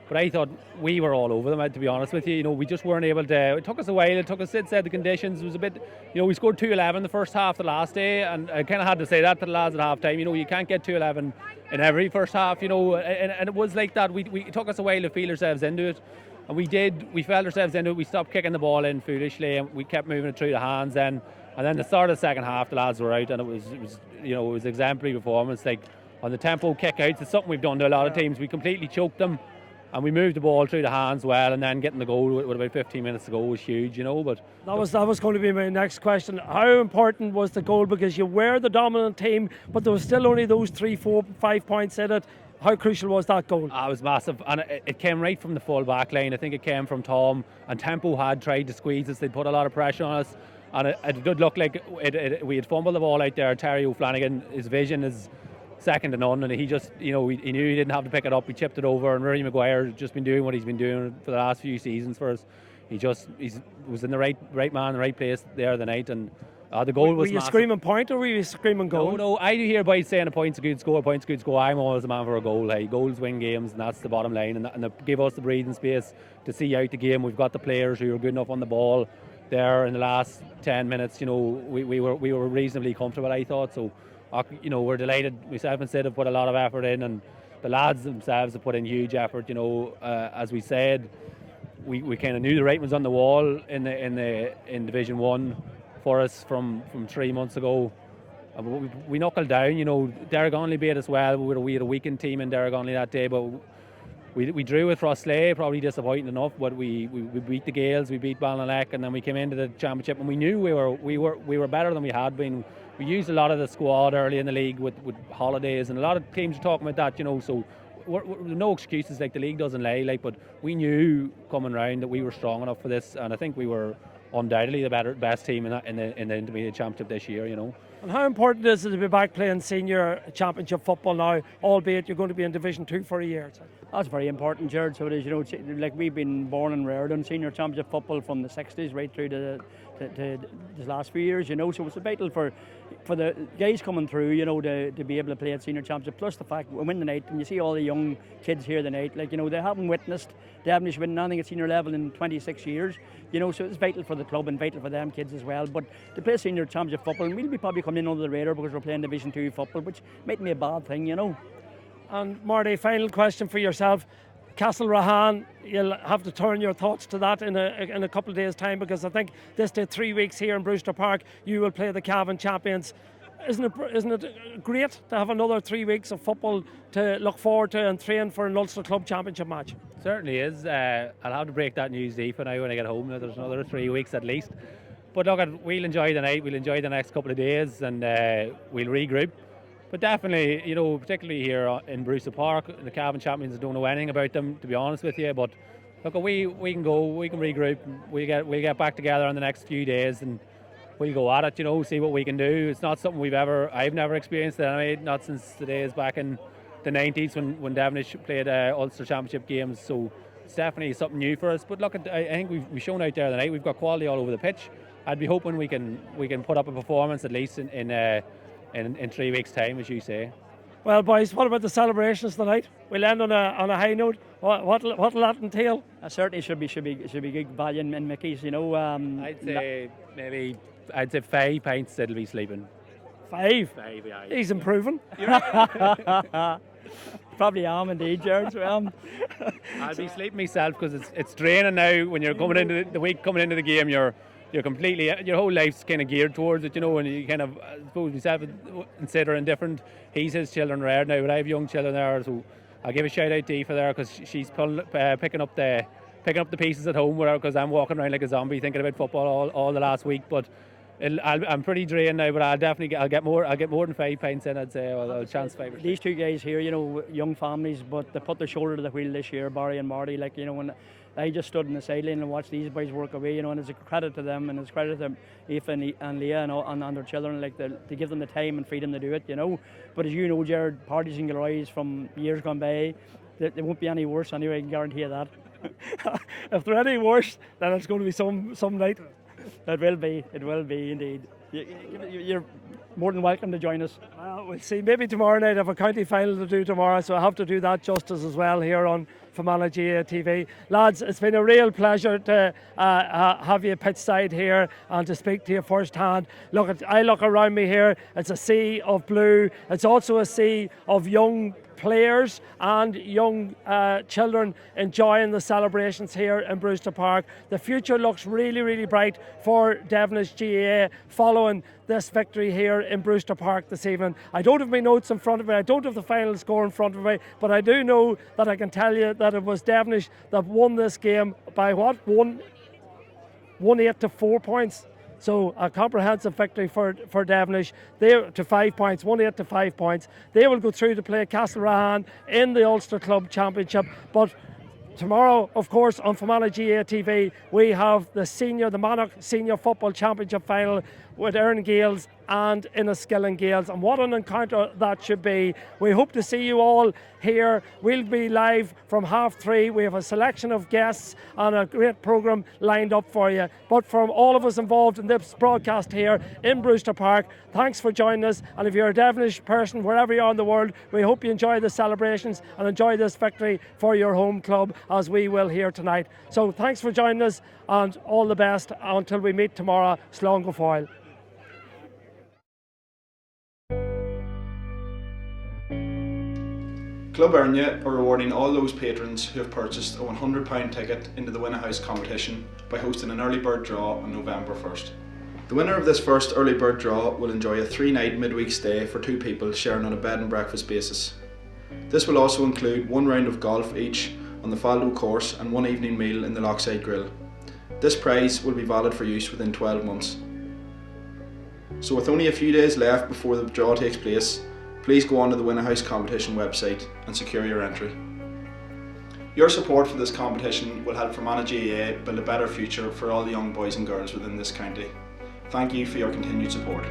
But I thought we were all over them, to be honest with you. We just weren't able to. It took us a while. Sid said the conditions was a bit. We scored 2-11 the first half the last day, and I kind of had to say that to the lads at half time. You can't get 2-11 in every first half. And it was like that. It took us a while to feel ourselves into it, and we did. We felt ourselves into it. We stopped kicking the ball in foolishly, and we kept moving it through the hands. Then, and then the start of the second half, the lads were out, and it was exemplary performance. Like on the tempo kick outs, it's something we've done to a lot of teams. We completely choked them. And we moved the ball through the hands well, and then getting the goal with about 15 minutes to go was huge, But
that was going to be my next question. How important was the goal? Because you were the dominant team, but there was still only those 3, 4, 5 points in it. How crucial was that goal?
It was massive, and it came right from the full back line. I think it came from Tom, and Tempo had tried to squeeze us. They'd put a lot of pressure on us, and it did look like we had fumbled the ball out there. Terry O'Flanagan, his vision is second to none, and he just, he knew he didn't have to pick it up. He chipped it over, and Rory Maguire has just been doing what he's been doing for the last few seasons for us. He was in the right man, the right place there the night, and the goal was massive.
Were you screaming point or were you screaming goal?
No, I do hear boys saying a point's a good score, I'm always a man for a goal. Hey, goals win games, and that's the bottom line, and they give us the breathing space to see out the game. We've got the players who are good enough on the ball there in the last 10 minutes. We were reasonably comfortable, I thought. So we're delighted. Myself and Sid have put a lot of effort in, and the lads themselves have put in huge effort. As we said, we kind of knew the writing was on the wall in Division 1 for us from 3 months ago. We knuckled down. Derrygonnelly beat us well. We had a weakened team in Derrygonnelly that day, but we drew with Rosslea, probably disappointing enough. But we beat the Gales, we beat Ballinalek, and then we came into the championship, and we knew we were better than we had been. We used a lot of the squad early in the league with holidays, and a lot of teams are talking about that, so we're no excuses, the league doesn't lie, but we knew coming round that we were strong enough for this, and I think we were undoubtedly the best team in the intermediate championship this year.
And how important is it to be back playing senior championship football now, albeit you're going to be in Division 2 for a year?
That's very important, Jared. So it is, like we've been born and reared on senior championship football from the 60s right through to the last few years, so it's vital for the guys coming through, to be able to play at senior championship. Plus the fact we win the night, and you see all the young kids here tonight, they haven't witnessed Devenish winning anything at senior level in 26 years, so it's vital for the club and vital for them kids as well. But to play senior championship football, and we'll be probably coming in under the radar because we're playing Division 2 football, which mightn't be a bad thing,
And Marty, final question for yourself. Castlerahan, you'll have to turn your thoughts to that in a couple of days' time, because I think this day 3 weeks here in Brewster Park, you will play the Cavan champions. Isn't it great to have another 3 weeks of football to look forward to and train for an Ulster Club Championship match?
Certainly is. I'll have to break that news deep now when I get home. There's another 3 weeks at least. But look, we'll enjoy the night, we'll enjoy the next couple of days, and we'll regroup. But definitely, particularly here in Brewster Park, the Cavan champions, don't know anything about them, to be honest with you. But look, we can go, we can regroup, we'll get back together in the next few days, and we'll go at it, see what we can do. It's not something I've never experienced anyway, not since the days back in the 90s when Devenish played Ulster Championship games. So it's definitely something new for us. But look, I think we've shown out there tonight. We've got quality all over the pitch. I'd be hoping we can put up a performance at least in 3 weeks' time, as you say.
Well, boys, what about the celebrations tonight? We'll end on a high note. What'll that entail?
Certainly should be good value in Mickey's.
I'd say 5 pints that'll be sleeping.
5?
5, yeah.
He's improving.
Probably am indeed, Jared.
I'll be sleeping myself because it's draining now. When you're coming into the week, coming into the game, you're completely, your whole life's kind of geared towards it, and you kind of, I suppose myself, considering different. He's his children reared now, but I have young children there, so I'll give a shout out to Aoife there, because she's picking up the pieces at home, because I'm walking around like a zombie thinking about football all the last week. But I'm pretty drained now, but I'll get more than 5 pints in, I'd say. I'll chance 5 or 6.
These two guys here, young families, but they put their shoulder to the wheel this year, Barry and Marty. When I just stood in the sideline and watched these boys work away, and it's a credit to them, and it's a credit to Aoife and Leah and their children, to give them the time and freedom to do it, But as you know, Jared, parties and glories from years gone by, they won't be any worse anyway, I can guarantee you that.
If they're any worse, then it's going to be some night.
It will be indeed. You're more than welcome to join us.
We'll see. Maybe tomorrow night I have a county final to do tomorrow, so I have to do that justice as well here on Fermanagh GAA TV. Lads, it's been a real pleasure to have you pitch side here and to speak to you firsthand. I look around me here, it's a sea of blue. It's also a sea of young players and young children enjoying the celebrations here in Brewster Park. The future looks really, really bright for Devenish GAA following this victory here in Brewster Park this evening. I don't have my notes in front of me, I don't have the final score in front of me, but I do know that I can tell you that it was Devenish that won this game by 1-8 to 4 points. So a comprehensive victory for Devenish. They to 5 points, 1-8 to 5 points. They will go through to play Castlerahan in the Ulster Club Championship. But tomorrow, of course, on Fermanagh GAA TV, we have the Monarch Senior Football Championship final with Erin Gales and Enniskillen Gales, and what an encounter that should be. We hope to see you all here. We'll be live from 3:30. We have a selection of guests and a great programme lined up for you. But from all of us involved in this broadcast here in Brewster Park, thanks for joining us, and if you're a Devenish person wherever you are in the world, we hope you enjoy the celebrations and enjoy this victory for your home club, as we will here tonight. So thanks for joining us, and all the best until we meet tomorrow. Slán go fóill.
Club Ernia are rewarding all those patrons who have purchased a £100 ticket into the Winner House competition by hosting an early bird draw on November 1st. The winner of this first early bird draw will enjoy a 3-night midweek stay for 2 people sharing on a bed and breakfast basis. This will also include 1 round of golf each on the Faldo course and 1 evening meal in the Lochside Grill. This prize will be valid for use within 12 months. So with only a few days left before the draw takes place, please go onto the Winner House competition website and secure your entry. Your support for this competition will help Fermanagh GAA build a better future for all the young boys and girls within this county. Thank you for your continued support.